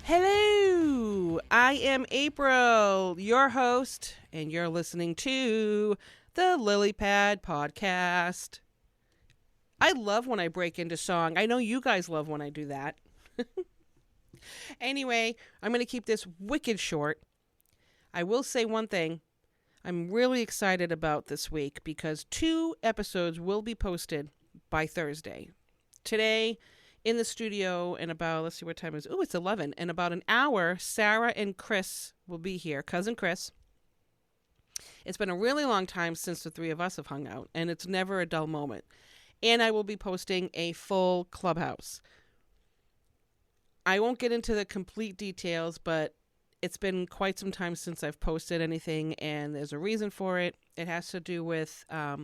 Hello, I am April, your host, and you're listening to the Lily Pad Podcast. I love when I break into song. I know you guys love when I do that. Anyway, I'm going to keep this wicked short. I will say one thing. I'm really excited about this week because 2 episodes will be posted by Thursday. Today, in the studio in about, let's see what time it is. Oh, it's 11. In about an hour, Sarah and Chris will be here, cousin Chris. It's been a really long time since the 3 of us have hung out, and it's never a dull moment. And I will be posting a full clubhouse. I won't get into the complete details, but it's been quite some time since I've posted anything, and there's a reason for it. It has to do with, as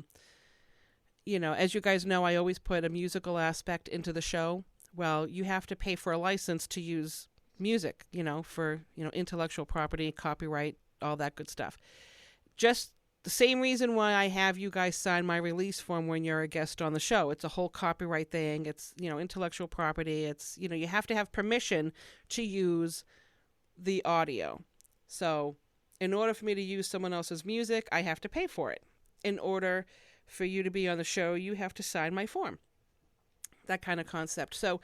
you guys know, I always put a musical aspect into the show. Well, you have to pay for a license to use music, for, intellectual property, copyright, all that good stuff. Just the same reason why I have you guys sign my release form when you're a guest on the show. It's a whole copyright thing. It's, intellectual property. It's, you have to have permission to use the audio. So in order for me to use someone else's music, I have to pay for it. In order for you to be on the show, you have to sign my form. That kind of concept. So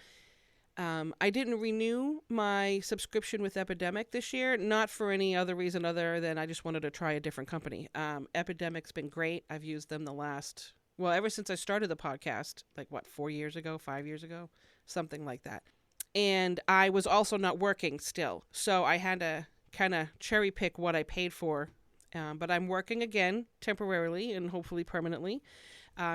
I didn't renew my subscription with Epidemic this year, not for any other reason other than I just wanted to try a different company. Epidemic's been great. I've used them ever since I started the podcast, 4 years ago, 5 years ago, something like that. And I was also not working still. So I had to kind of cherry pick what I paid for. But I'm working again temporarily and hopefully permanently.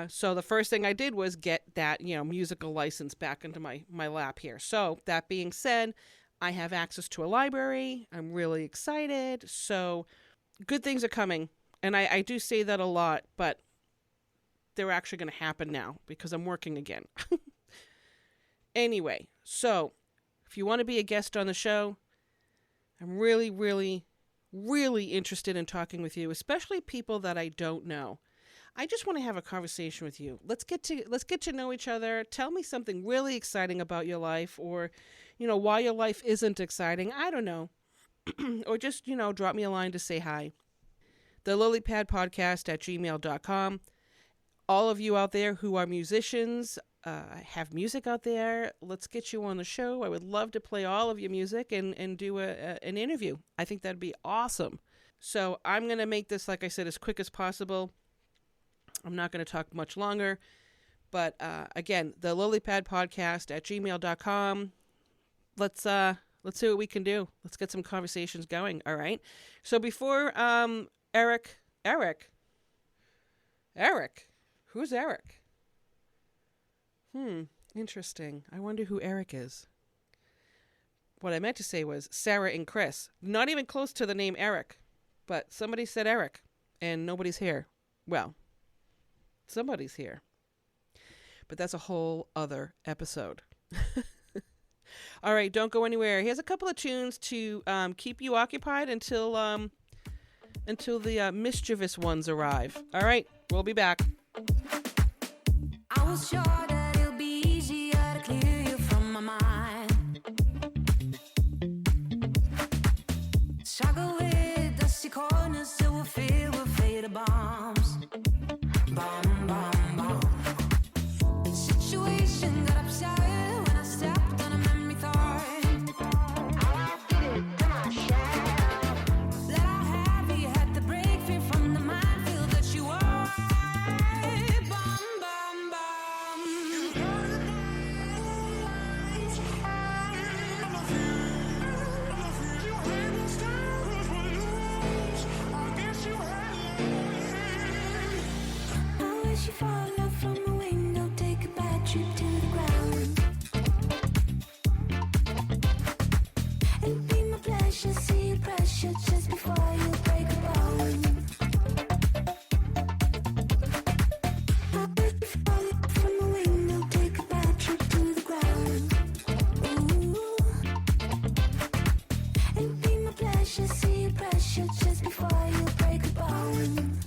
So the first thing I did was get that, musical license back into my lap here. So that being said, I have access to a library. I'm really excited. So good things are coming. And I do say that a lot, but they're actually going to happen now because I'm working again. Anyway, so if you want to be a guest on the show, I'm really, really, really interested in talking with you, especially people that I don't know. I just want to have a conversation with you. Let's get to know each other. Tell me something really exciting about your life, or, why your life isn't exciting. I don't know. Or just, drop me a line to say hi. The lilypadpodcast@gmail.com. All of you out there who are musicians, have music out there, let's get you on the show. I would love to play all of your music and do an interview. I think that'd be awesome. So I'm going to make this, like I said, as quick as possible. I'm not going to talk much longer. But again, the lilypadpodcast@gmail.com. Let's see what we can do. Let's get some conversations going. All right. So before Eric, who's Eric? Interesting. I wonder who Eric is. What I meant to say was Sarah and Chris. Not even close to the name Eric, but somebody said Eric, and nobody's here. Well, somebody's here. But that's a whole other episode. All right, don't go anywhere. Here's a couple of tunes to keep you occupied until the mischievous ones arrive. All right, we'll be back. I was sure that it'll be easier to clear you from my mind. Struggle with dusty corners that will fill with faded bombs. Bomb, bomb, bomb. Situation got upset when I stepped on a memory thorn. I did it to my share. Let out heavy, had to break free from the minefield that you are. Bomb, bomb, bomb. I wish you fall off from the window, take a bad trip to the ground. It'll be my pleasure, see you pressure just before you break a bone. I wish you fall off from the window, take a bad trip to the ground. Ooh. It'll be my pleasure, see you pressure just before you break a bone.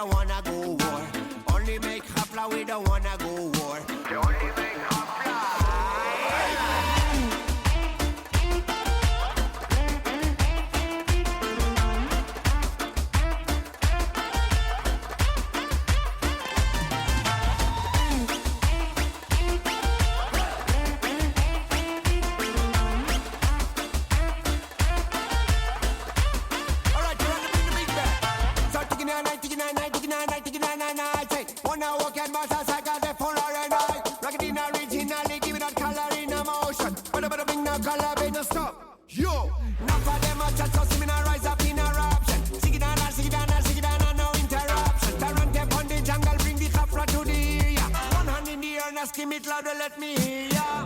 don't wanna go war. Only make Hafla, we don't wanna go war. They only make Hafla. Wanna walk and master cycle the full and I rock it in originally, give it that color in emotion. But bring no color, be no stop. Yo, enough of them a chat, so see me now rise up in eruption. Sing it down, sing it down, sing it down, no interruption. Tarante on the jungle, bring the Hafla to the area. One hand in the air and scream it louder, let me hear ya.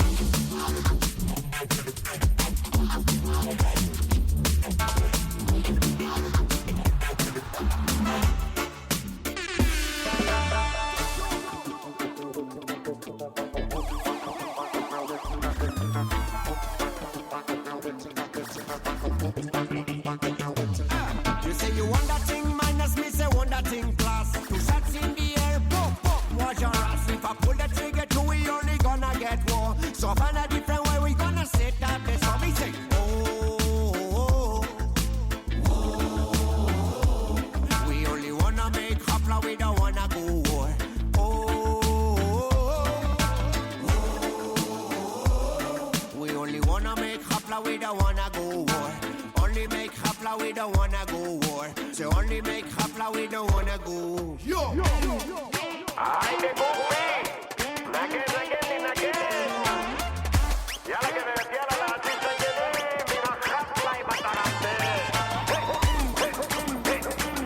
You say you want that thing, minus me say want that thing class. Two shots in the air, pop, pop, watch your ass. If I pull the trigger, two we only gonna get war. So find a different way, we gonna set that place. So me say, oh, we only wanna make Hafla, we don't wanna go war. We only wanna make Hafla, we don't wanna go war. Only make Hafla, we don't wanna go war. So only make Hafla, we don't wanna go. Yo! Ay, de Buffy! Again. Ya la que me decía la artista que vino Hafla y Tarante.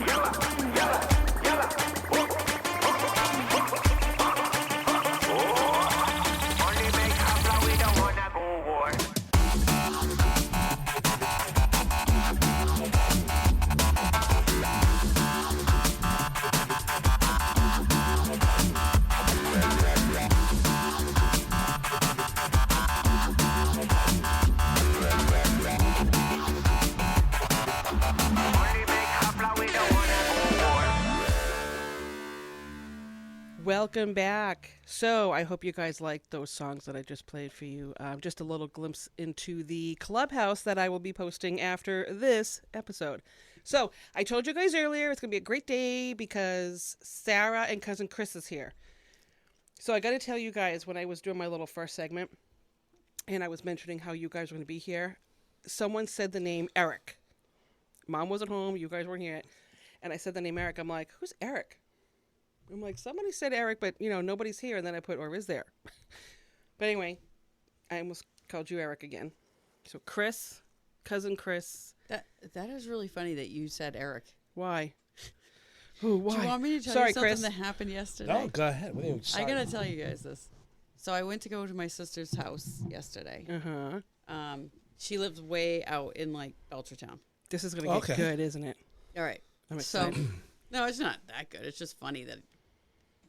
Yala. Only make Hafla, we don't wanna go war. Welcome back. So I hope you guys liked those songs that I just played for you. Just a little glimpse into the clubhouse that I will be posting after this episode. So I told you guys earlier it's going to be a great day because Sarah and cousin Chris is here. So I got to tell you guys, when I was doing my little first segment and I was mentioning how you guys were going to be here, someone said the name Eric. Mom wasn't home. You guys weren't here. And I said the name Eric. I'm like, who's Eric? I'm like, somebody said Eric, but, nobody's here. And then I put, or is there? But anyway, I almost called you Eric again. So Chris, cousin Chris. That is really funny that you said Eric. Why? Oh, why? Do you want me to tell Sorry, you something Chris. that happened yesterday? No, go ahead. I got to tell you guys this. So I went to go to my sister's house yesterday. Uh-huh. She lives way out in, Belchertown. This is going to get good, isn't it? All right. I'm excited. No, it's not that good. It's just funny that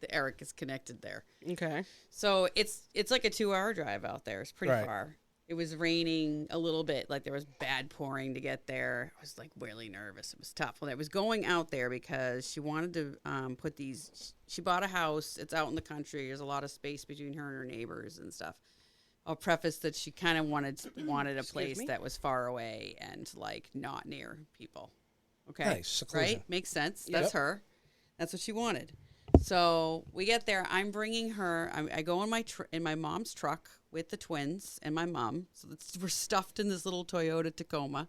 the Eric is connected there. Okay. So it's like a 2-hour drive out there. It's pretty far. It was raining a little bit. There was bad pouring to get there. I was really nervous. It was tough. Well, I was going out there because she wanted to put these. She bought a house. It's out in the country. There's a lot of space between her and her neighbors and stuff. I'll preface that she kind of wanted a place that was far away and not near people. Okay. Nice. Seclusion. Right? Makes sense. Yep. That's her. That's what she wanted. So we get there. I'm bringing her. I go in my mom's truck with the twins and my mom. So we're stuffed in this little Toyota Tacoma.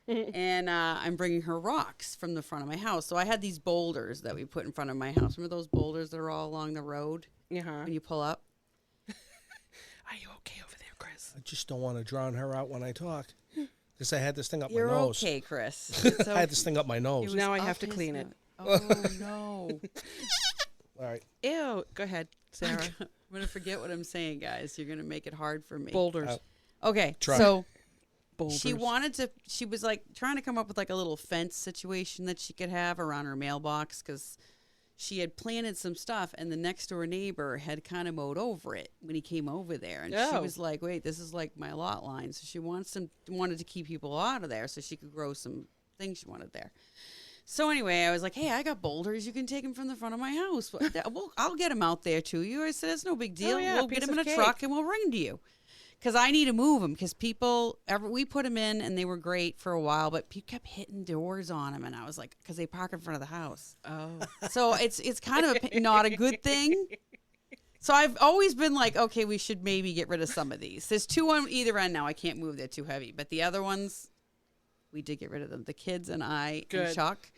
And I'm bringing her rocks from the front of my house. So I had these boulders that we put in front of my house. Remember those boulders that are all along the road when you pull up? Are you okay over there, Chris? I just don't want to drown her out when I talk. Because I had this thing up You're my nose. okay, Chris. I had this thing up my nose. Now I have to clean it. Oh, no. All right. Ew. Go ahead, Sarah. I'm going to forget what I'm saying, guys. You're going to make it hard for me. Boulders. Okay, Try. so Boulders. she was trying to come up with a little fence situation that she could have around her mailbox because she had planted some stuff and the next door neighbor had kind of mowed over it when he came over there. And she was like, wait, this is my lot line. So she wanted to keep people out of there so she could grow some things she wanted there. So anyway, I was like, hey, I got boulders. You can take them from the front of my house. Well, I'll get them out there to you. I said, it's no big deal. yeah, We'll get piece them in of a cake. truck and we'll bring them to you. Because I need to move them. Because we put them in and they were great for a while, but people kept hitting doors on them. And I was like, because they park in front of the house. Oh. So it's kind of not a good thing. So I've always been like, okay, we should maybe get rid of some of these. There's 2 on either end now. I can't move. They're too heavy. But the other ones, we did get rid of them. The kids and I and Good. Chuck,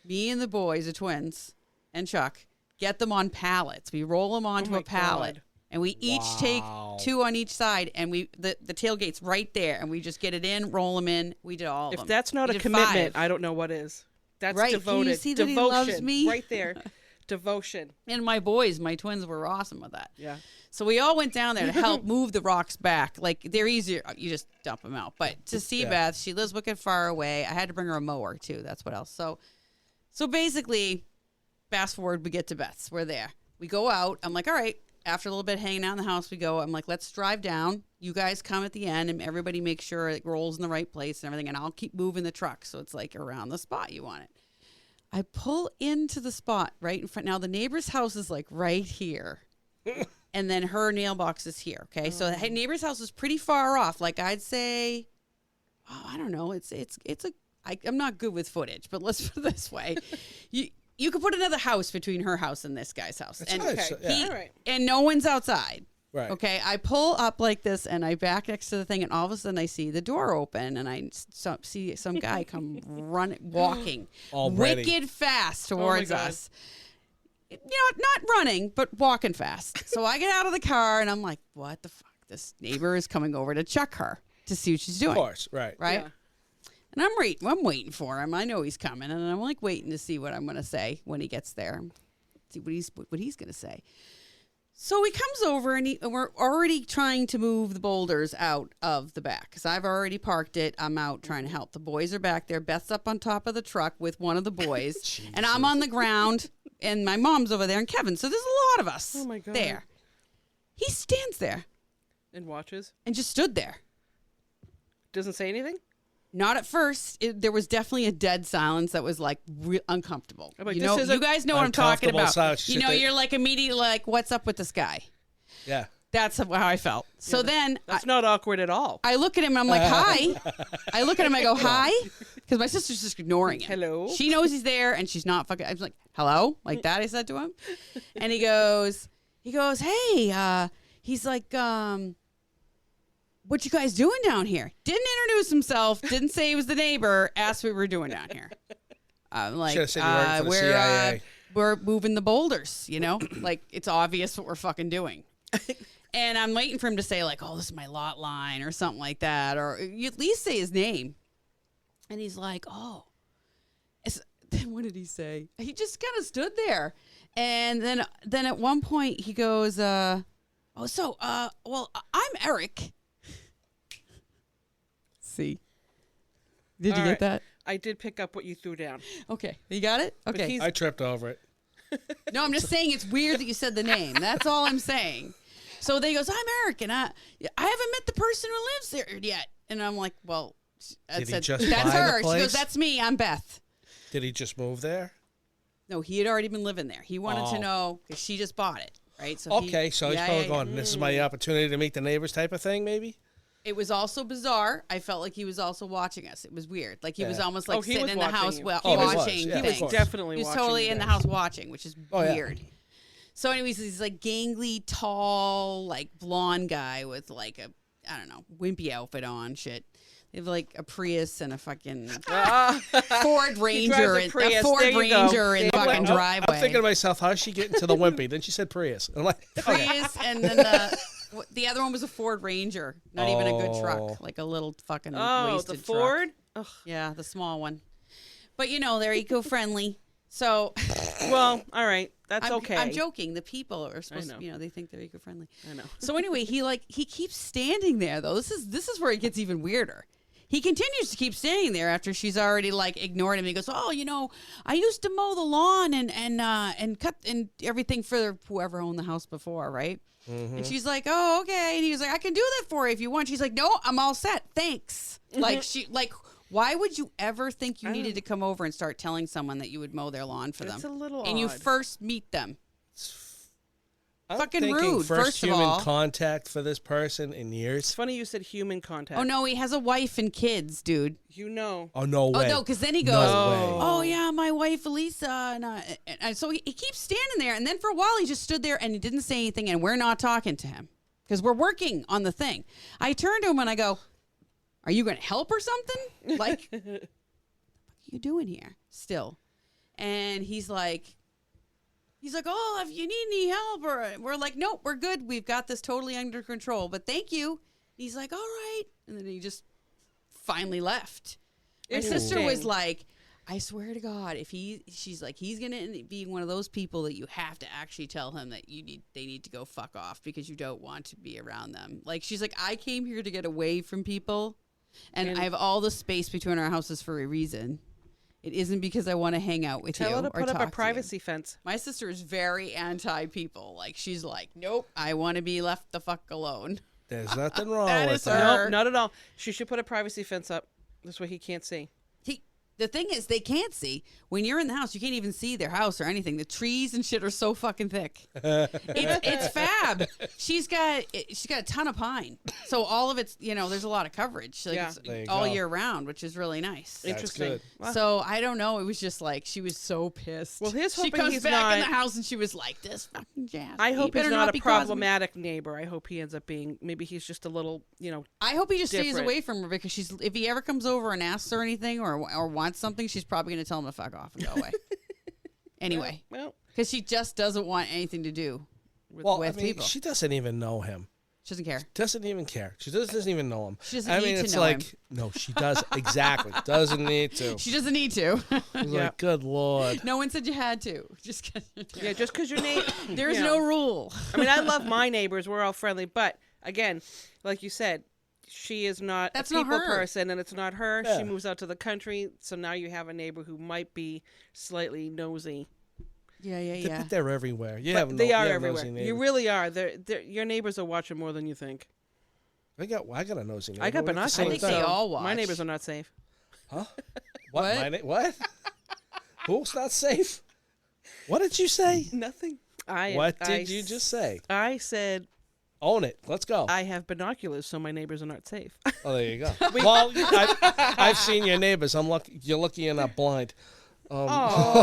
me and the boys, the twins, and Chuck, get them on pallets. We roll them onto my a pallet. God. And we each take Wow. 2 on each side. And the tailgate's right there. And we just get it in, roll them in. We did all of them. If that's not We a did commitment, 5. I don't know what is. That's Right. Can you devoted. see that he Devotion. loves me? Right there. Devotion. And my boys, my twins, were awesome with that. Yeah. So we all went down there to help move the rocks back. Like, they're easier. You just dump them out. But to see Beth, she lives wicked far away. I had to bring her a mower, too. That's what else. So basically, fast forward, we get to Beth's. We're there. We go out. I'm like, all right. After a little bit hanging out in the house, we go. I'm like, let's drive down. You guys come at the end, and everybody make sure it rolls in the right place and everything. And I'll keep moving the truck so it's, like, around the spot you want it. I pull into the spot right in front. Now, the neighbor's house is, like, right here. And then her nail box is here. Okay. So the neighbor's house is pretty far off. Like, I'd say, I don't know. I'm not good with footage, but let's put it this way. You could put another house between her house and this guy's house. That's And nice. Yeah. All right. and no one's outside. Right. Okay. I pull up like this and I back next to the thing, and all of a sudden I see the door open and I see some guy come walking Already. wicked fast towards God. us. You know, not running, but walking fast. So I get out of the car and I'm like, what the fuck? This neighbor is coming over to check her to see what she's doing. Of course. Right. Right? Yeah. And I'm waiting for him. I know he's coming, and I'm like waiting to see what I'm going to say when he gets there. See what he's going to say. So he comes over, and we're already trying to move the boulders out of the back because I've already parked it. I'm out trying to help. The boys are back there. Beth's up on top of the truck with one of the boys, and I'm on the ground, and my mom's over there, and Kevin. So there's a lot of us Oh, my God. there. He stands there And watches. and just stood there. Doesn't say anything? Not at first. There was definitely a dead silence that was like uncomfortable. I'm like, You this know, is a- you guys know what I'm talking Uncomfortable about. silence. You know, you're like immediately like, "What's up with this guy?" Yeah. That's how I felt. So then That's not awkward at all. I look at him and I'm like, "Hi." I look at him. I go, "Hi," because my sister's just ignoring him. Hello? She knows he's there and she's not fucking. I was like, "Hello," like that. I said to him, and he goes, "Hey," he's like, "What you guys doing down here?" Didn't introduce himself. Didn't say he was the neighbor. Asked what we were doing down here. I'm like, Should've said you worked for the we're CIA. we're moving the boulders. You know, like it's obvious what we're fucking doing. And I'm waiting for him to say like, "Oh, this is my lot line" or something like that, or you at least say his name. And he's like, "Oh." Then what did he say? He just kind of stood there, and then at one point he goes, well, I'm Eric." See, did you All get right. that? I did pick up what you threw down. Okay, you got it. Okay, he's- I tripped over it. no, I'm just saying it's weird that you said the name. That's all I'm saying. So then he goes, "I'm Eric, and I haven't met the person who lives there yet." And I'm like, "Well," I Did he said, just "That's buy the her." She place? goes, "That's me. I'm Beth." Did he just move there? No, he had already been living there. He wanted to Oh. know because she just bought it, right? So Okay, so he's probably going, this is my opportunity to meet the neighbors type of thing, maybe? It was also bizarre. I felt like he was also watching us. It was weird. Like he was Yeah. almost like Oh, he sitting was in the watching house you. well, He was, watching yeah, of things. course. Definitely He was watching totally you in the guys. house watching, which is Oh, yeah. weird. So anyways, he's like gangly, tall, like blonde guy with like a, I don't know, wimpy outfit on shit. They have like a Prius and a fucking Ford Ranger, a Prius. a Ford There you go. Ranger in the There you fucking go. driveway. I'm thinking to myself, how's she getting to the wimpy? Then she said Prius. I'm like, okay. Prius, and then the other one was a Ford Ranger. Not even a good Oh. truck, like a little fucking Oh, wasted the truck. Ford? Ugh. Yeah, the small one. But you know, they're eco-friendly. So Well, all right. That's okay. I'm joking. The people are supposed know. to, they think they're eco-friendly. I know. So anyway, he keeps standing there though. This is where it gets even weirder. He continues to keep standing there after she's already like ignored him. He goes, "Oh, I used to mow the lawn and cut and everything for whoever owned the house before, right?" And she's like, "Oh, okay." And he was like, "I can do that for you if you want." She's like, "No, I'm all set. Thanks." Like she like Why would you ever think you I needed don't- to come over and start telling someone that you would mow their lawn for It's them? a little and you odd. first meet them. I'm Fucking thinking rude, First first of human all. contact for this person in It's years. funny you said human contact. Oh no, he has a wife and kids, dude. You know. Oh no way. Oh no, because then he goes, No way. "Oh yeah, my wife Elisa," and so he keeps standing there, and then for a while he just stood there and he didn't say anything, and we're not talking to him because we're working on the thing. I turned to him and I go, "Are you going to help or something? Like, what are you doing here still?" And he's like, "Oh, if you need any help," or we're like, "Nope, we're good. We've got this totally under control. But thank you." He's like, "All right," and then he just finally left. My sister was Interesting. like, "I swear to God, if she's like, he's gonna be one of those people that you have to actually tell him that they need to go fuck off because you don't want to be around them." Like she's like, "I came here to get away from people, and I have all the space between our houses for a reason. It isn't because I want to hang out with you Tell her to or put up talk a to you." privacy fence. My sister is very anti people. Like she's like, "Nope, I want to be left the fuck alone." There's nothing wrong That with is that. her. Nope, not at all. She should put a privacy fence up. This way he can't see. The thing is, they can't see. When you're in the house, you can't even see their house or anything. The trees and shit are so fucking thick. It's fab. She's got a ton of pine, so all of it's there's a lot of coverage. Like Yeah. it's There you all go. year round, which is really nice. Interesting. good. Wow. So I don't know. It was just like she was so pissed. Well, here's she hoping comes he's back in not- the house and she was like, "This fucking jazz." I you hope he's better not a be causing me-" problematic neighbor. I hope he ends up being, maybe he's just a little, I hope he just stays different. away from her because if he ever comes over and asks her anything or wants something, she's probably going to tell him to fuck off and go away. Anyway, well, because she just doesn't want anything to do Well, with I mean, people. she doesn't even know him. She doesn't care. Doesn't even care. She doesn't even know him. She doesn't I need mean, to it's know like, him. no, she does. Exactly. Doesn't need to. She doesn't need to. It's Yeah. like, good Lord. No one said you had to. Just yeah, just because your name, there's no rule. I mean, I love my neighbors. We're all friendly. But again, like you said, she is not That's a not people her. person, and it's not her. Yeah. She moves out to the country. So now you have a neighbor who might be slightly nosy. Yeah. But they're everywhere. You But have they no, are you have everywhere. nosy You neighbors. really are. Your neighbors are watching more than you think. I got a nosy neighbor. I got We're at the binoculars. same I think time. they all My watch. neighbors are not safe. Huh? What? What? Who's not safe? What did you say? Nothing. What did you just say? I said Own it. Let's go. I have binoculars, so my neighbors are not safe. Oh, there you go. Well, I've seen your neighbors. I'm lucky. You're lucky you're not blind.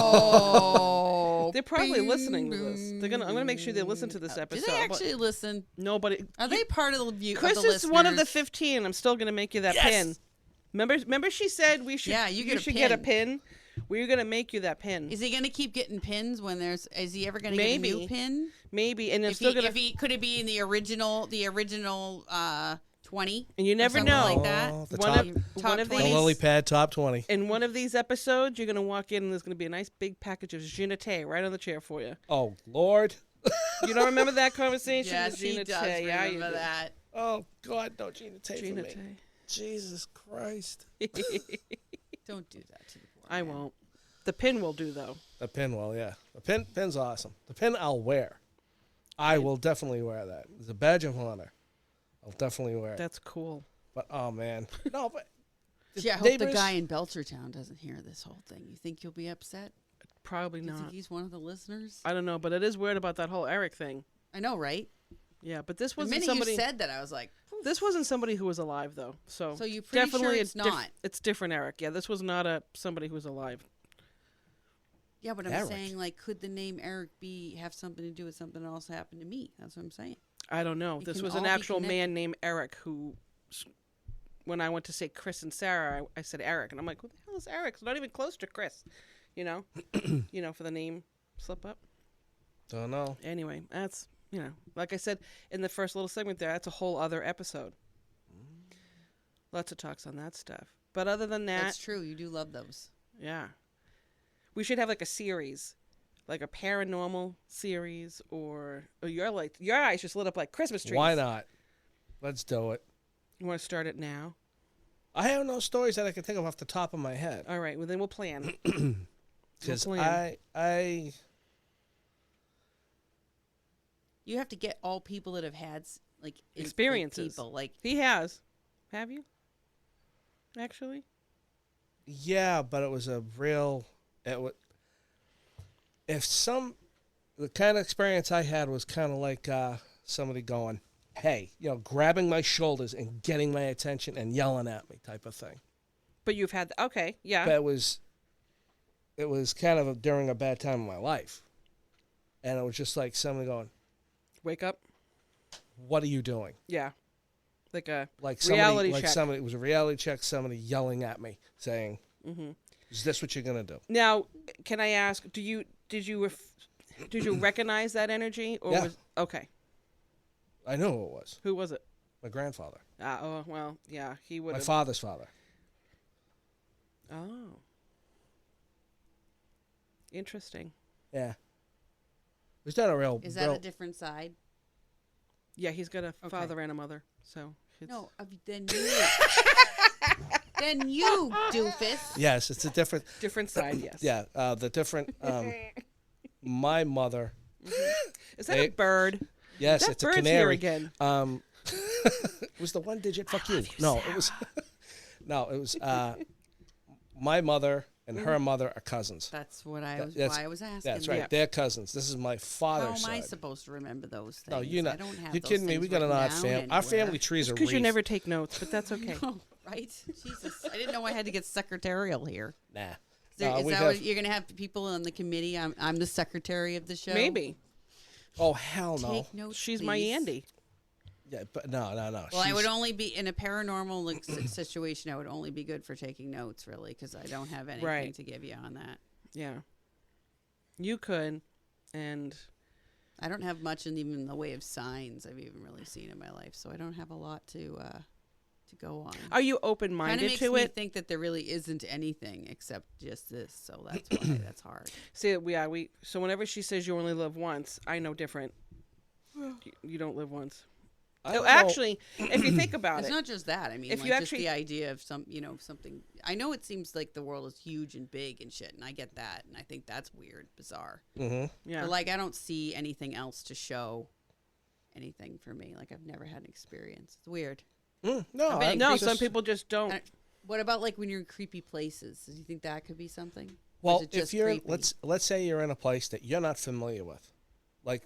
Oh, They're probably listening to this. I'm gonna make sure they listen to this do episode. they but actually listen? nobody. Are they part of the view? Chris of the is one of the listeners? 15. I'm still gonna make you that Yes! pin. Remember she said we should. Yeah, you get a should get a pin. pin. We're gonna make you that pin. Is he going to keep getting pins when there's? Is he ever going to get a Maybe. new pin? Maybe, and I'm If still he, gonna. if he could it be in the original 20? And you or never something know. like that. Oh, the One top, of, Top one of 20. the these. lily pad top 20. In one of these episodes, you're gonna walk in and there's gonna be a nice big package of Ginete right on the chair for you. Oh, Lord. You don't remember that conversation? Yes, The he Ginete. does Yeah, you remember do. that. Oh, God. No, Gina, take for me. Ginete. Jesus Christ. Don't do that to the poor I man. won't. The pin will do though. The pin will, yeah. The pin's awesome. The pin I'll wear. I will definitely wear that. It's a badge of honor. I'll definitely wear it. That's cool. But, oh, man. No, but... Gee, I hope the neighbors- guy in Belchertown doesn't hear this whole thing. You think you'll be upset? Probably Do you think not. he's one of the listeners? I don't know, but it is weird about that whole Eric thing. I know, right? Yeah, but this The wasn't minute somebody. you said that, I was like, "Poof." This wasn't somebody who was alive though. So So you're pretty definitely sure it's not? It's different, Eric. Yeah, this was not somebody who was alive. Yeah, but I'm Eric. saying, like, could the name Eric have something to do with something else happened to me? That's what I'm saying. I don't know. It This can was all an be actual connected. man named Eric who, when I went to say Chris and Sarah, I said Eric, and I'm like, who the hell is Eric? It's not even close to Chris, you know, for the name slip up. Don't know. Anyway, that's like I said in the first little segment there, that's a whole other episode. Lots of talks on that stuff. But other than that, That's true. You do love those. yeah. We should have like a series, like a paranormal series, or your eyes just lit up like Christmas trees. Why not? Let's do it. You want to start it now? I have no stories that I can think of off the top of my head. All right. Well, then we'll plan. Because plan. I You have to get all people that have had Experiences. People like He has. Have you? Actually, Yeah, but it was a real. If some, the kind of experience I had was kind of like somebody going, "Hey," grabbing my shoulders and getting my attention and yelling at me, type of thing. But you've had okay, yeah. But it was kind of during a bad time in my life, and it was just like somebody going, Wake up. "What are you doing?" Yeah. Like a Like reality check. Somebody, it was a reality check. Somebody yelling at me, saying, "Is this what you're gonna do?" Now, can I ask? Did you recognize that energy? Or Yeah. Was, okay. I knew who it was. Who was it? My grandfather, Oh well, yeah, he would. my father's father. Oh. Interesting. Yeah. It's not a real. Is that a different side? Yeah, he's got a Okay. father and a mother, so it's, No, then you. Then you, doofus. Yes, it's a different. different side. Yes. Yeah, the different. My mother. Is that a bird? Yes, That it's a bird's canary. here again. It was the one digit. Fuck you. No, it was. No, it was. My mother and her mother are cousins. That's what That's- why I was asking. That's right. Yeah. They're cousins. This is my How father's am I side. supposed to remember those things? No, you're not. I don't have You those kidding me? things We got an written odd down family. Our anywhere. family trees are Because you wreath. never take notes, but that's okay. No, right? Jesus, I didn't know I had to get secretarial here. Nah. Is, there, No, is we that have- what you're going to have people on the committee? I'm the secretary of the show. Maybe Oh hell no. Take notes. she's my please. Andy. Yeah, but no. Well, I would only be in a paranormal situation. I would only be good for taking notes, really, because I don't have anything Right. to give you on that. Yeah. You could, and I don't have much in even the way of signs I've even really seen in my life, so I don't have a lot to go on. are you Kind of open-minded makes to me it? think that there really isn't anything except just this, so that's why that's hard. See, we. So whenever she says you only live once, I know different. You don't live once. I Oh, don't know. actually, if you think about It's it, not just that. I mean, If like you just actually- the idea of something. I know it seems like the world is huge and big and shit, and I get that, and I think that's weird, bizarre. yeah. But like, I don't see anything else to show anything for me. Like, I've never had an experience. It's weird. No, I bet no, it's some people just don't. And what about like when you're in creepy places? Do you think that could be something? Or Well, is it if just you're creepy? let's say you're in a place that you're not familiar with, like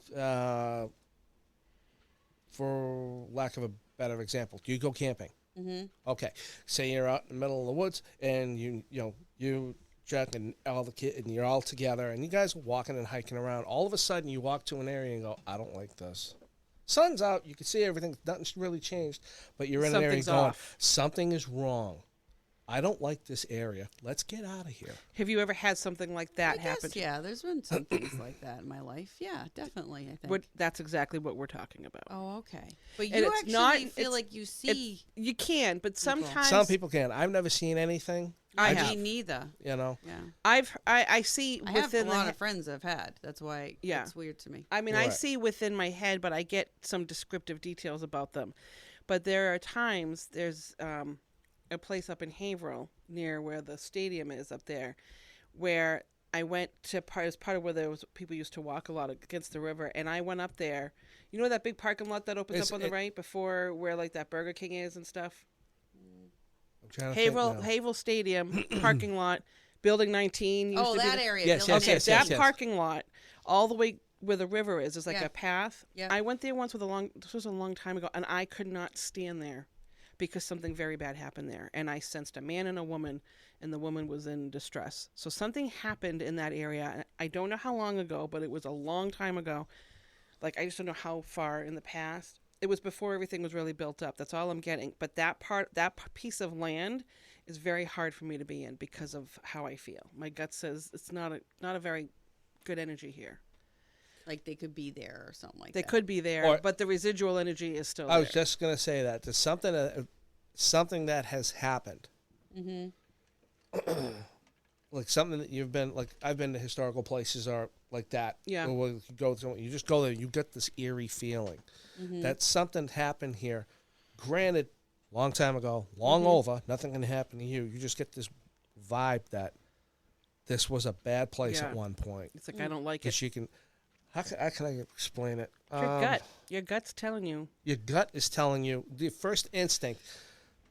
for lack of a better example, you go camping. Mm-hmm. Okay, say you're out in the middle of the woods and you Jack and all the kid and you're all together and you guys are walking and hiking around. All of a sudden, you walk to an area and go, "I don't like this." Sun's out, you can see everything. Nothing's really changed, but you're in an area Something's going, off. "Something is wrong. I don't like this area. Let's get out of here." Have you ever had something like that I happen? guess, yeah, there's been some things like that in my life. Yeah, definitely. I think. That's exactly what we're talking about. Oh, okay. But And you it's actually not- feel it's- like you see. You can, but sometimes Some people can. I've never seen anything. I Me have. neither. You know. Yeah. I see I have a within lot the of friends I've had. That's why Yeah. it's weird to me. I mean, I Right. see within my head, but I get some descriptive details about them. But there are times there's a place up in Haverhill near where the stadium is up there, where I went to as part of where there was people used to walk a lot against the river, and I went up there. You know that big parking lot that opens up on the right before where like that Burger King is and stuff. I'm trying to think Haverhill now. Haverhill Stadium parking lot, Building 19. Used Oh, to be that the- area. Yes, Building yes, Okay, yes, that yes. parking lot, all the way where the river is like Yeah. a path. Yeah. I went there once this was a long time ago, and I could not stand there because something very bad happened there. And I sensed a man and a woman, and the woman was in distress. So something happened in that area. I don't know how long ago, but it was a long time ago. Like, I just don't know how far in the past. It was before everything was really built up. That's all I'm getting. But that piece of land is very hard for me to be in because of how I feel. My gut says it's not a very good energy here. Like they could be there or something like They that. could be there, Or- but the residual energy is still I was there. just gonna say that there's something that has happened. Mm-hmm. Like something that you've been like. I've been to historical places or like that. Yeah. Or you go to, you just go there. You get this eerie feeling that something happened here. Granted, long time ago, long over. Nothing can happen to you. You just get this vibe that this was a bad place Yeah. at one point. It's like I don't like it. Because you can. How can I explain it? Your gut's telling you. Your gut is telling you the first instinct.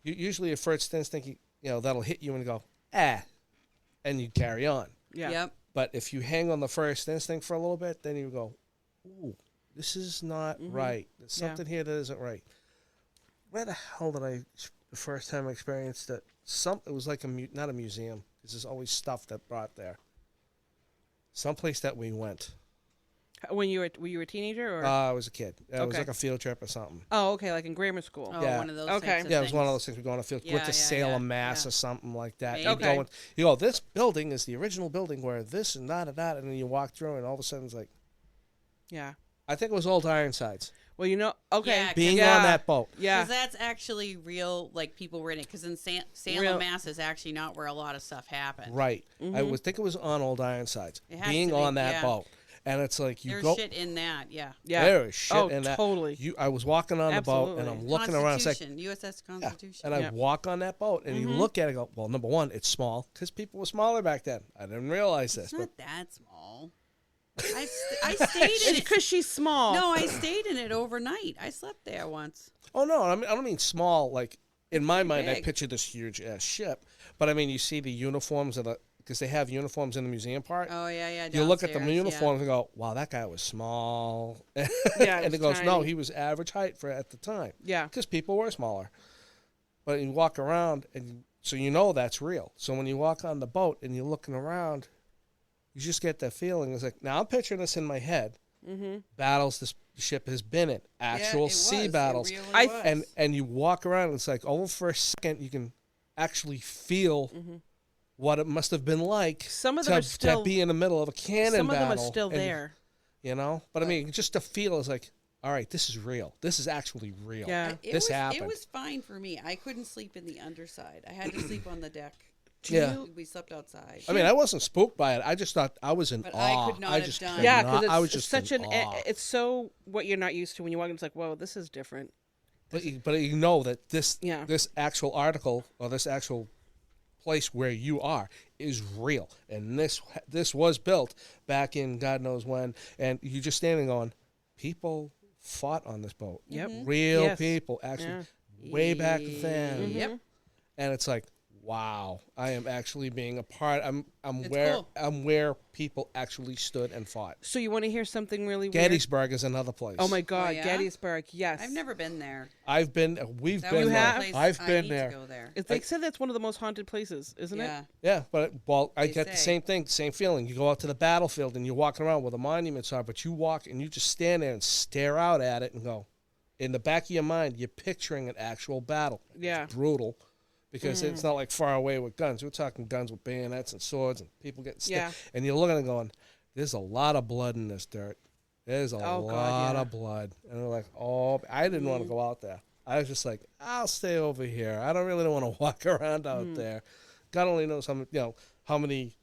Usually, your first instinct, that'll hit you and go, and you carry on. Yeah. Yep. But if you hang on the first instinct for a little bit, then you go, ooh, this is not right. There's Yeah. something here that isn't right. Where the hell did the first time I experienced it? It was like not a museum, because there's always stuff that brought there. Someplace that we went. Were you a teenager or? I was a kid. It was Okay. like a field trip or something. Oh, okay, like in grammar school. Oh, Yeah. one of those. Okay. Types of Yeah, it was one of things. those things. We're going on a field Yeah, with the yeah, Salem, yeah, Mass, yeah. or something like that. Maybe. You Okay. go, you go, this building is the original building where this and that and that, and then you walk through, and all of a sudden it's like, Yeah. I think it was Old Ironsides. Well, okay. Yeah, Being yeah. on that boat. Yeah. Because that's actually real, like people were in it. Because in Salem, Real- Mass is actually not where a lot of stuff happened. Right. I would think it was on Old Ironsides. It has Being to be, on that yeah. boat. And it's like you There's go. shit in that, yeah. Yeah. There is shit Oh, in that. totally. I was walking on the boat, and Absolutely. I'm looking around. It's like, Constitution, USS yeah. Constitution. And I Yep. walk on that boat, and you look at it and go, well, number one, it's small, because people were smaller back then. I didn't realize this. It's But not that small. I stayed in it. Because she's small. No, I stayed in it overnight. I slept there once. Oh no, I don't mean small. Like in my mind, I big. picture this huge ass ship. But I mean, you see the uniforms because they have uniforms in the museum part. Oh yeah, yeah. You look at the downstairs, uniforms and go, "Wow, that guy was small." Yeah, and it it was goes, "No, tiny. he was average height for at the time." Yeah. Because people were smaller. But you walk around, so you know that's real. So when you walk on the boat and you're looking around, you just get that feeling. It's like, now I'm picturing this in my head. Mm-hmm. Battles this ship has been in, actual sea battles. It really I- was. And you walk around, and it's like, over for a second, you can actually feel what it must have been like Some of them are still. to be in the middle of a cannon Some of battle. them are still and, there. You know? But I mean, just to feel is like, all right, this is real. This is actually real. Yeah. This happened. It was fine for me. I couldn't sleep in the underside. I had to sleep on the deck. Yeah. We slept outside. I mean, I wasn't spooked by it. I just thought I was in But I awe. could not have just done- could Yeah, not- because I was it's just such in an. awe. It's so what you're not used to when you walk in. It's like, whoa, this is different. But you know that this Yeah. this actual article or this actual place where you are is real, and this was built back in God knows when, and you just standing on people fought on this boat. Yep. Real Yes. people actually Yeah. way back then. Yep. And it's like, wow, I am actually being a part. I'm It's where cool. I'm where people actually stood and fought. So you want to hear something really weird? Gettysburg is another place. Oh my God, yeah? Gettysburg. Yes. I've never been there. We've That been was there. have? one place I've I been need there. To go there. They said that's one of the most haunted places, isn't Yeah. it? Yeah, but I They get the say. same thing, same feeling. You go out to the battlefield and you're walking around where the monuments are, but you walk and you just stand there and stare out at it and go, in the back of your mind, you're picturing an actual battle. Yeah. It's brutal because it's not like far away with guns. We're talking guns with bayonets and swords and people getting stabbed. Yeah. And you're looking and going, there's a lot of blood in this dirt. There's a Oh, lot God, yeah. of blood. And they're like, oh, I didn't want to go out there. I was just like, I'll stay over here. I don't really want to walk around out there. God only knows how many,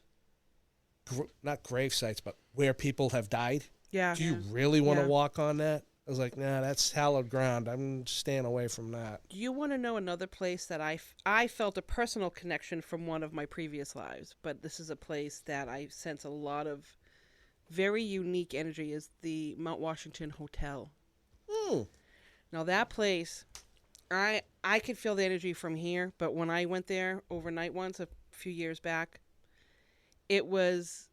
not grave sites, but where people have died. Yeah. Do you really want to Yeah. walk on that? I was like, nah, that's hallowed ground. I'm staying away from that. Do you want to know another place that I felt a personal connection from one of my previous lives, but this is a place that I sense a lot of very unique energy, is the Mount Washington Hotel. Now that place, I could feel the energy from here, but when I went there overnight once a few years back, it was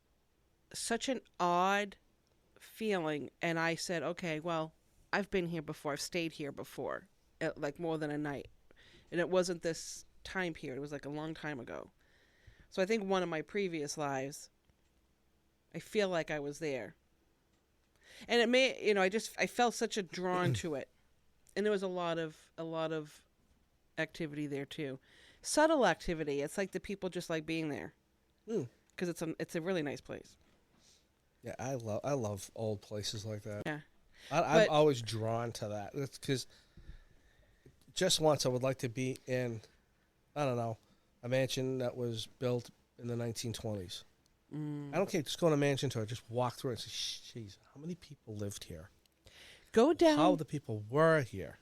such an odd feeling, and I said, okay, well, I've been here before. I've stayed here before, like more than a night. And it wasn't this time period. It was like a long time ago. So I think one of my previous lives, I feel like I was there. And it may, I felt such a drawn to it. And there was a lot of activity there too. Subtle activity. It's like the people just like being there. Because it's a really nice place. Yeah, I love old places like that. Yeah. I'm always drawn to that. It's because just once I would like to be in, I don't know, a mansion that was built in the 1920s. I don't care. Just go on a mansion tour. Just walk through it and say, "Jeez, how many people lived here? Go down. How the people were here?"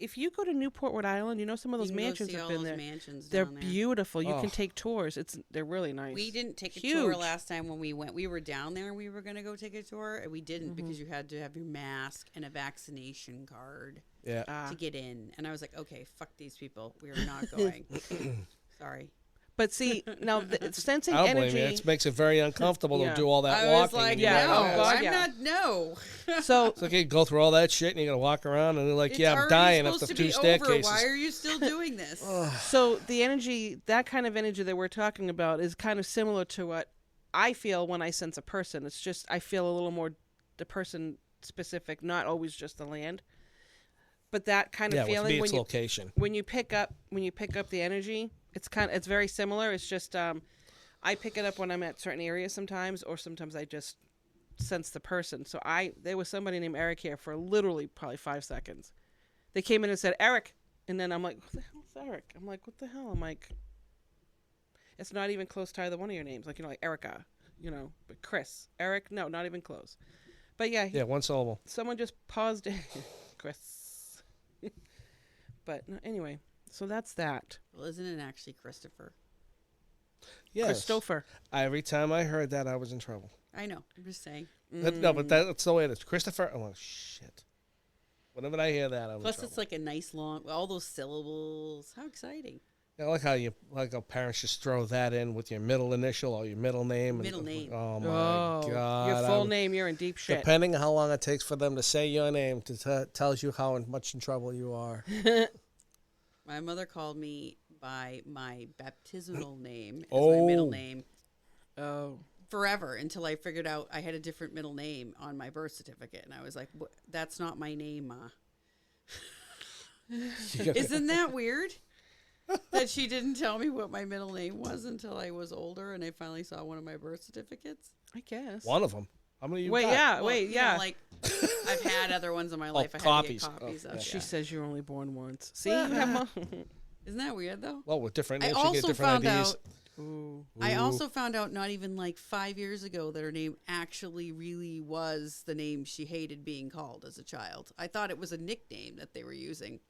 If you go to Newport, Rhode Island, some of those You can go mansions see have all been those there. mansions They're down there. beautiful. You Oh. can take tours. They're really nice. We didn't take a Huge. tour last time when we went. We were down there and we were going to go take a tour, and we didn't because you had to have your mask and a vaccination card Yeah. to get in. And I was like, okay, fuck these people. We are not going. Sorry. But see, now sensing I don't blame energy. you. It makes it very uncomfortable Yeah. to do all that I walking. was like, Yeah. no, Oh, God, I'm yeah. not. No. So It's like you go through all that shit and you gotta walk around and they're like, It's yeah, I'm already dying supposed after to 2 be staircases. Over. Why are you still doing this? So the energy, that kind of energy that we're talking about, is kind of similar to what I feel when I sense a person. It's just I feel a little more the person specific, not always just the land. But that kind of Yeah, with feeling me, when it's you location. when you pick up the energy, it's very similar. It's just I pick it up when I'm at certain areas sometimes, or sometimes I just sense the person. So there was somebody named Eric here for literally probably 5 seconds. They came in and said Eric, and then I'm like, what the hell is Eric? I'm like, what the hell? I'm like, it's not even close to either one of your names. Like, like Erica, but Chris, Eric, no, not even close. But yeah, Yeah, one syllable. someone just paused it. Chris. But no, anyway, so that's that. Well, isn't it actually Christopher? Yes. Christopher. Every time I heard that, I was in trouble. I know. I'm just saying. No, but that's the way it is. Christopher. Oh, shit. Whenever I hear that, I'm Plus, in trouble. it's like a nice long, all those syllables. How exciting! I like how parents just throw that in with your middle initial or your middle name. Middle name. Oh my Oh, God! your full name, you're in deep shit. Depending on how long it takes for them to say your name, tells you how much in trouble you are. My mother called me by my baptismal name as my middle Oh. name Oh. forever until I figured out I had a different middle name on my birth certificate, and I was like, "That's not my name, Ma." Isn't that weird? That she didn't tell me what my middle name was until I was older, and I finally saw one of my birth certificates. I guess. One of them. How many you Wait, got? yeah, Well, wait, you yeah. know, like I've had other ones in my life. I copies. had to get copies Oh, of. yeah. She Yeah. says you're only born once. See, you have Isn't that weird though? Well, with different I names, you get also different found IDs. out. Ooh. I also found out not even like 5 years ago that her name actually really was the name she hated being called as a child. I thought it was a nickname that they were using.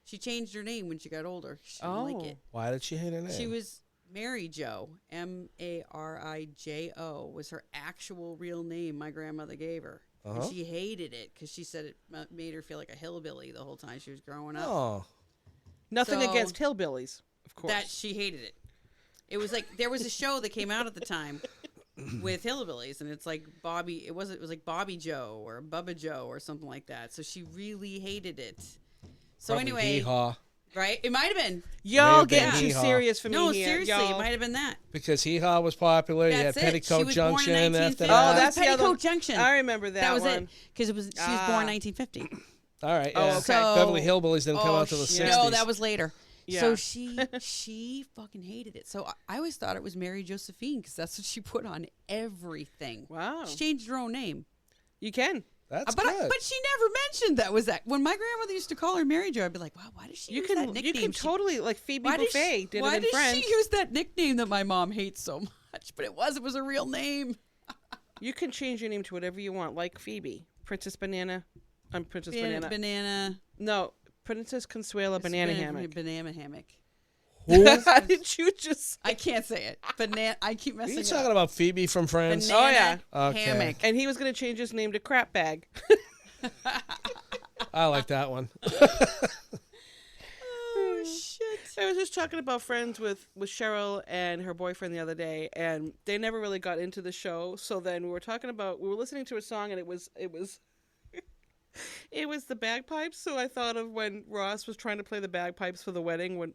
She changed her name when she got older. She didn't like it. Why did she hate her name? She was Mary Jo. Marijo was her actual real name my grandmother gave her. Uh-huh. And she hated it because she said it made her feel like a hillbilly the whole time she was growing up. Oh. Nothing So- against hillbillies, of course. That she hated it. It was like there was a show that came out at the time with hillbillies, and it's like Bobby. It was like Bobby Joe or Bubba Joe or something like that. So she really hated it. So Probably anyway, Hee-haw. right? It might have been. May Y'all have been getting too Hee-haw. serious for me No, here. seriously, y'all. it might have been that. Because Hee-haw was popular. You had That's it. She Petticoat was born in Junction after 1950. that. Oh, It that's was the other Petticoat one. Junction. I remember that. That was one. it because she was born 1950. All right. Oh, Yeah. okay. So- Beverly Hillbillies didn't come Oh, out till the shit. 60s. No, that was later. Yeah. So she fucking hated it. So I always thought it was Mary Josephine because that's what she put on everything. Wow. She changed her own name. You can. That's but good. but she never mentioned that was that. When my grandmother used to call her Mary Jo, I'd be like, wow, why does she You use can. that nickname? You can She- totally like Phoebe why does Buffet she, did why it in does Friends. she use that nickname that my mom hates so much? But it was a real name. You can change your name to whatever you want, like Phoebe, Princess Banana. I'm Princess Banana. Banana. No, Princess Consuela Banana Hammock. Banana hammock. How did you just? I can't say it. Banana. I keep Are messing you it talking up. about Phoebe from Friends? Banana Oh, yeah. Okay. hammock. And he was going to change his name to Crap Bag. I like that one. Oh shit. I was just talking about Friends with Cheryl and her boyfriend the other day, and they never really got into the show. So then we were listening to a song, and it was it was the bagpipes. So I thought of when Ross was trying to play the bagpipes for the wedding. But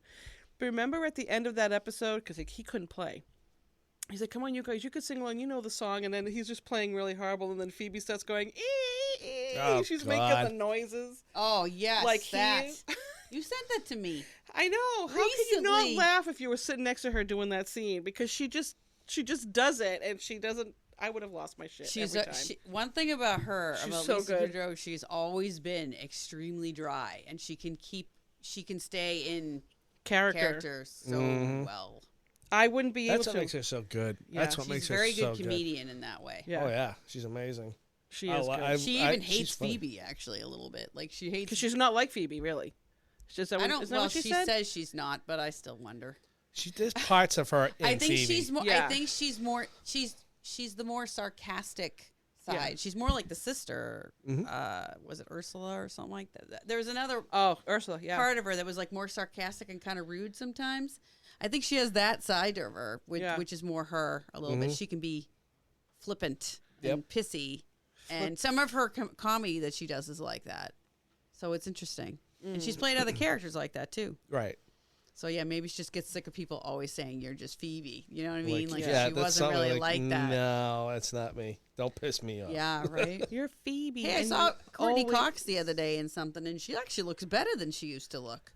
remember at the end of that episode, because he couldn't play. He's like, "Come on, you guys, you could sing along. You know the song." And then he's just playing really horrible, and then Phoebe starts going, "Ee." Oh, She's God. making the noises. Oh yes, Like that. he- You sent that to me. I know. How could you not Recently. laugh if you were sitting next to her doing that scene? Because she just does it, and she doesn't. I would have lost my shit She's every time. one thing about her, She's about so Lisa good. Kudrow, she's always been extremely dry, and she can stay in character so well. I wouldn't be able That's what to. makes her so good. Yeah. That's what She's makes a her very so good comedian in that way. Yeah, Oh yeah, she's amazing. she is good. She I- even she's hates funny. Phoebe actually a little bit. Like she hates. Because she's not like Phoebe, really. Is that I what, don't. is that Well, what she she said? says she's not, but I still wonder. There's parts of her in I think Phoebe. she's more. Yeah. I think she's more. She's the more sarcastic side. Yeah. She's more like the sister. Mm-hmm. Was it Ursula or something like that? There was another Oh, Ursula. Yeah. part of her that was like more sarcastic and kind of rude sometimes. I think she has that side of her, Yeah. which is more her a little bit. She can be flippant and pissy, and some of her comedy that she does is like that. So it's interesting, and she's played other characters like that too. Right. So yeah, maybe she just gets sick of people always saying you're just Phoebe. You know what I mean? Like yeah, she that's wasn't something really like that. No, that's not me. Don't piss me off. Yeah, right. You're Phoebe. Hey, I and saw you Courtney always- Cox the other day in something, and she actually looks better than she used to look.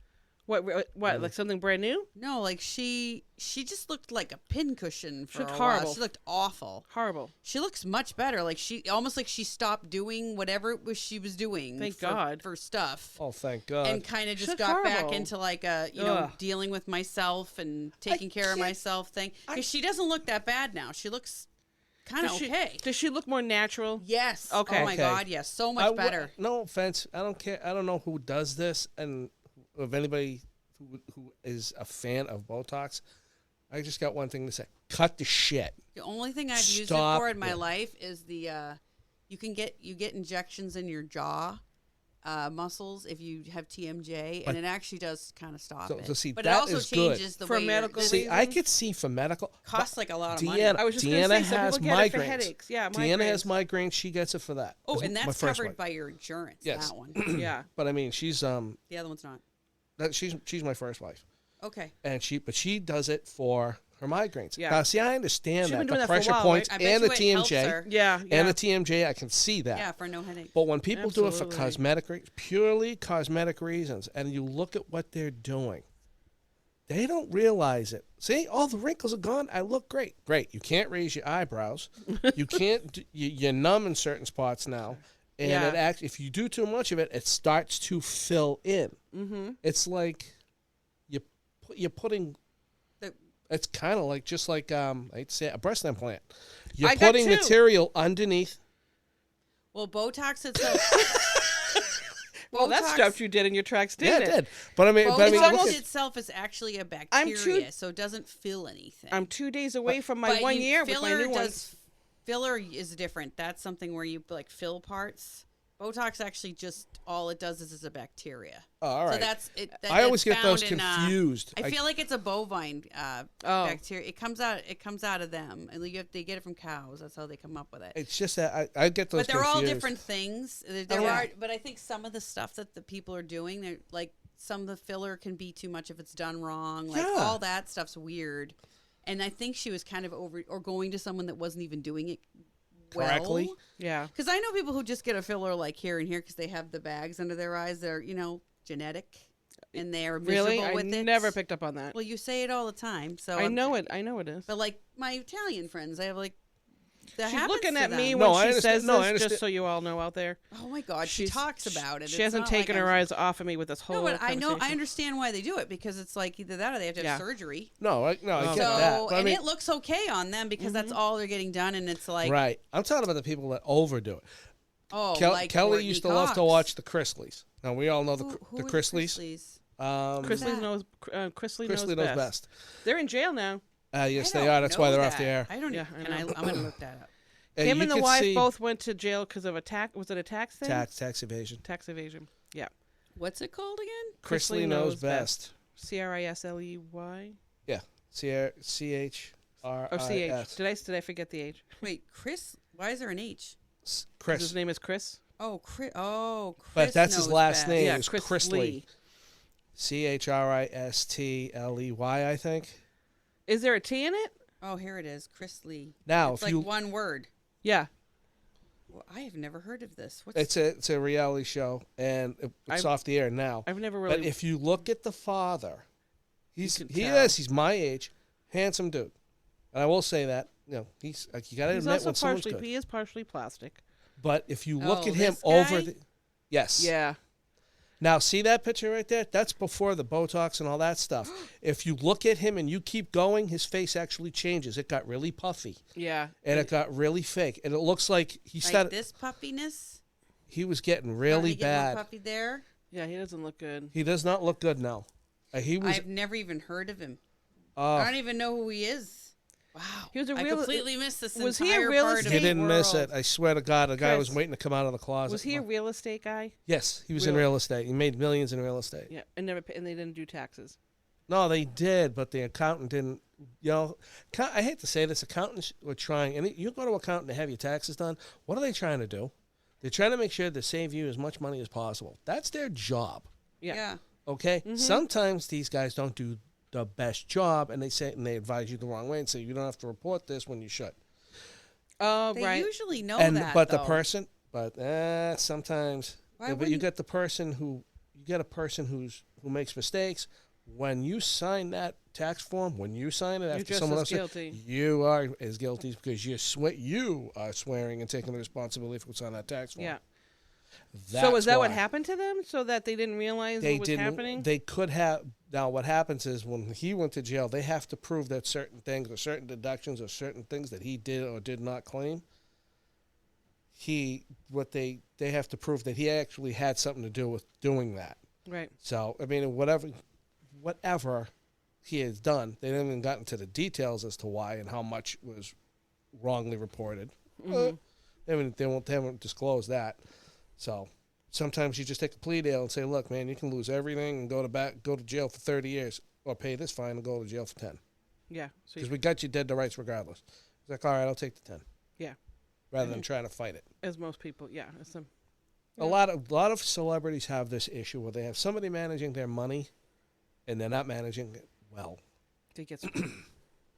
What? Like something brand new? No, like she just looked like a pincushion for looked a while. horrible. She looked awful. Horrible. She looks much better. Like she almost like she stopped doing whatever it was she was doing. Thank God. For stuff. Oh, thank God. And kind of just looked got back horrible. into like a Ugh. dealing with myself and taking care of can't- myself thing. Because she doesn't look that bad now. She looks kind of okay. Does she look more natural? Yes. Okay. Oh my Okay. God. Yes. So much better. No offense. I don't care. I don't know who does this, and if anybody who is a fan of Botox, I just got one thing to say: cut the shit. The only thing I've used it Stop for in my it. life is the you get injections in your jaw muscles if you have TMJ, and it actually does kind of stop it. So see, but that it also is good. changes the For way medical See, I reasons? could see for medical. costs like a lot of money. Deanna, I was just gonna Deanna say, some has people get it for migraines. headaches. Yeah, Deanna has migraines. migraines. She gets it for that. Oh, That's and my that's first covered wife. by your insurance. Yes. That one. Yeah. But I mean, she's The other one's not. she's my first wife, Okay. and she does it for her migraines. Yeah. Now, see, I understand She's that been the doing that for a pressure while, points right? I bet and the you it helps TMJ her. Yeah. and the TMJ, I can see that. Yeah, for no headache. But when people do it for Absolutely. purely cosmetic reasons, and you look at what they're doing, they don't realize it. See, all the wrinkles are gone. I look great. Great. You can't raise your eyebrows. You can't. You're numb in certain spots now, and Yeah. it acts. If you do too much of it, it starts to fill in. Mm-hmm. It's like you're putting. The- It's kind of like just like I hate to say it, a breast implant. You're I got putting two. material underneath. Well, Botox itself. Well, that Botox- stopped you dead in your tracks, Yeah, didn't it it? did. But I mean, Botox look at, itself is actually a I'm bacteria, too- so it doesn't fill anything. I'm 2 days away from my But 1 year with my filler new one. Filler is different. That's something where you like fill parts. Botox actually just all it does is a bacteria. oh, all right. So that's it. I always get those found in, confused. I feel like it's a bovine Oh. bacteria. It comes out of them, and they get it from cows. That's how they come up with it. It's just that I get those But they're all confused. different things. There yeah. are, but I think some of the stuff that the people are doing, they're like some of the filler can be too much if it's done wrong. Like Yeah. all that stuff's weird. And I think she was kind of over or going to someone that wasn't even doing it Correctly. well. Yeah. Because I know people who just get a filler like here and here because they have the bags under their eyes. They're genetic, and they're Really? visible I with it. never picked up on that. Well, you say it all the time, so I know it. I know it is. But like my Italian friends, I have like that She's happens looking to at me them. when No, I she understand- says no, I this, understand. just so you all know out there. Oh my God, she talks about it. She It's hasn't not taken like her I'm- eyes off of me with this whole No, but I know I conversation. understand why they do it because it's like either that or they have to have Yeah. surgery. No, I get So, that. So But I and mean, it looks okay on them because that's all they're getting done, and it's like right. I'm talking about the people that overdo it. oh, Kelly Courtney used to love to Cox. watch the Chrisleys. Now we all know the Who the are Chrisleys. Chrisleys? Chrisley that? knows. Chrisley Chrisley knows best. They're in jail now. Yes, I they don't are. That's why know they're off the that. air. I don't. Yeah, I I'm gonna look that up. Him You and the could wife see both went to jail because of a tax. Was it a tax thing? tax evasion. Tax evasion. Yeah. What's it called again? Chrisley knows best. CRISLEY. Yeah, CHRIS. Or CH. Did I forget the H? Wait, Chris. Why is there an H? His Chris, name is Chris. Oh, Chris. Oh, Chris. but that's his knows last best. name. Yeah, is Chris Chrisley. Lee. CHRISTLEY, I think. Is there a T in it? Oh, here it is, Chris Lee. Now, It's if like you, one word. Yeah. Well, I have never heard of this. What's it's a reality show, and it's off the air now. I've never really. But if you look at the father, he can is tell. he's my age, handsome dude, and I will say that he's like you got to he's admit also when someone's partially. good. He is partially plastic. But if you look Oh, at him this over guy? the, yes, Yeah. Now see that picture right there? That's before the Botox and all that stuff. If you look at him and you keep going, his face actually changes. It got really puffy Yeah. and it got really fake, and it looks like he like started. this puffiness? He was getting Starting really to get more bad. puffy there. Yeah. He doesn't look good. He does not look good now. He was. I've never even heard of him. uh, I don't even know who he is. Wow. He was a I real- completely missed this was he a entire real part of estate you the didn't miss world. it. I swear to God, the guy was Chris, waiting to come out of the closet. Was he a real estate guy? Yes, he was in Real- real estate. He made millions in real estate. Yeah. And never. And they didn't do taxes. No, they did, but the accountant didn't. You know, I hate to say this, accountants were trying, and you go to an accountant to have your taxes done, what are they trying to do? They're trying to make sure to save you as much money as possible. That's their job, Yeah. okay? Sometimes these guys don't do the best job, and they advise you the wrong way and say, you don't have to report this when you should. Oh, They right. usually know And that. But though. the person, sometimes, Why but you wouldn't- get the person who who makes mistakes. When you sign that tax form, when you sign it You're after just someone as else, guilty. you are as guilty because you are swearing and taking the responsibility for what's on that tax form. Yeah. That's So is that what why. happened to them? So that they didn't realize what was happening? They could have. Now, what happens is when he went to jail, they have to prove that certain things or certain deductions or certain things that he did or did not claim. They have to prove that he actually had something to do with doing that. Right. So, I mean, whatever he has done, they haven't even gotten to the details as to why and how much was wrongly reported. They haven't disclosed that. So, sometimes you just take a plea deal and say, "Look, man, you can lose everything and go to jail for 30 years, or pay this fine and go to jail for 10, Yeah. So because we got you dead to rights regardless." It's like, all right, I'll take the 10. Yeah. Rather than trying to fight it. as most people, yeah. It's A lot of celebrities have this issue where they have somebody managing their money, and they're not managing it well. they get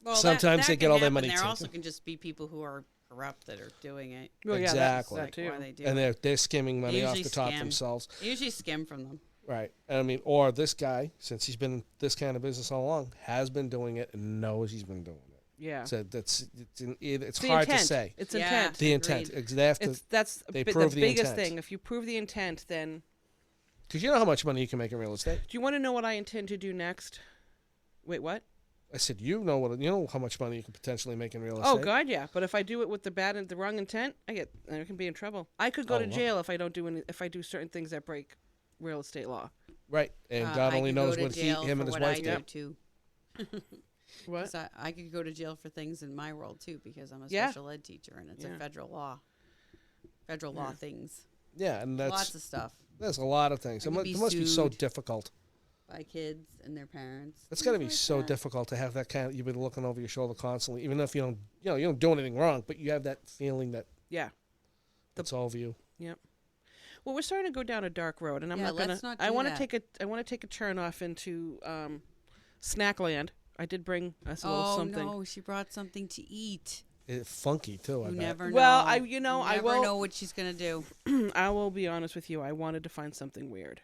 Well, sometimes they that get can all their happen. money There taken. also can just be people who are corrupt that are doing it. Well, yeah, Exactly. That too. Why they do And it. they're skimming money They off the usually top scam. themselves. They usually skim from them. Right. I mean, or this guy, since he's been in this kind of business all along, has been doing it and knows he's been doing it. Yeah. So it's the hard intent. to say. It's Yeah. intent. The intent. Agreed. They have to, That's they the prove the biggest intent. thing. If you prove the intent, then because you know how much money you can make in real estate. do you want to know what I intend to do next? Wait, what? I said, you know how much money you can potentially make in real estate. Oh God, yeah. But if I do it with the bad and the wrong intent, I can be in trouble. I could go Oh, to wow. jail if I do certain things that break real estate law. Right. And I God only could knows go to what jail him for and his what wife I did. do too. What? 'Cause I could go to jail for things in my world too because I'm a Yeah. special ed teacher and it's Yeah. a federal law. Federal law things. Yeah, and Lots of stuff there's a lot of things. I It could be must be so sued. difficult. by kids and their parents. It's got to things be like so that. difficult to have that kind of. You've been looking over your shoulder constantly, even if you don't do anything wrong, but you have that feeling that Yeah. it's all of you. Yep. Well, we're starting to go down a dark road, and I'm Yeah, not gonna. let's not I do want to that. take a turn off into Snackland. I did bring us a little Oh something. no, she brought something to eat. It's funky too. I You bet. never know. Well, I You I never will know what she's gonna do. I will be honest with you. I wanted to find something weird.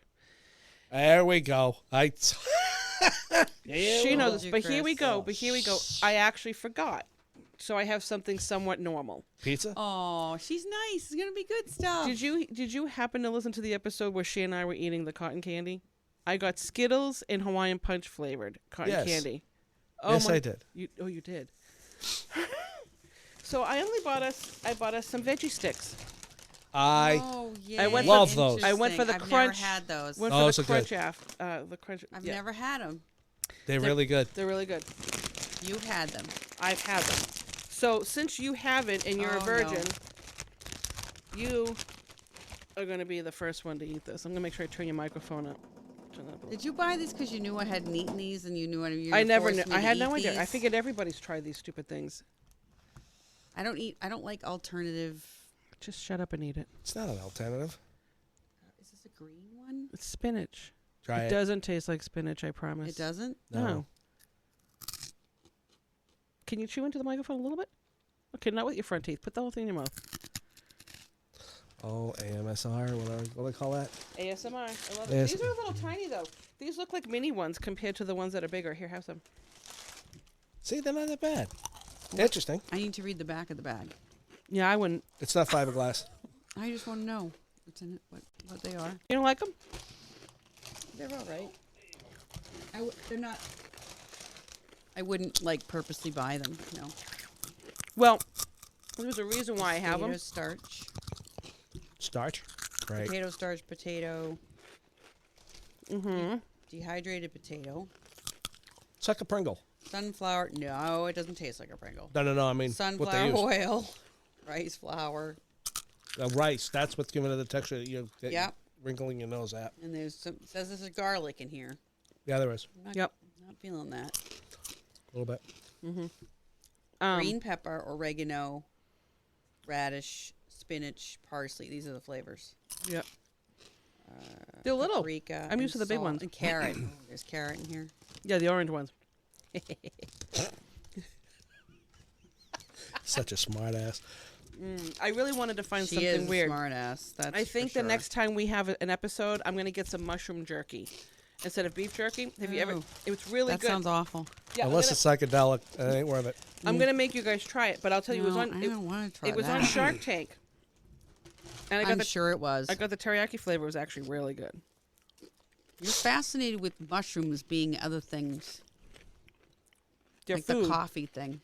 There we go. She knows, you, but here we Chris. go. But here we go. I actually forgot, so I have something somewhat normal. Pizza. Oh, she's nice. It's gonna be good stuff. Did you happen to listen to the episode where she and I were eating the cotton candy? I got Skittles and Hawaiian Punch flavored cotton Yes. candy. Yes, I did. You did. So I bought us some veggie sticks. Oh yeah. I went for- Love those. I went for the I've crunch. Never had those. Went Those for are the good. crunch the crunch. I've yeah, never had them. They're really good. They're really good. You've had them. I've had them. So since you haven't and you're Oh, a no. virgin, you are going to be the first one to eat this. I'm going to make sure I turn your microphone up. Turn that up a little. Did you buy these because you knew I hadn't eaten these and you knew you I were never forced knew. me I to had eat no idea. I these? figured everybody's tried these stupid things. I don't like alternative. Just shut up and eat it. It's not an alternative. Is this a green one? It's spinach. Try It it. doesn't taste like spinach, I promise. It doesn't. No. Can you chew into the microphone a little bit? Okay, not with your front teeth. Put the whole thing in your mouth. Oh, AMSR, whatever. What do they call that? ASMR. I love it. Yes. These are a little tiny, though. These look like mini ones compared to the ones that are bigger. Here, have some. See, they're not that bad. Interesting. I need to read the back of the bag. Yeah, I wouldn't. It's not fiberglass. I just want to know what's in it, what they are. You don't like them? They're all right. They're not. I wouldn't like purposely buy them. No. Well, there's a reason why I have Potato them. starch. Starch. Right. Potato starch. Potato. Mm-hmm. Dehydrated potato. It's like a Pringle. Sunflower. No, it doesn't taste like a Pringle. No. I mean, what they Sunflower use. oil. Rice flour. Rice. That's what's giving it the texture that you're Yep. wrinkling your nose at. And there's some. It says there's a garlic in here. Yeah, there is. I'm not, Yep. I'm Not feeling that. A little bit. Green pepper, oregano, radish, spinach, parsley. These are the flavors. Yep. They're little. Paprika. I'm used to and the big salt ones. And carrot. Oh, there's carrot in here. Yeah, the orange ones. Such a smart ass. I really wanted to find She something is weird. a smart ass. That's I think for the sure. next time we have an episode, I'm going to get some mushroom jerky instead of beef jerky. Have you ever? Ooh. It's really That good. sounds awful. Yeah, Unless it's psychedelic, it ain't worth it. I'm gonna make you guys try it, but I'll tell you, it was No, on. I don't want to try It was on that. Shark Tank, and I got I'm the sure it was. I got the teriyaki flavor. It was actually really good. You're fascinated with mushrooms being other things, They're like food. the coffee thing.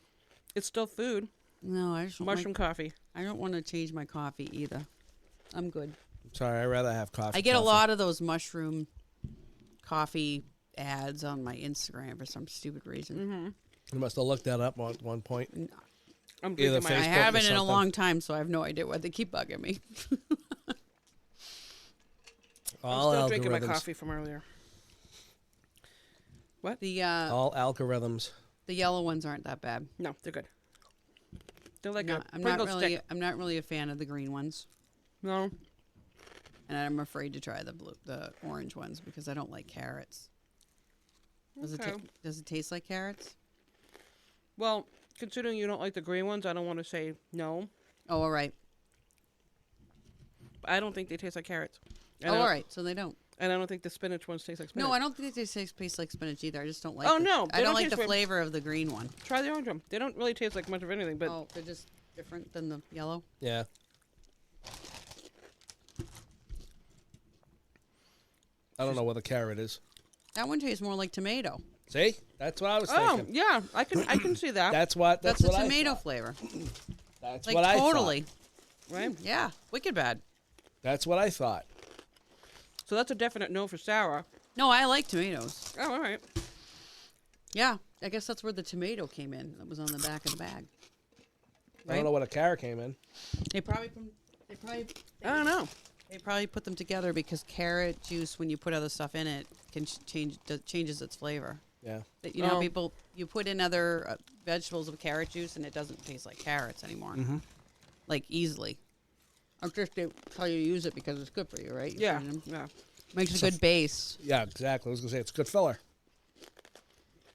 It's still food. No, I just don't Mushroom coffee. I don't want to change my coffee either. I'm good. Sorry, I'd rather have coffee. I get a lot of those mushroom coffee ads on my Instagram for some stupid reason. You must have looked that up at one point. I'm Either drinking my. I Facebook or haven't in a something. long time, so I have no idea why they keep bugging me. I'm All still drinking my algorithms. coffee from earlier. What? All algorithms. The yellow ones aren't that bad. No, they're good. They're like No, a I'm Pringle not really. stick. I'm not really a fan of the green ones, No. and I'm afraid to try the orange ones because I don't like carrots. Okay. Does it taste like carrots? Well, considering you don't like the green ones, I don't want to say no. Oh, all right. I don't think they taste like carrots. And Oh, I all don't- right. So they don't. And I don't think the spinach ones taste like spinach. No, I don't think they taste like spinach either. I just don't like. Oh, no, I they don't don't like taste the weird. flavor of the green one. Try the orange one. They don't really taste like much of anything, but Oh, they're just different than the yellow. Yeah. I don't know what the carrot is. That one tastes more like tomato. See? That's what I was oh thinking. yeah, I can see that. That's what. That's the what tomato I thought. flavor. That's Like what I totally. thought. Right. Yeah, wicked bad. That's what I thought. So that's a definite no for sour. No, I like tomatoes. Oh, all right. Yeah, I guess that's where the tomato came in. That was on the back of the bag. I don't know what a carrot came in. They probably I don't know. they probably put them together because carrot juice, when you put other stuff in it, can changes its flavor. Yeah. You know, how Oh. people you put in other vegetables with carrot juice and it doesn't taste like carrots anymore, like easily. I'm just how you use it because it's good for you, right? You Yeah. put it in. Yeah. Makes a good base. Yeah, exactly. I was gonna say it's a good filler.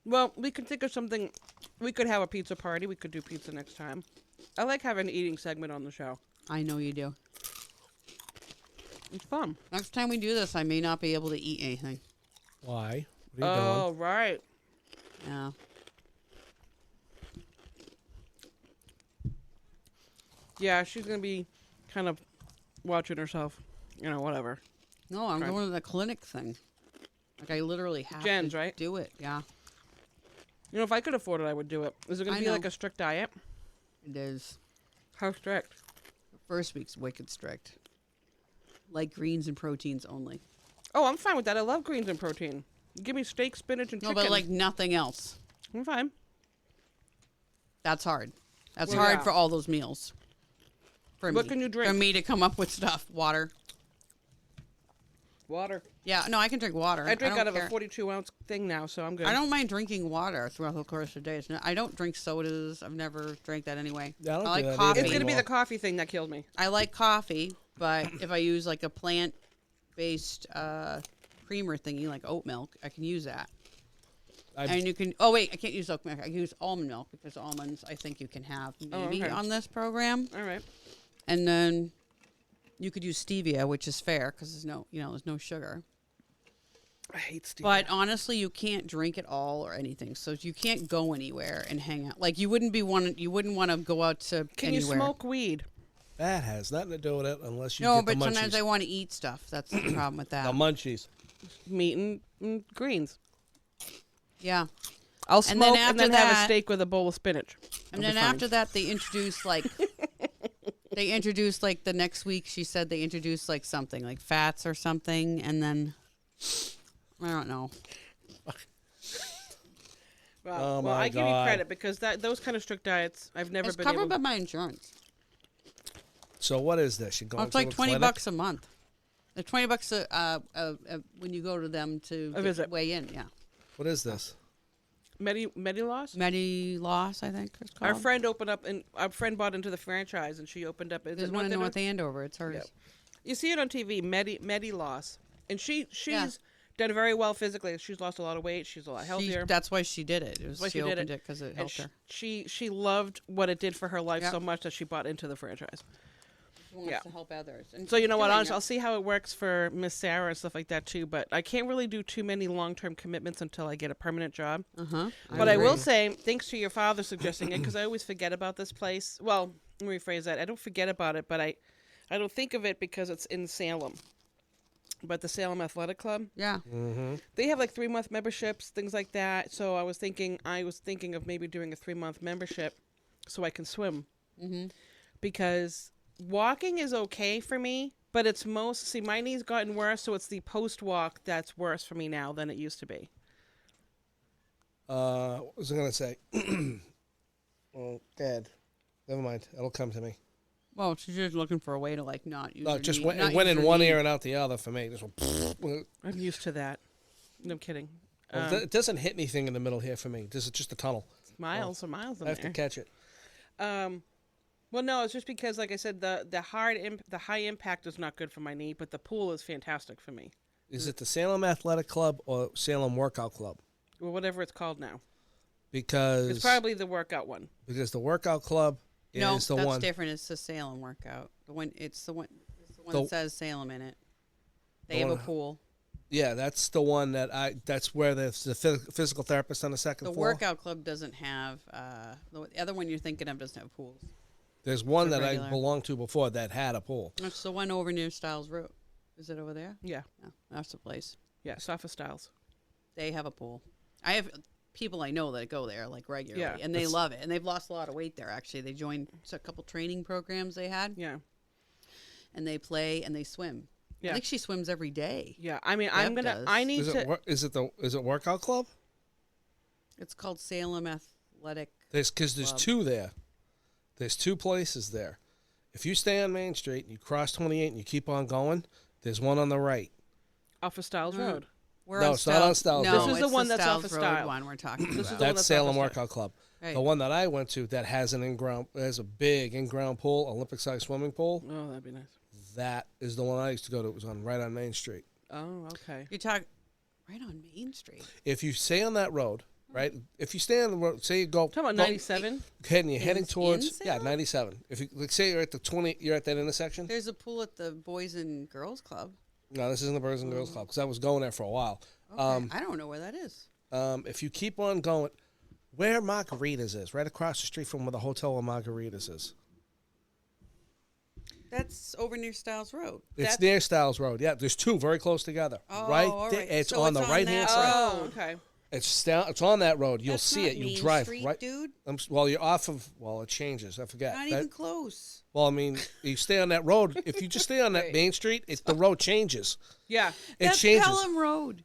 Well, we could think of something. We could have a pizza party. We could do pizza next time. I like having an eating segment on the show. I know you do. It's fun. Next time we do this, I may not be able to eat anything. Why? What are you doing? Oh, right. Yeah. Yeah, she's gonna be kind of watching herself. You know, whatever. No, I'm Right. going to the clinic thing. Like I literally have Jen's, to right? do it. Yeah, You know, if I could afford it, I would do it. Is it gonna I be know. like a strict diet? it is. How strict? First week's wicked strict. Like greens and proteins only. Oh, I'm fine with that. I love greens and protein. Give me steak, spinach, and No, chicken. but like nothing else. I'm fine. That's hard. That's Well, hard yeah. for all those meals. For What me. can you drink? For me to come up with stuff. Water. Water. Yeah, no, I can drink water. I drink don't out of care. a 42-ounce thing now, so I'm good. I don't mind drinking water throughout the course of the day. I don't drink sodas. I've never drank that anyway. Yeah, I don't do like that either coffee. It's gonna be anymore. the coffee thing that killed me. I like coffee, but if I use like a plant-based creamer thingy, like oat milk, I can use that. And you can. Oh wait, I can't use oat milk. I can use almond milk because almonds, I think you can have maybe okay. on this program. All right. And then you could use stevia, which is fair because there's no sugar. I hate stevia. But honestly, you can't drink it all or anything, so you can't go anywhere and hang out. Like you wouldn't want to go out to Can anywhere. you smoke weed? That has nothing to do with it unless you No, get but the munchies. sometimes I want to eat stuff. That's the problem with that. The munchies. Meat and greens. Yeah. I'll And then smoke and then after have a that- steak with a bowl of spinach. And I'll then be fine. after that, they introduced like the next week. She said they introduced like something like fats or something, and then I don't know. Well, Oh well, my I give you God. credit because those kind of strict diets, I've never It's been covered able. by my insurance. So what is this? You're going It's to like the $20 clinic? a month. It's $20 when you go to them to A visit. weigh in. Yeah. What is this? Mediloss. Mediloss, I think it's called. Our friend opened up, and our friend bought into the franchise, and she opened up. There's one in North Andover. It's hers. Yep. You see it on TV, Mediloss, and she's done very well physically. She's lost a lot of weight. She's a lot healthier. That's why she did it. Why She she did opened it. it because it And helped her. she loved what it did for her life Yep. so much that she bought into the franchise. She wants Yeah. to help others. And So you know she's what? doing Honestly, it. I'll see how it works for Miss Sarah and stuff like that too. But I can't really do too many long-term commitments until I get a permanent job. But I will say, thanks to your father suggesting it, because I always forget about this place. Well, let me rephrase that. I don't forget about it, but I don't think of it because it's in Salem. But the Salem Athletic Club, Yeah. they have like 3-month memberships, things like that. So I was thinking of maybe doing a 3-month membership so I can swim. Because walking is okay for me, but it's my knee's gotten worse, so it's the post walk that's worse for me now than it used to be. What was I gonna say? Oh, Dad. Never mind. It'll come to me. Well, she's just looking for a way to like not use No, her just knee, went, not it went use in her one knee. ear and out the other for me. Just went, I'm used to that. No kidding. it doesn't hit anything in the middle here for me. This is just a tunnel. Miles and miles in I have there. to catch it. Well, no, it's just because, like I said, the high impact is not good for my knee, but the pool is fantastic for me. Is it the Salem Athletic Club or Salem Workout Club? Or whatever it's called now. Because It's probably the workout one. the Workout Club No, is the that's one. different. It's the Salem workout. It's the one The- that says Salem in it. They have a one- pool. Yeah, that's the one that's where there's the physical therapist on the second The floor. workout club doesn't have. The other one you're thinking of doesn't have pools. There's one It's a that regular. I belonged to before that had a pool. It's the one over near Styles Road. Is it over there? Yeah. No, that's the place. Yeah, Sofa Styles. They have a pool. I have people I know that go there like regularly, Yeah. and they love it. And they've lost a lot of weight there. Actually, they joined a couple training programs they had, Yeah. and they play and they swim. Yeah. I think she swims every day. Yeah. I mean, Deb does. I need Is to. it Workout Club? It's called Salem Athletic. There's Club. two there. There's two places there. If you stay on Main Street and you cross 28 and you keep on going, there's one on the right. Off of Styles Road. We're No, on it's not on Styles No, Road. This is the it's one that's off of Road Style. one we're talking This is about. the one That's that's off Salem of Style. Workout Club. Right. The one that I went to that has has a big in-ground pool, Olympic-sized swimming pool. Oh, that'd be nice. That is the one I used to go to. It was right on Main Street. Oh, okay. You talk right on Main Street. If you stay on that road, right? If you stay on the road, say you go, Talking about go 97. ahead and you're heading In towards Salem? 97. If you like, say you're at the 20, you're at that intersection. There's a pool at the Boys and Girls Club. No, this isn't the Boys and Girls Club because I was going there for a while. Okay. I don't know where that is. If you keep on going, where Margaritas is, right across the street from where the hotel where Margaritas is. That's over near Styles Road. It's near Styles Road. Yeah, there's two very close together. Oh, right all there. right. It's So on it's the on right hand that side. Oh, okay. It's on that road. You'll That's see not it. You Main drive Street, right. dude. Well, you're off of. Well, it changes. I forget. Not That- even close. Well, I mean, you stay on that road. If you just stay on that Right. Main Street, the road changes. Yeah. It That's changes. Pelham Road.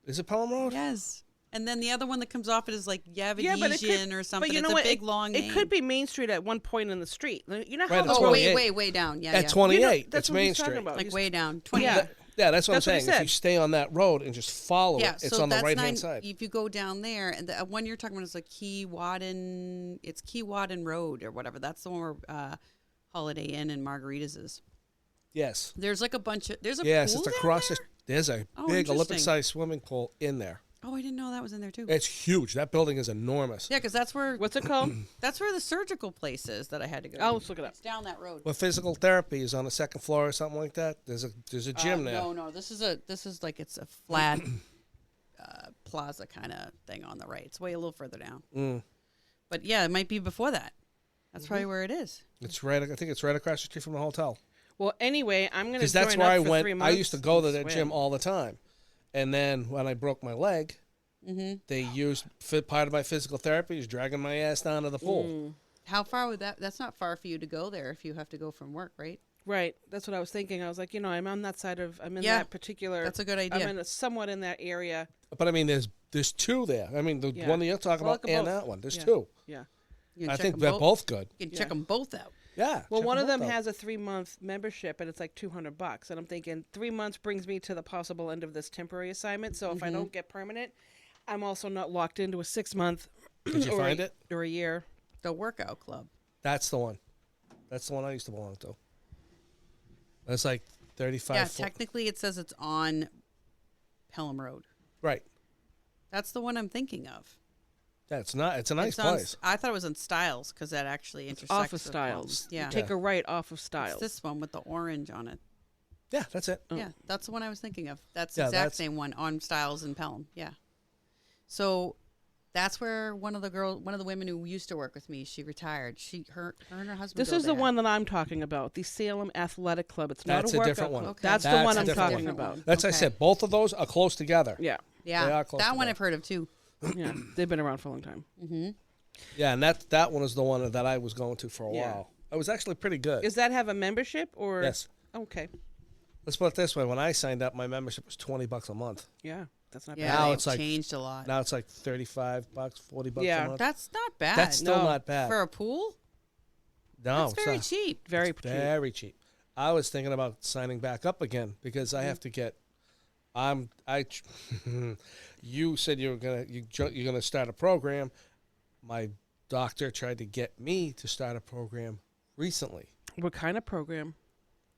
Is it Pelham Road? Yes. And then the other one that comes off it is like Yeah, but it could, Yavadesian or something. But you it's know what? a big long It name. could be Main Street at one point in the street. You know how Right, the it's Oh, road- 28. way down. Yeah, At yeah. 28, that's it's what Main he's talking Street. about. Like He's- way down. 20. Yeah. Yeah, that's what That's what I'm he saying. If said. you stay on that road and just follow Yeah, it, it's so on the that's right hand not, side. if you go down there, and the one you're talking about is like Keewatin, it's Keewatin Road or whatever. That's the one where Holiday Inn and Margaritas is. Yes. There's like a bunch of, there's a Yes, pool it's down across. there? There's a Oh, big interesting. Olympic-sized swimming pool in there. Oh, I didn't know that was in there too. It's huge. That building is enormous. Yeah, because that's where What's it called? the surgical place is that I had to go. Oh, to. let's look it up. It's down that road. Well, physical therapy is on the second floor or something like that. There's a gym there. No, this is like it's a flat plaza kind of thing on the right. It's way a little further down. Mm. But yeah, it might be before that. That's Mm-hmm. probably where it is. It's right. I think it's right across the street from the hotel. Well, anyway, I'm going to Because join that's up where I for went. 3 I months used to go to and that swim. gym all the time, and then when I broke my leg, they used part of my physical therapy is dragging my ass down to the pool. How far would that? That's not far for you to go there if you have to go from work, right? Right. That's what I was thinking. I was like, I'm on that side of, I'm in Yeah, that particular. that's a good idea. I'm somewhat in that area. But I mean, there's two there. I mean, the Yeah. one that you're talking Well, about look at and both. that one. There's Yeah. two. Yeah. You can I check think them they're both good. You can check Yeah. them both out. Yeah. Well, check one of them both out. has a 3-month membership, and it's like $200. And I'm thinking 3 months brings me to the possible end of this temporary assignment. So if I don't get permanent, I'm also not locked into a 6 month Did you find it? or a year. The workout club. That's the one. That's the one I used to belong to. That's like 35. Yeah, technically it says it's on Pelham Road. Right. That's the one I'm thinking of. That's not. It's a nice It's on- place. I thought it was on Styles because that actually intersects Off of with Styles. Pelham. Yeah. You take a right off of Styles. It's this one with the orange on it. Yeah, that's it. Yeah, that's the one I was thinking of. That's Yeah, the exact that's- same one on Styles and Pelham. Yeah. So that's where one of the women who used to work with me, she retired. Her and her husband. This go is the there. one that I'm talking about, the Salem Athletic Club. It's not That's a a workout different one. club. Okay. That's the That's one a I'm different talking one. about. That's I Okay. said. Both of those are close together. Yeah, They Yeah, are close that one together. I've heard of too. yeah. They've been around for a long time. Yeah, and that one is the one that I was going to for a Yeah. while. It was actually pretty good. Does that have a membership or? Yes. Okay. Let's put it this way: when I signed up, my membership was $20 a month. Yeah, that's not Yeah, bad. Now they've it's like- changed a lot. Now it's like $35, $40 Yeah. a month. That's not bad. That's still No. not bad. for a pool. No, That's it's very not. cheap. Very It's cheap. very cheap. I was thinking about signing back up again because I have to get. You said you're gonna start a program. My doctor tried to get me to start a program recently. What kind of program?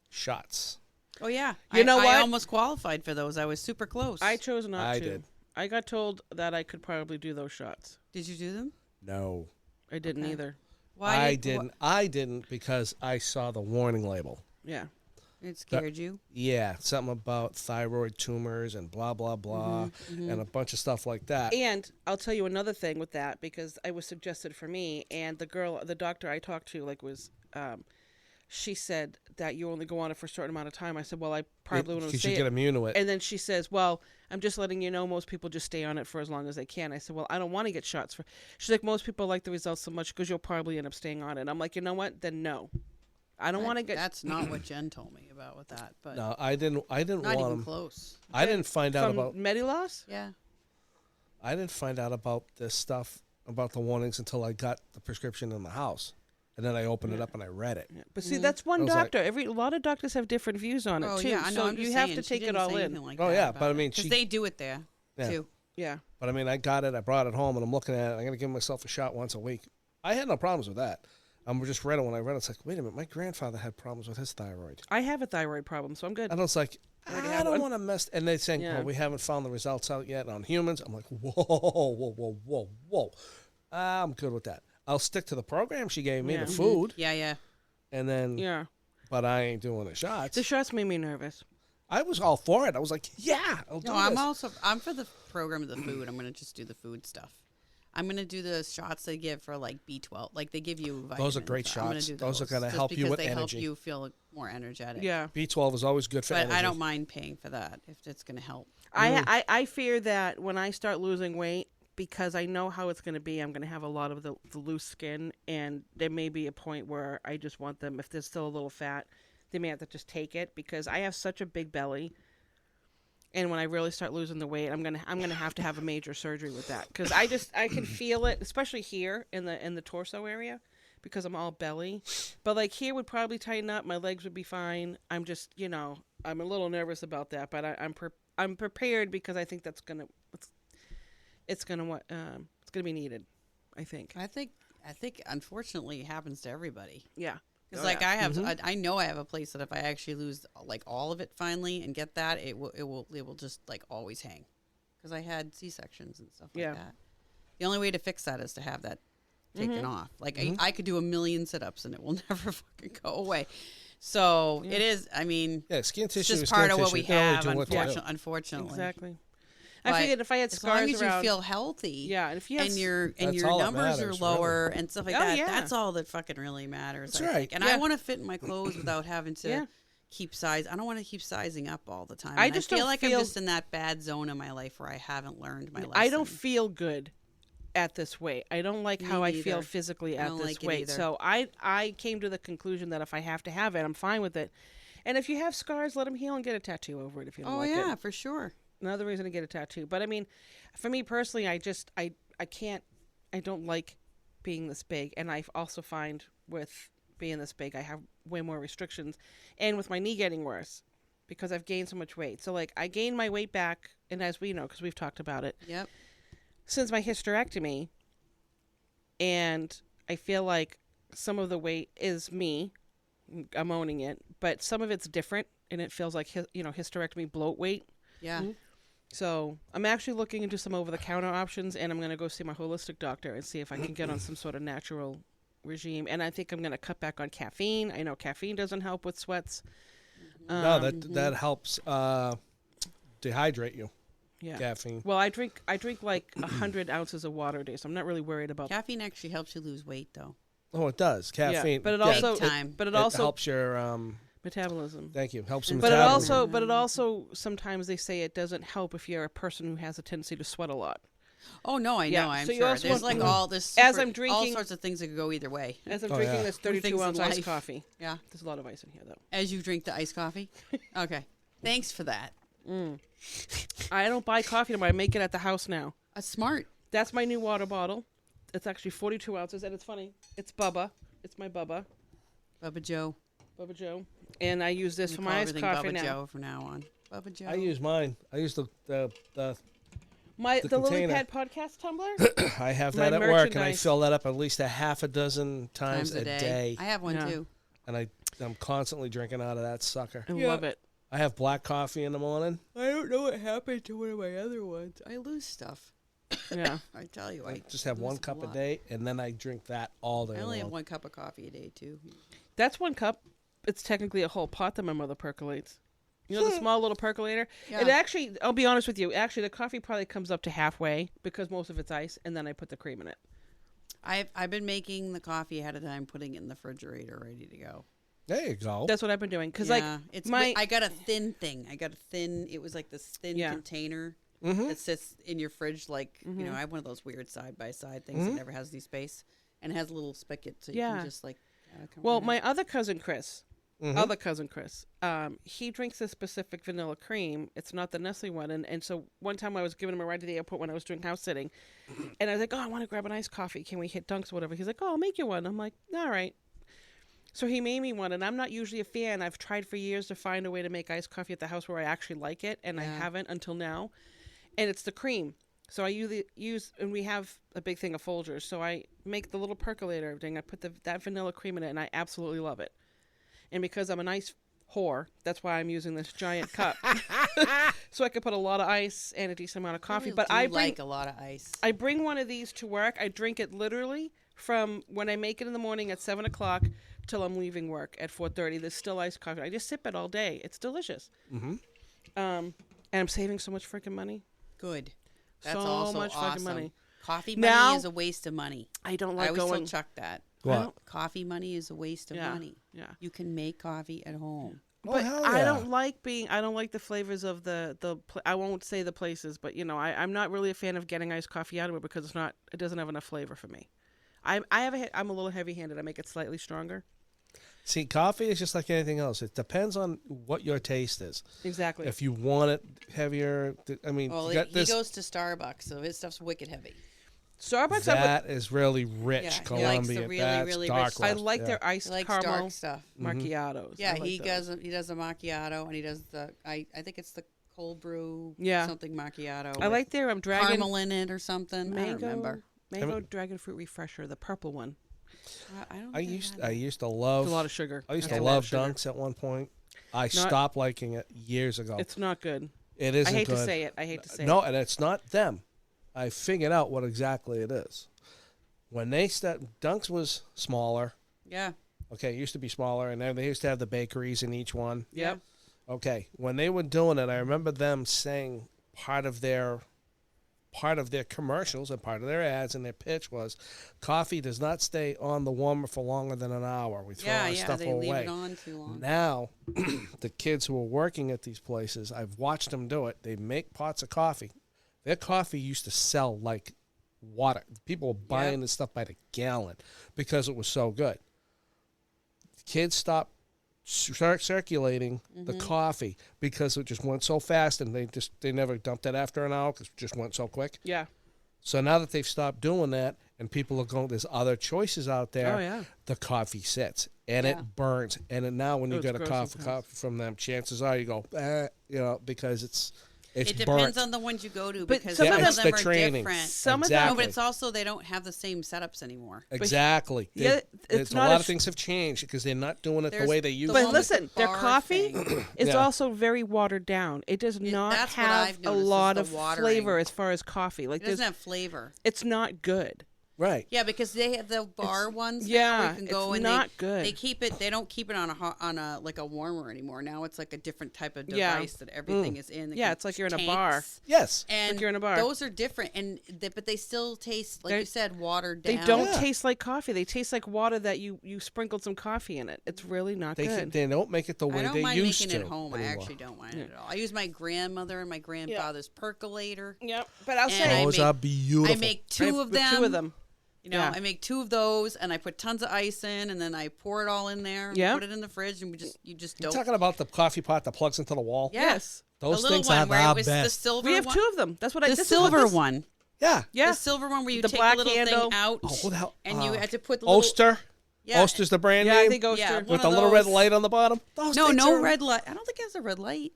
Shots. Oh yeah, You know I what? almost qualified for those. I was super close. I chose not I to. did. I got told that I could probably do those shots. Did you do them? No, I didn't Okay. either. I didn't. I didn't because I saw the warning label. Yeah. It scared you. Yeah, something about thyroid tumors and blah blah blah, and a bunch of stuff like that. And I'll tell you another thing with that because it was suggested for me, and the doctor I talked to, she said that you only go on it for a certain amount of time. I said, well, I probably wouldn't Because stay. you get immune to it. And then she says, well, I'm just letting you know most people just stay on it for as long as they can. I said, well, I don't want to get shots for. She's like, most people like the results so much because you'll probably end up staying on it. I'm like, you know what? Then no, I don't want to get. That's not what Jen told me about with that, but No, I didn't. I didn't not want even them. close. I didn't find out from about. Mediloss. Yeah. I didn't find out about this stuff about the warnings until I got the prescription in the house, and then I opened it up and I read it. Yeah. But see, that's one I was like- doctor. A lot of doctors have different views on it Oh too. yeah, I know. So I'm just you have saying, to she take it didn't all say in. anything like Oh, that yeah, about but I it. mean, 'Cause she- they do it there Yeah. too. Yeah. But I mean, I got it. I brought it home, and I'm looking at it. I'm gonna give myself a shot once a week. I had no problems with that. I'm just read it when I read it. It's like, wait a minute, my grandfather had problems with his thyroid, I have a thyroid problem, so I'm good. and I was like, Already I have don't one. want to mess. And they're saying, Yeah. well, we haven't found the results out yet on humans. I'm like, whoa. I'm good with that. I'll stick to the program she gave me, Yeah. the food, Yeah, yeah. and then. Yeah. But I ain't doing the shots. The shots made me nervous. I was all for it. I was like, yeah, I'll do No, this. I'm for the program of the food. I'm gonna just do the food stuff. I'm gonna do the shots they give for like B12. Like they give you vitamins. Those are great I'm gonna shots. do Those are those gonna just help you because with they energy. help you feel more energetic. Yeah. B12 is always good for But energy. I don't mind paying for that if it's gonna help. I fear that when I start losing weight, because I know how it's going to be, I'm going to have a lot of the loose skin, and there may be a point where I just want them, if there's still a little fat, they may have to just take it because I have such a big belly. And when I really start losing the weight, I'm gonna have to have a major surgery with that because I can feel it, especially here in the torso area, because I'm all belly. But like here would probably tighten up, my legs would be fine. I'm just I'm a little nervous about that, but I'm prepared because I think it's gonna be needed. I think. I think unfortunately it happens to everybody. Yeah. Because I have, I know I have a place that if I actually lose like all of it finally and get that, it will just like always hang. Because I had C-sections and stuff like Yeah. that. The only way to fix that is to have that taken off. Like I could do a million sit-ups and it will never fucking go away. So it is. I mean, Yeah, skin it's tissue just is part skin of what tissue. we You can only have. do what they do. Unfortunately, Exactly. But I figured if I had as long scars as around, you feel healthy, yeah, and if you have and your That's all that numbers are matters, lower and stuff like Oh, that, yeah. that's all that fucking really matters. That's I right. think. And Yeah. I want to fit in my clothes without having to Yeah. keep size. I don't want to keep sizing up all the time. I And just feel don't like feel- I'm just in that bad zone in my life where I haven't learned my lesson. I don't feel good at this weight. I don't like Me how I feel neither. physically I at don't this like it weight. either. So I came to the conclusion that if I have to have it, I'm fine with it. And if you have scars, let them heal and get a tattoo over it if you don't Oh like yeah, it. for sure. Another reason to get a tattoo. But I mean, for me personally, I can't, I don't like being this big. And I also find with being this big, I have way more restrictions. And with my knee getting worse because I've gained so much weight. So like I gained my weight back. And as we know, because we've talked about it, Yep. since my hysterectomy, and I feel like some of the weight is me. I'm owning it, but some of it's different, and it feels like hysterectomy bloat weight. Yeah. So I'm actually looking into some over-the-counter options, and I'm going to go see my holistic doctor and see if I can get on some sort of natural regime. And I think I'm going to cut back on caffeine. I know caffeine doesn't help with sweats. No, that helps dehydrate you. Yeah. Caffeine. Well, I drink like 100 ounces of water a day, so I'm not really worried about. Caffeine actually helps you lose weight, though. Oh, it does. Caffeine. Yeah, but it Yeah, also Big time. but it it also helps your metabolism. thank you. Helps your But it metabolism. also sometimes they say it doesn't help if you're a person who has a tendency to sweat a lot. Oh no, I Yeah, know. I'm so you sure. also There's want- like all this. As I'm drinking- all sorts of things that could go either way. As I'm Oh, drinking yeah. this Things 32 in ounce iced life. coffee. Yeah. There's a lot of ice in here though. As you drink the iced coffee. Okay. Thanks for that. I don't buy coffee anymore. I make it at the house now. Smart. That's my new water bottle. It's actually 42 ounces, and it's funny. It's Bubba. It's my Bubba. Bubba Joe. Bubba Joe. And I use this We for call my iced everything coffee Bubba now. Joe from now on. Bubba Joe. I use mine. I use the The the Lily container. Pad podcast tumbler? I have My that at work, and I merchandise. fill that up at least a half a dozen times a day. I have one Yeah. too. And I'm constantly drinking out of that sucker. I love it. I have black coffee in the morning. I don't know what happened to one of my other ones. I lose stuff. Yeah. I tell you, I I just have lose one cup a lot. day, and then I drink that all day I only have long. one cup of coffee a day too. That's one cup. It's technically a whole pot that my mother percolates. You know the small little percolator? Yeah. It actually, I'll be honest with you, actually the coffee probably comes up to halfway because most of it's ice, and then I put the cream in it. I've been making the coffee ahead of time, putting it in the refrigerator, ready to go. There you go. That's what I've been doing. Because It's my... I got a thin thing. It was like this thin Yeah. container Mm-hmm. that sits in your fridge. Like you know, I have one of those weird side by side things that never has any space, and it has a little spigot, so you Yeah. can just like. Come Well, right my out. other cousin Chris, he drinks this specific vanilla cream. It's not the Nestle one. And so one time I was giving him a ride to the airport when I was doing house sitting. And I was like, oh, I want to grab an iced coffee. Can we hit Dunks or whatever? He's like, oh, I'll make you one. I'm like, all right. So he made me one. And I'm not usually a fan. I've tried for years to find a way to make iced coffee at the house where I actually like it. And I Yeah. haven't until now. And it's the cream. So I use, and we have a big thing of Folgers. So I make the little percolator thing. I put that vanilla cream in it, and I absolutely love it. And because I'm a nice whore, that's why I'm using this giant cup. So I can put a lot of ice and a decent amount of coffee. really But do I bring like a lot of ice. I bring one of these to work. I drink it literally from when I make it in the morning at 7 o'clock till I'm leaving work at 4:30. There's still iced coffee. I just sip it all day. It's delicious. Mm-hmm. And I'm saving so much freaking money. Good. That's So also much fucking awesome. money. Coffee Now- money is a waste of money. I don't I like always going. tell Chuck that. What? Coffee money is a waste of Yeah, money. yeah. You can make coffee at home. Oh, But hell I yeah. don't like the flavors of I won't say the places, but I'm not really a fan of getting iced coffee out of it because it doesn't have enough flavor for me. I'm a little heavy handed. I make it slightly stronger. See, coffee is just like anything else. It depends on what your taste is. Exactly. If you want it heavier, I mean, Well, you got he this, goes to Starbucks, so his stuff's wicked heavy. Starbucks, that is really rich Yeah, he likes the Columbia. really, That's really dark rich I roast, like yeah. their iced He likes caramel dark stuff. macchiatos. Yeah, I like he those. does a macchiato, and he does I think it's the cold brew Yeah. something macchiato. I with like their dragon caramel in it or something. I don't remember. mango dragon fruit refresher, the purple one. I don't. I think used had it. to It's love. a lot of sugar. I used That's to a lot of love sugar. Dunks at one point. I stopped liking it years ago. It's not good. It isn't I hate good. to say it. I hate to say No, it. and it's not them. I figured out what exactly it is. When they Dunks was smaller. Yeah. Okay, it used to be smaller, and then they used to have the bakeries in each one. Yep. Okay, when they were doing it, I remember them saying part of their commercials and part of their ads and their pitch was, coffee does not stay on the warmer for longer than an hour. We throw our stuff they away. leave it on too long. Now, the kids who are working at these places, I've watched them do it. They make pots of coffee. Their coffee used to sell like water. People were buying this stuff by the gallon because it was so good. Kids stopped circulating the coffee because it just went so fast, and they never dumped it after an hour because it just went so quick. Yeah. So now that they've stopped doing that, and people are going, there's other choices out there. Oh, yeah. The coffee sits and Yeah. it burns, and now when you it's get a gross coffee sometimes. from them, chances are you go, because it's It's It depends burnt. on the ones you go to But because some some of of them- it's them the are training. different. Some of No, Exactly. but it's also they don't have the same setups anymore. Exactly. Yeah, it's A not lot as- of things have changed because they're not doing it the There's way they the used But to. one with the listen, their bar coffee thing. is Yeah. also very watered down. It does not that's what have I've a noticed is lot the of watering. flavor as far as coffee. Like It doesn't there's, have flavor. it's not good. Right. Yeah, because they have the bar ones. yeah, now where you can go it's and not they, good. They keep it. They don't keep it on a like a warmer anymore. Now it's like a different type of Yeah. device that everything is in. Yeah, it's like you're in a bar. tanks. Yes. And you're in a bar. those are different, but they still taste like They're- you said, watered They down. don't Yeah. taste like coffee. They taste like water that you sprinkled some coffee in it. It's really not They good. they don't make it the I way don't they mind used making to it home. I anymore. actually don't mind it at all. I use my grandmother and my grandfather's percolator. Yep, but I'll And say I Those make- are beautiful. I make I have two of the them. Two of them. You know, Yeah. I make two of those, and I put tons of ice in, and then I pour it all in there. And Yeah. put it in the fridge, and you just You're don't. talking about the coffee pot that plugs into the wall? Yes. Those the little things one are where the it was the best. silver. We have one, two of them. That's what I. The this is what silver this- one. Yeah. Yeah. The silver one where you The take black the little handle. thing out, Oh, what the hell? and you had to put the little Oster. Yeah. Oster's the brand Yeah, name. I think Oster. Yeah, one with of the little red those. light on the bottom. Those No, things no are- red light. I don't think it has a red light.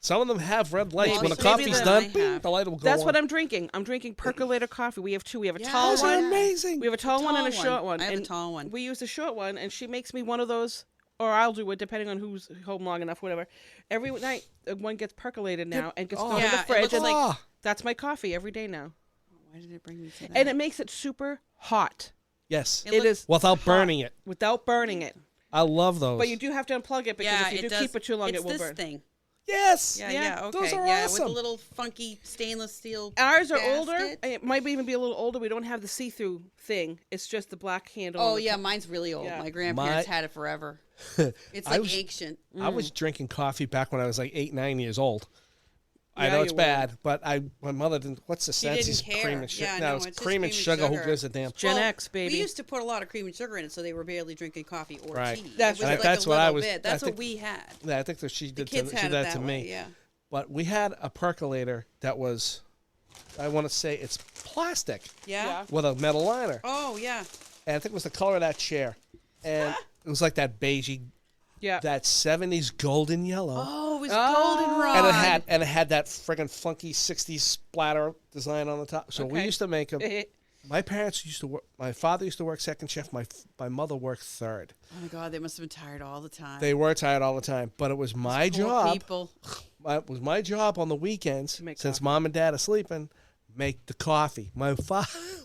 Some of them have red lights. Maybe- When the maybe coffee's the- done, I bing, have. the light will go That's on. what I'm drinking. I'm drinking percolator coffee. We have two. We have a Yeah. tall Those are one. amazing. We have a tall one and a tall short one. one. I have a and tall one. We use the short one, and she makes me one of those, or I'll do it depending on who's home long enough, whatever. Every night, one gets percolated now and gets Oh. thrown in Yeah, the it fridge. looks And like- Ah, that's my coffee every day now, Why did it bring me to that? and it makes it super hot. yes. It It look- is Without burning it. without burning it, I love those. but you do have to unplug it because yeah, if you it do does. keep it too long, it's it will this burn. Yes. thing. Yeah, Yeah, yeah, okay. those are yeah, with awesome. the little funky stainless steel. Ours are basket. older. It might even be a little older. We don't have the see-through thing. It's just the black handle. Oh on the yeah, top. mine's really old. Yeah. My grandparents had it forever. It's I like was- ancient. I was drinking coffee back when I was like 8, 9 years old. I Yeah, know it's you bad, but my mother didn't. What's the sense? didn't It's care. cream and sugar. Yeah, no, no, it's it's just cream and sugar. Who gives a damn? Gen X, baby. We used to put a lot of cream and sugar in it, so they were barely drinking coffee or Right. tea. That's it was right. like That's a what I little was- bit. I That's think- what we had. Yeah, I think that she The did, kids she had did it that that to way. me. Yeah. But we had a percolator that was, I want to say it's plastic Yeah. with a metal liner. Oh yeah. And I think it was the color of that chair. And it was like that beigey, Yeah. that 70s golden yellow. Oh, it was Oh. goldenrod. And it had that friggin' funky 60s splatter design on the top. So we Okay. used to make them. My parents used to work. My father used to work second shift. My mother worked third. Oh my God, they must have been tired all the time. They were tired all the time, but it was my Poor job. People. It was my job on the weekends, make since coffee. mom and dad are sleeping, make the coffee.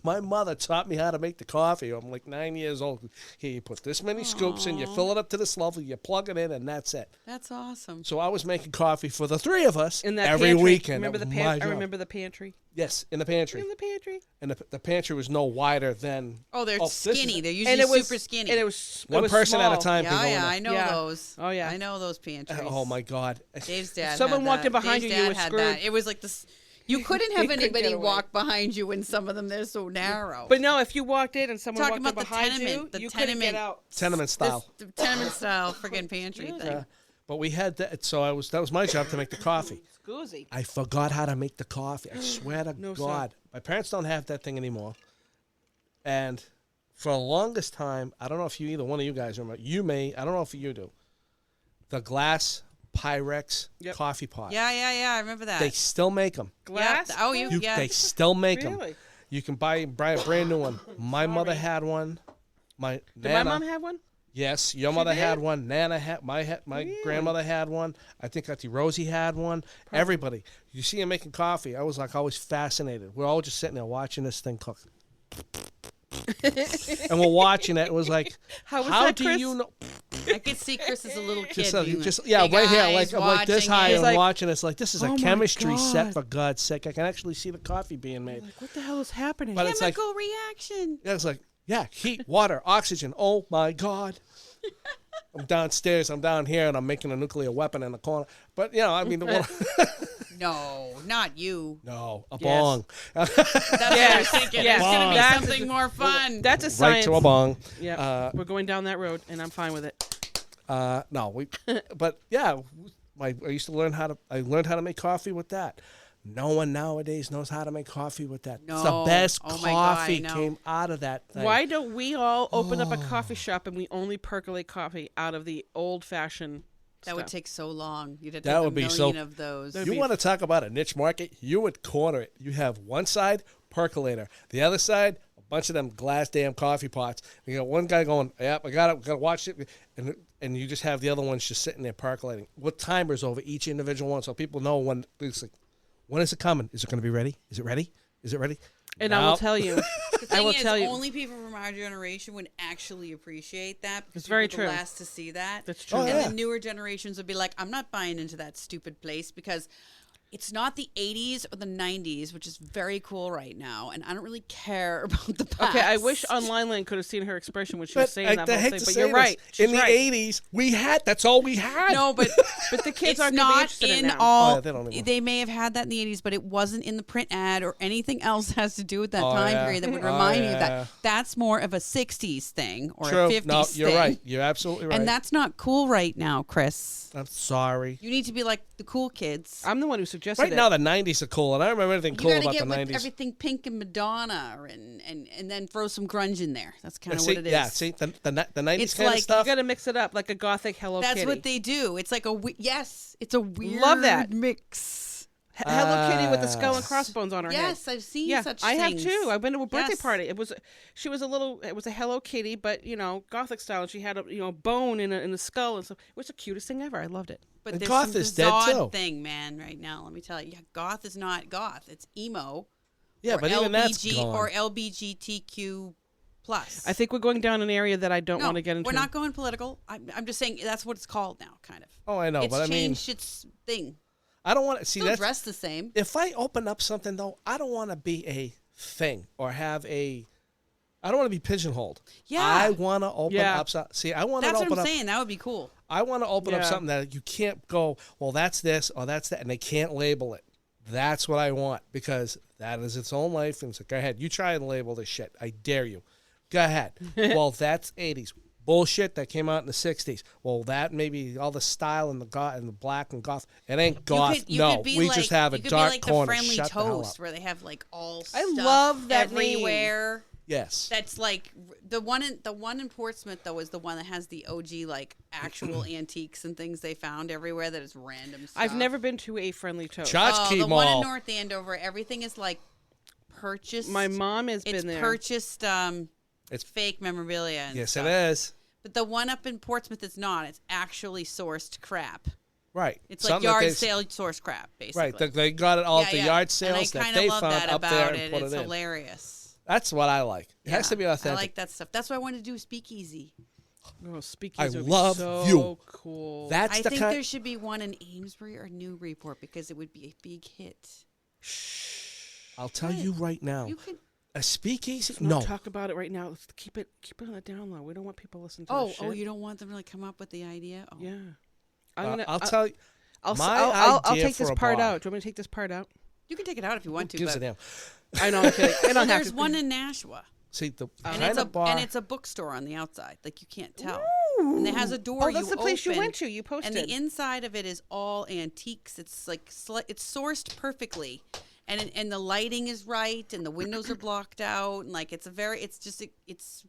My mother taught me how to make the coffee. I'm like 9 years old. Here, you put this many scoops in, you fill it up to this level, you plug it in, and that's it. That's awesome. So I was making coffee for the three of us In that every pantry. weekend. Remember That the was my pantry? I job. remember the pantry. Yes, in the pantry. In the pantry. And the pantry was no wider than Oh, they're this is skinny. it. They're usually And it was super skinny. And it was one it was person at a small. time. can yeah, go in yeah, there. I know Yeah. those. Oh, yeah. I know those pantries. Oh my God! Dave's dad. Someone had walked that. in behind Dave's you, you dad were had screwed. that. It was like this. You couldn't have couldn't anybody get away. walk behind you in some of them. They're so narrow. But no, if you walked in and someone Talking walked in about the behind you, tenement, the you couldn't get tenement. out. Tenement This- style. the tenement style friggin' pantry thing. Yeah. But we had that. So that was my job to make the coffee. Scoozy. I forgot how to make the coffee. I swear to No, sir. God. My parents don't have that thing anymore. And for the longest time, I don't know if either one of you guys remember. You may. I don't know if you do. The glass Pyrex Yep. coffee pot. Yeah, yeah, yeah. I remember that. They still make them. Glass. Yeah. Oh, you. Yeah. They still make them. Really? You can buy a brand new one. My mother had one. My Did Nana, my mom have one? Yes, your mother had did? one. Nana had my Really? grandmother had one. I think Auntie Rosie had one. Everybody, you see him making coffee. I was like always fascinated. We're all just sitting there watching this thing cook, and we're watching it. It was like, How was how that, do Chris? you know? I could see Chris as a little kid. being Yeah, big right here, eyes, like this watching high, it. and like, watching. It's like this is "Oh a my chemistry set God." for God's sake. I can actually see the coffee being made. Like, what the hell is happening? But it's like, Chemical reaction. yeah, it's like, yeah, heat, water, oxygen. Oh my God. I'm downstairs, I'm down here, and I'm making a nuclear weapon in the corner. But, you know, I mean, No, not you. no, a Yes. bong. That's what I was thinking. yes. It's gonna be That's- something more fun. That's a Right science. to a bong. Yeah, we're going down that road, and I'm fine with it. No, but yeah, I used to learn I learned how to make coffee with that. No one nowadays knows how to make coffee with that. It's the No. best Oh my God, coffee I know. came out of that thing. Why don't we all open up a coffee shop and we only percolate coffee out of the old-fashioned That would take so long. You'd have to That have would a be so- million of those. That'd You be- want to talk about a niche market? You would corner it. You have one side, percolator. The other side, a bunch of them glass damn coffee pots. You got one guy going, yep, I got it, got to watch it. And you just have the other ones just sitting there percolating with timers over each individual one so people know when it's like, when is it coming? Is it going to be ready? Is it ready? Is it ready? And I will tell you, The thing I will is, tell you, only people from our generation would actually appreciate that. Because It's very people are the true. last to see that. That's true. Oh, And yeah. the newer generations would be like, I'm not buying into that stupid place because it's not the 80s or the 90s, which is very cool right now. And I don't really care about the past. okay, I wish Online Land could have seen her expression when she was But saying that I whole hate thing. to But say you're this, right. She's in the right. 80s, we had, that's all we had. No, but But the kids it's aren't going to be not interested in in it now. all. Oh, yeah, they don't even- They may have had that in the 80s, but it wasn't in the print ad or anything else that has to do with that Oh, time yeah. period that would Oh, remind you of yeah. that. That's more of a 60s thing or True. a 50s No, thing. you're right. You're absolutely right. And that's not cool right now, Chris. I'm sorry. You need to be like the cool kids. I'm the one who suggested Right it. now, the 90s are cool, and I remember anything You cool gotta about get the with 90s. everything pink and Madonna, and then throw some grunge in there. That's kind of See, what it is. yeah, see, the 90s It's kind like- of stuff. You got to mix it up like a gothic Hello That's Kitty. what they do. It's like yes, it's a weird Love that. mix. Hello Kitty with the skull and crossbones on her head. Yes, I've seen Yeah, such I things. have too. I've been to a birthday Yes. party. It was a Hello Kitty, but gothic style, and she had a bone in a skull and stuff. It was the cutest thing ever. I loved it. But And there's goth some is dead, bizarre too. thing, man, right now. Let me tell you. Yeah, goth is not goth. It's emo. Yeah, or but even that's LBG gone. or LBGTQ plus. I think we're going down an area that I don't no, want to get into. we're not going political. I'm just saying that's what it's called now, kind of. Oh, I know, It's but I mean, changed its thing. I don't want to see Still that. dressed the same. If I open up something though, I don't want to be a thing or have a. I don't want to be pigeonholed. Yeah. I want to open Yeah. up. See, I want to That's open what I'm up. saying. That would be cool. I want to open up Yeah. something that you can't go. Well, that's this or that's that, and they can't label it. That's what I want because that is its own life. And so, go ahead, you try and label this shit. I dare you. Go ahead. Well, that's 80s bullshit that came out in the 60s. Well, that maybe all the style and the goth and the black and goth. It ain't goth. You no, could be we like, just have a you could dark be like corner. the Friendly Shut the hell Toast up. where they have like all. I stuff love that name. everywhere. Yes. That's like the one in Portsmouth though is the one that has the OG like actual antiques and things they found everywhere that is random stuff. I've never been to a Friendly Toast. Tchotchke the one in Mall. North Andover, everything is like purchased. My mom has it's been there. purchased It's- fake memorabilia and Yes, stuff. it is. But the one up in Portsmouth is not. It's actually sourced crap. Right. It's like Something that yard they- sale sourced crap, basically. Right. They got it all Yeah, at the yeah. yard sales and I that kinda they love found that up about there it. and put It's it in. hilarious. That's what I like. It has Yeah, to be authentic. I like that stuff. That's why I wanted to do Speakeasy. Oh, Speakeasy I would love be so you. cool. That's I the think kind. there should be one in Amesbury or Newburyport because it would be a big hit. I'll tell you right now. You could. A speakeasy? Let's No. not talk about it right now. Let's keep it on the down low. We don't want people listening to Oh, this shit. you don't want them to like come up with the idea? Oh. Yeah. I'm gonna. I'll tell you. I'll my I'll idea take this for a part bar. out. Do you want me to take this part out? You can take it out if you want to. Gives but a damn. I know. I'm kidding. I don't have there's to. one in Nashua, See, the and kind it's of bar. a bookstore on the outside. Like you can't tell. And it has a door. Oh, that's the place you open, went to. You posted. And the inside of it is all antiques. It's like it's sourced perfectly, and the lighting is right, and the windows are blocked out, and like it's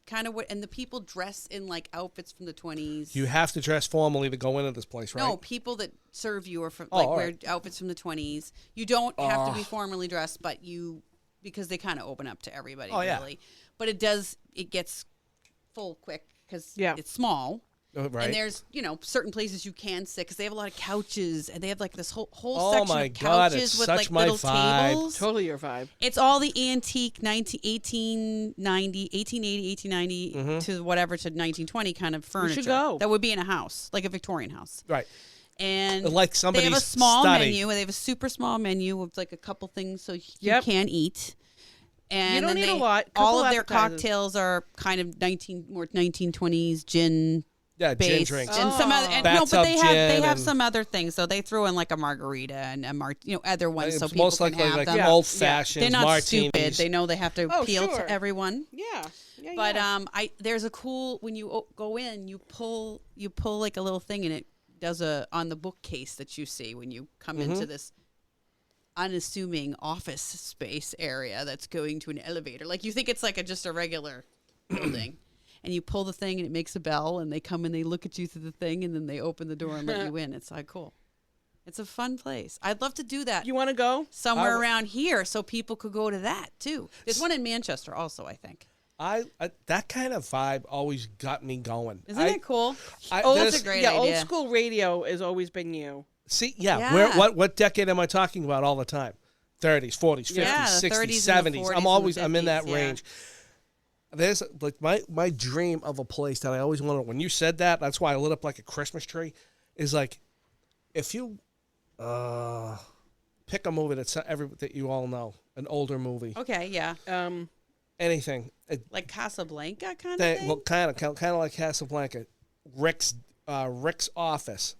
kind of what. And the people dress in like outfits from the 20s. You have to dress formally to go into this place, right? No, people that serve you are from Oh, like all wear right. outfits from the 20s. You don't have to be formally dressed, but because they kind of open up to everybody, Oh, yeah. really. But it gets full quick because Yeah. it's small. Right. And there's, certain places you can sit because they have a lot of couches and they have like this whole Oh section my of God, couches it's with such like my little vibe. tables. Totally your vibe. It's all the antique 1880 Mm-hmm. to whatever to 1920 kind of furniture. go. That would be in a house, like a Victorian house. Right. And Like they have a somebody's small study. menu. They have a super small menu with like a couple things so you Yep. can eat. And You don't then need a they- lot. All Couple of their appetizers. cocktails are kind of more 1920s gin Yeah, gin based drinks. and some other. And, no, but Bathtub they have gin and- some other things. So they throw in like a margarita and a other ones It's so people most can likely have like them. Yeah. old fashions, They're not martinis. stupid. They know they have to Oh, appeal sure. to everyone. Yeah. Yeah. But yeah. there's a cool when you go in, you pull like a little thing and it does on the bookcase that you see when you come Mm-hmm. into this unassuming office space area that's going to an elevator. Like you think it's like just a regular building. and you pull the thing and it makes a bell, and they come and they look at you through the thing, and then they open the door and let you in. It's like cool. It's a fun place. I'd love to do that. You want to go? Somewhere around here so people could go to that too. There's one in Manchester also, I think. I that kind of vibe always got me going. Isn't it cool? There's- a great yeah, idea. old school radio has always been you. See, yeah, Yeah. what decade am I talking about all the time? 30s, 40s, 50s, Yeah, the 60s, 30s and the 70s. 40s and I'm the in that 50s, yeah. range. There's like my dream of a place that I always wanted. When you said that, that's why I lit up like a Christmas tree. Is like if you pick a movie that you all know, an older movie, Okay, yeah. anything. Like Casablanca kind of thing? Well, kind of like Casablanca, Rick's Office.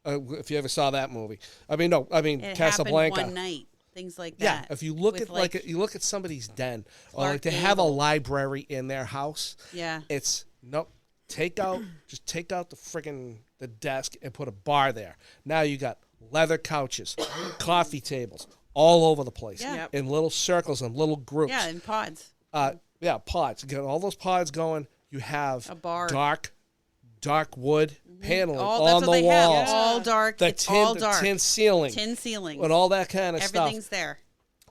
If you ever saw that movie, It Casablanca. happened one night. Things like Yeah, that. if you look With, at you look at somebody's den, or Clark like they have a Gable. library in their house. Yeah. It's nope. Take out the friggin' the desk and put a bar there. Now you got leather couches, coffee tables all over the place, Yeah. Yep. in little circles and little groups. Yeah, in pods. Pods. You got all those pods going. You have A bar. dark wood paneling All that's on what the they have. walls. All dark. The It's tin, all the dark. tin ceiling, Tin ceilings. and all that kind of Everything's stuff. there.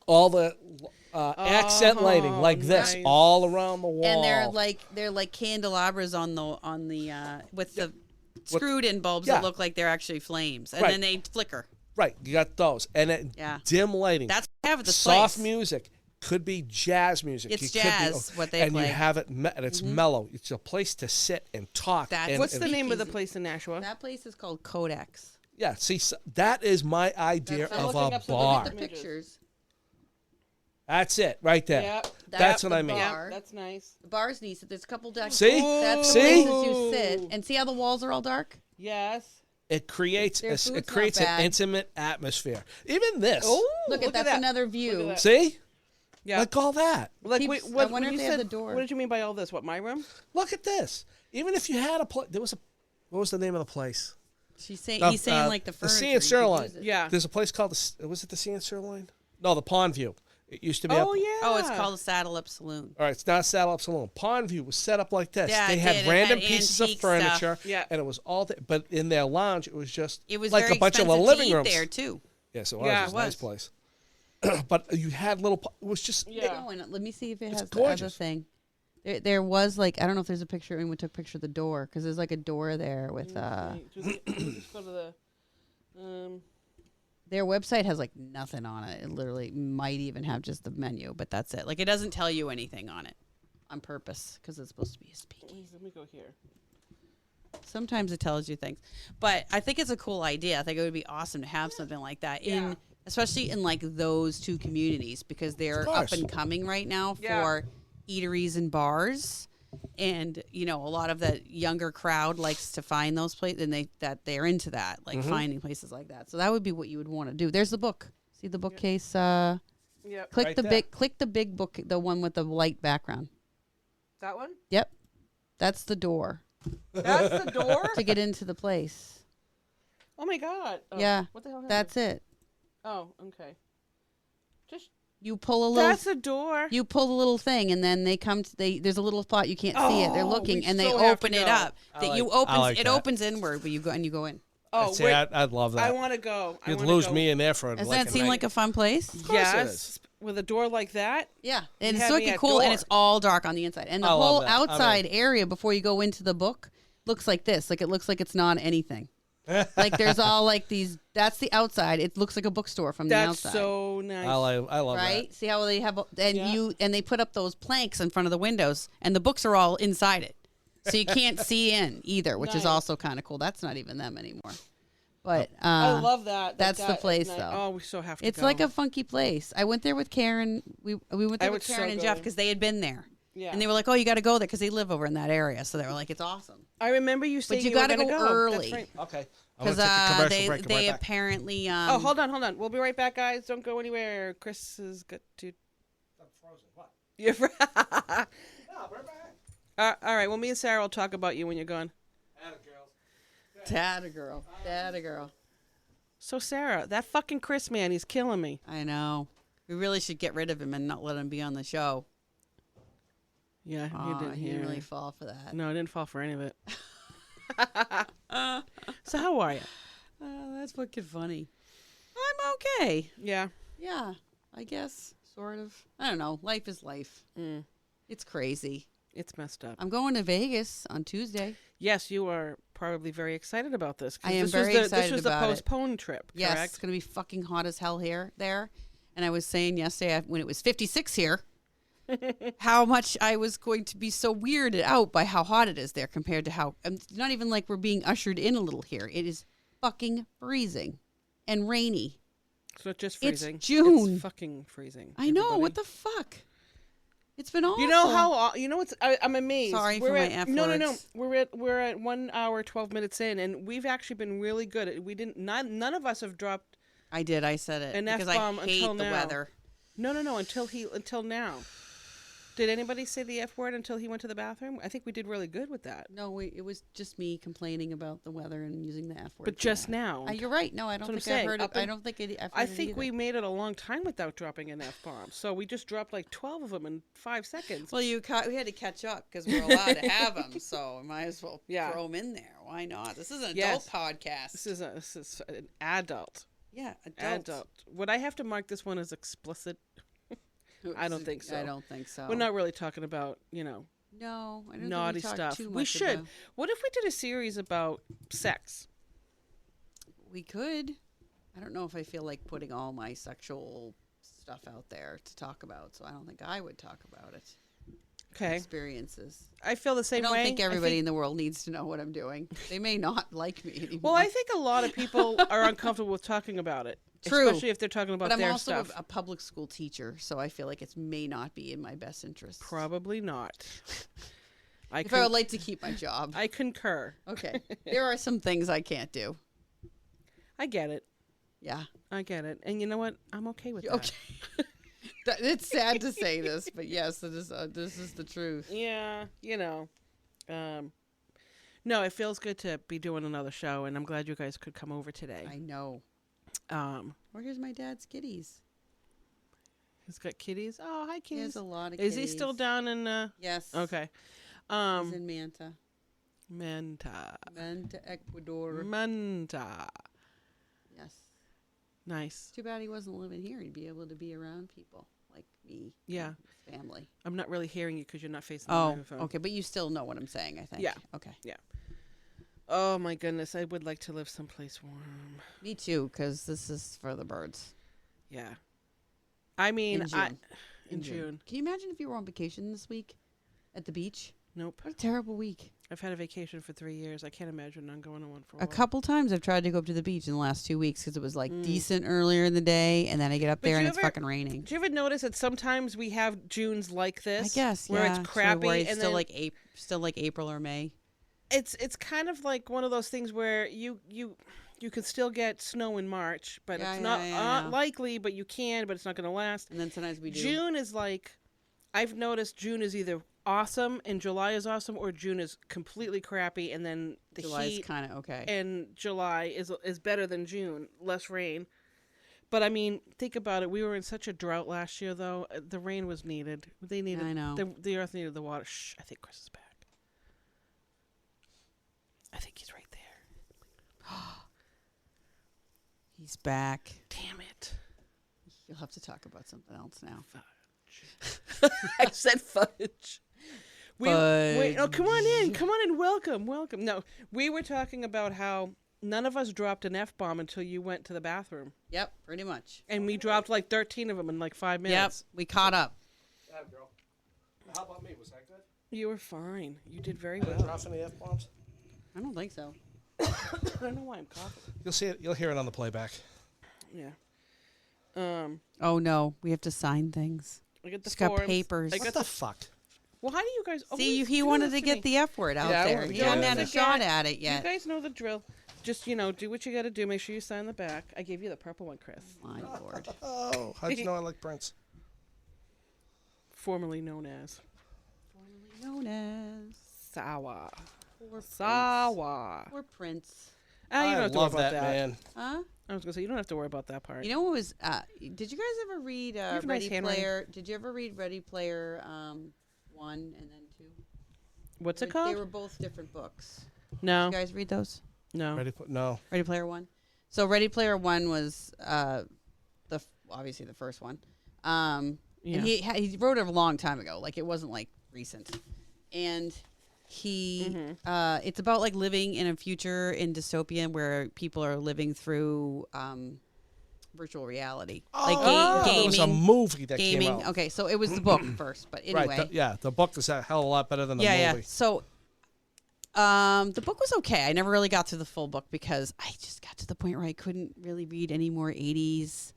All the accent lighting like this nice. all around the wall. And they're like candelabras on the with the screwed in bulbs Yeah. that look like they're actually flames, and Right. then they flicker. right. You got those, and then Yeah. dim lighting. That's what I have at this soft place. music. Could be jazz music. It's You could jazz, what they and play. you have it, and it's mellow. It's a place to sit and talk. That's- and, What's the and- name of the Easy. place in Nashua? That place is called Codex. Yeah, see, that is my idea That's- I'm of looking a up some bar. of the The pictures. That's it, right there. Yep. That's what the I mean. bar. Yeah, that's nice. The bar's neat. So there's a couple decks. See? That's the See? places you sit. And see how the walls are all dark? Yes. It creates Their food's it creates not an bad. intimate atmosphere. Even this. Oh, Look at that's that. another view. that. See? Yeah. Like all that. Like, Keeps- wait, I what, wonder when if you they have said, the door. What did you mean by all this? What, my room? Look at this. Even if you had a place, what was the name of the place? She's saying No, he's saying like the the furniture. Sea and you could Sirloin. use it. Yeah. There's a place called was it the Sea and Sirloin? No, the Pond View. It used to be Oh, up. yeah. Oh, it's called a Saddle Up Saloon. All right, it's not Saddle Up Saloon. Pond View was set up like this. Yeah, They it had did. It random had pieces of antique stuff. furniture, Yeah. and it was all. But in their lounge, it was just It was like very a bunch of expensive little living to eat rooms. there too. Yes, it was. Yeah, It was a it nice was. place. But you had little. It was just. Yeah. Oh, and let me see if it It's has the other gorgeous. thing. There was like I don't know if there's a picture. Anyone took a picture of the door because there's like a door there with Just go to the. Their website has like nothing on it. It literally might even have just the menu, but that's it. Like it doesn't tell you anything on it on purpose because it's supposed to be a speakeasy. Let me go here. Sometimes it tells you things, but I think it's a cool idea. I think it would be awesome to have something like that Yeah. in, especially in like those two communities because they're up course. and coming right now Yeah. for eateries and bars. And a lot of the younger crowd likes to find those places, and they're into that, like finding places like that. So that would be what you would want to do. There's the book. See the bookcase. Yep. Click Right the there. big. Click the big book, the one with the light background. That one? Yep, that's the door That's the door? to get into the place. Oh, my God. Oh, Yeah, What the hell happened? that's it. Oh, okay. Just. You pull a little. That's the door. You pull the little thing, and then they come. There's a little spot you can't see it. They're Oh, looking, we and they so have open to it go. up. like It that. opens inward, but you go and you go in. Oh, See, wait. I'd love that. I want to go. I You'd wanna lose go. me in there for Does like that a seem night. like a fun place? course it Yes. is. With a door like that? Yeah, and You it's had so me at cool, and door. it's all dark on the inside, and the I love whole that. I'm in. outside area before you go into the book looks like this. Like it looks like it's not anything. Like there's all like these. That's the outside. It looks like a bookstore from the That's outside. so nice. I love Right? See how they have Yeah. and they put up those planks in front of the windows, and the books are all inside it, so you can't see in either, which is Nice. also kind of cool. That's not even them anymore. But I love that. that's the that is place, nice. though. Oh, we so have to it's go. like a funky place. I went there with Karen. We went there I with would Karen so and go Jeff there. because they had been there. Yeah. And they were like, "Oh, you got to go there because they live over in that area." So they were like, "It's awesome." I remember you saying you were gotta gonna go That's early. right. Okay. Because they apparently Oh, hold on. We'll be right back, guys. Don't go anywhere. Chris has got to. I'm frozen. What? You're No, we're back. all right. Well, me and Sarah will talk about you when you're gone. Atta girls. Data girl. So, Sarah, that fucking Chris man, he's killing me. I know. We really should get rid of him and not let him be on the show. Yeah, Oh, you didn't he hear. didn't really fall for that. No, I didn't fall for any of it. So how are you? That's fucking funny. I'm okay. Yeah. Yeah, I guess, sort of. I don't know. Life is life. Mm, It's crazy. it's messed up. I'm going to Vegas on Tuesday. Yes, you are probably very excited about this. 'Cause I am this very was excited This was about the it. postponed trip, Yes, correct? it's going to be fucking hot as hell here there. And I was saying yesterday when it was 56 here, how much I was going to be so weirded out by how hot it is there compared to how it's not even like we're being ushered in a little here. It is fucking freezing and rainy. It's not just It's freezing. June. It's fucking freezing. I know. everybody. What the fuck? It's been awful. You know how? You know what's? I'm amazed. Sorry we're for my at, F No. words. We're at 1 hour 12 minutes in, and we've actually been really good. We didn't. None of us have dropped. I did. I said it An because F-bomb I hate until the now. weather. No. Until now. Did anybody say the F word until he went to the bathroom? I think we did really good with that. No, it was just me complaining about the weather and using the F word. But for just that. now. You're right. No, I don't That's think what I'm I've heard saying. it. I don't think I've heard I it think either. we made it a long time without dropping an F bomb. So we just dropped like 12 of them in 5 seconds. Well, we had to catch up because we're allowed to have them, so we might as well Yeah. throw them in there. Why not? This is an Yes. adult podcast. This is an adult. Yeah, Adult. Would I have to mark this one as explicit? I don't think so. I don't think so. We're not really talking about, No, I don't naughty think we talk stuff. Too much We should. about- What if we did a series about sex? We could. I don't know if I feel like putting all my sexual stuff out there to talk about, so I don't think I would talk about it. Okay. Experiences. I feel the same I way. don't think everybody in the world needs to know what I'm doing. They may not like me anymore. Well, I think a lot of people are uncomfortable with talking about it. True. Especially if they're talking about but I'm their also stuff. a public school teacher, so I feel like it may not be in my best interest. Probably not. If I would like to keep my job. I concur. Okay. There are some things I can't do. I get it. Yeah. I get it. And you know what? I'm okay with that. Okay. It's sad to say this, but yes, this is the truth. Yeah, no, it feels good to be doing another show, and I'm glad you guys could come over today. I know. Or here's my dad's kitties. He's got kitties. Oh, hi, He kitties. has a lot of Is kitties. he still down in? Yes. Okay. He's in Manta. Manta. Manta, Ecuador. Manta. Yes. Nice. Too bad he wasn't living here. He'd be able to be around people like me. Yeah. and his family. I'm not really hearing you because you're not facing the Oh, microphone. okay. But you still know what I'm saying, I think. Yeah. Okay. Oh my goodness, I would like to live someplace warm. Me too, because this is for the birds. Yeah. I mean, In June. in June. Can you imagine if you were on vacation this week at the beach? Nope. What a terrible week. I've had a vacation for 3 years. I can't imagine not going on one for a A while. couple times I've tried to go up to the beach in the last 2 weeks because it was like decent earlier in the day, and then I get up But there and you it's ever- fucking raining. Do you ever notice that sometimes we have Junes like this? I guess, where yeah. it's crappy where it's and still then like April or May. it's kind of like one of those things where you can still get snow in March, but Yeah, it's yeah, not yeah. likely. But you can, but it's not going to last. And then sometimes we do. June is like, I've noticed June is either awesome and July is awesome, or June is completely crappy, and then the July's heat kind of okay. and July is better than June, less rain. But I mean, think about it. We were in such a drought last year, though. The rain was needed. They needed. I know. The earth needed the water. Shh. I think Chris is back. I think he's right there. He's back. Damn it. You'll have to talk about something else now. I said fudge. Wait, Fudge. oh, come on in. Come on in. Welcome. No, we were talking about how none of us dropped an F-bomb until you went to the bathroom. Yep, pretty much. And we dropped like 13 of them in like 5 Yep, minutes. we caught up. Yeah, girl. How about me? Was that good? You were fine. You did very Did I well. drop any F-bombs? I don't think so. I don't know why I'm coughing. You'll see it. You'll hear it on the playback. Yeah. Oh no, we have to sign things. I get the Just got forms. papers. I What got the the. fuck? Well, how do you guys? See, always he do wanted this to get me? the F word out Yeah, I there. wanted to He get hadn't it had out a there. shot at it You yet. guys know the drill. Just do what you got to do. Make sure you sign the back. I gave you the purple one, Chris, My lord. Oh, how'd you know I like Prince? formerly known as Known as Sawa. Poor Sawa. Poor Prince. Ah, you don't I have to love worry about that, man. Huh? I was gonna say you don't have to worry about that part. You know what was? Did you guys ever read have nice Ready handwriting. Player? Did you ever read Ready Player 1 and then 2. What's it They called? were both different books. No, You guys read those? no. No. Ready Player One. So Ready Player One was obviously the first one. Yeah. And he wrote it a long time ago. Like it wasn't like recent. And he it's about like living in a future in dystopia where people are living through virtual reality, like There was a gaming. movie that Gaming. came out. Okay, so it was the book first, but anyway. Right. The book is a hell of a lot better than the Yeah. movie. So, the book was okay. I never really got through the full book because I just got to the point where I couldn't really read any more 80s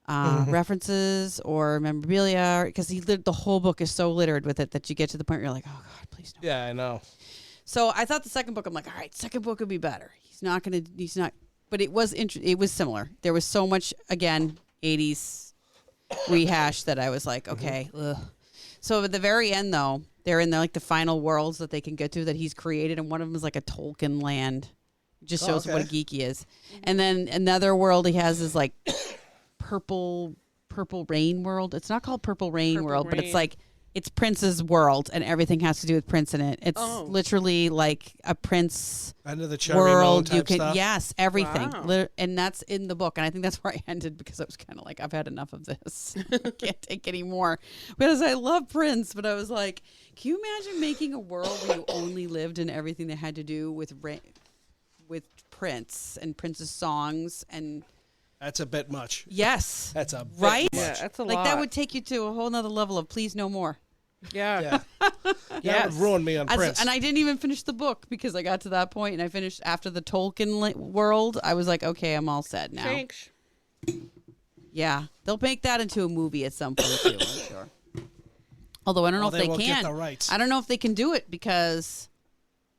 references or memorabilia because the whole book is so littered with it that you get to the point where you're like, oh God, please no. Yeah, I know. So I thought the second book, I'm like, all right, second book would be better. He's not, but it was it was similar. There was so much, again, 80s rehash that I was like, okay. Ugh. So at the very end, though, they're in like the final worlds that they can get to that he's created, and one of them is like a Tolkien land. It just shows what a geek he is. And then another world he has is like purple rain world. It's not called Purple Rain World, but it's like it's Prince's world, and everything has to do with Prince in it. It's literally like a Prince Under the cherry world. moon You type can stuff. yes, everything, Wow. and that's in the book. And I think that's where I ended because I was kind of like, I've had enough of this. I can't take any more. Because I love Prince, but I was like, can you imagine making a world where you only lived in everything that had to do with Prince and Prince's songs and. That's a bit much. Yes. That's a bit right. much. Yeah, that's a like lot. that would take you to a whole nother level of please no more. Yeah. Yeah. That would ruin me on Prince. And I didn't even finish the book because I got to that point and I finished after the Tolkien world. I was like, okay, I'm all set now. Thanks. Yeah, they'll make that into a movie at some point too. I'm sure. Although I don't know if they they won't can. get the rights. I don't know if they can do it because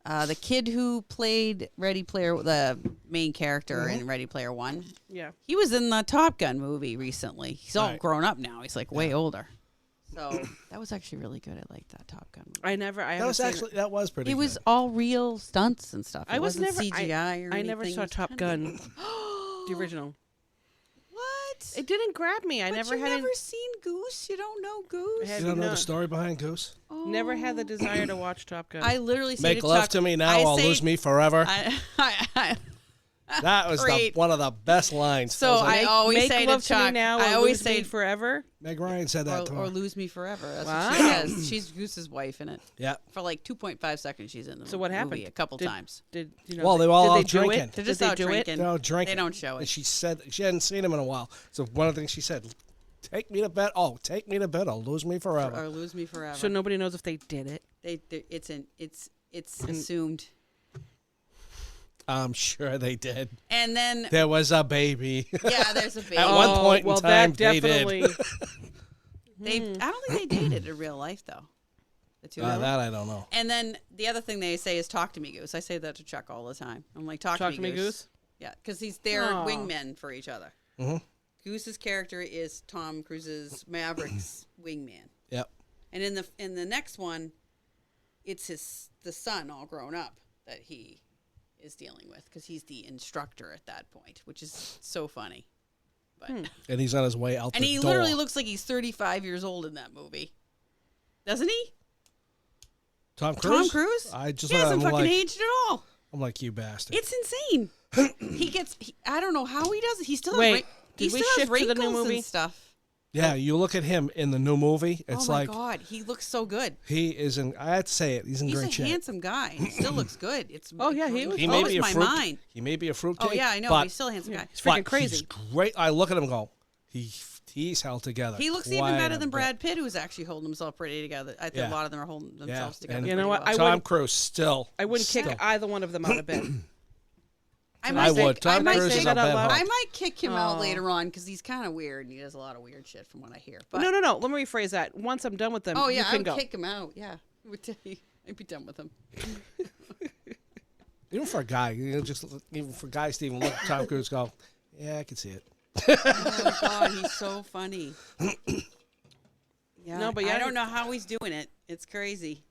the kid who played the main character in Ready Player One, Yeah. he was in the Top Gun movie recently. He's all Right. grown up now. He's like way older. So that was actually really good. I liked that Top Gun movie. I That was pretty It good. was all real stunts and stuff. It I was wasn't never CGI or anything. I never saw It was Top kinda- Gun, the original. What? It didn't grab me. I But never you had never any, seen Goose? You don't know Goose? I You don't know the not. story behind Goose? Never had the desire to watch Top Gun. I literally say Make to love Chuck, to me now I or say- lose me forever. I That was Great. one of the best lines. So was like, I always Make say love to to me Chuck, now. I or always lose me say forever. Meg Ryan said that to or her. lose me forever. That's Wow. what she says. She's Goose's wife in it. Yeah. For like 2.5 seconds, she's in the So what movie happened? a couple times. Did you know? Well, they were all did out do drinking. It? They're Did just they out do drinking. it? They're all drinking. They don't show And it. she said she hadn't seen him in a while. So one of the things she said, take me to bed. Oh, take me to bed or lose me forever. Or lose me forever. So nobody knows if they did it. It's assumed. I'm sure they did. And then There was a baby. yeah, there's a baby. At one point in well, time, that they did. definitely. I don't think they dated in real life though. The two of them. That I don't know. And then the other thing they say is "Talk to me, Goose." I say that to Chuck all the time. I'm like, "Talk, Talk to me, Goose. Yeah, because they're Aw. wingmen for each other. Mhm. Goose's character is Tom Cruise's Maverick's wingman, Yep. and in the next one, it's the son all grown up that he is dealing with because he's the instructor at that point, which is so funny. But And he's on his way out and the he door. literally looks like he's 35 years old in that movie, doesn't he? Tom Cruise? Tom Cruise? I just He hasn't I'm fucking like, aged at all. I'm like, you bastard. It's insane. I don't know how he does it. He still Wait, has, did he we still has shift to the new wrinkles movie? and stuff. Yeah, you look at him in the new movie. It's oh my like God, he looks so good. he is in. I had to say it. He's in He's great a shape. handsome guy. He still looks good. It's Oh, yeah, he was- He may blows be a my fruit. mind. He may be a fruitcake. Oh yeah, I know. But But he's still a handsome guy. It's but freaking crazy. He's great. I look at him and go, he's held together. He looks even quite better a than bit. Brad Pitt, who's actually holding himself pretty together. I think Yeah. a lot of them are holding themselves together. and You know what? pretty I well. Tom wouldn't- Cruise still. I wouldn't kick still. either one of them out of bed. I I might would. I Tom might Cruise say is that a out bad loud. hook. I might kick him out Aw. later on because he's kind of weird and he does a lot of weird shit from what I hear. But No. Let me rephrase that. Once I'm done with them, oh you yeah, I can would go. kick him out. Yeah, I would tell you, I'd be done with him. Even for a guy, even for guys to even look at Tom Cruise, go, yeah, I can see it. Oh my God, he's so funny. Yeah, No, but yeah, I don't know how he's doing it. It's crazy.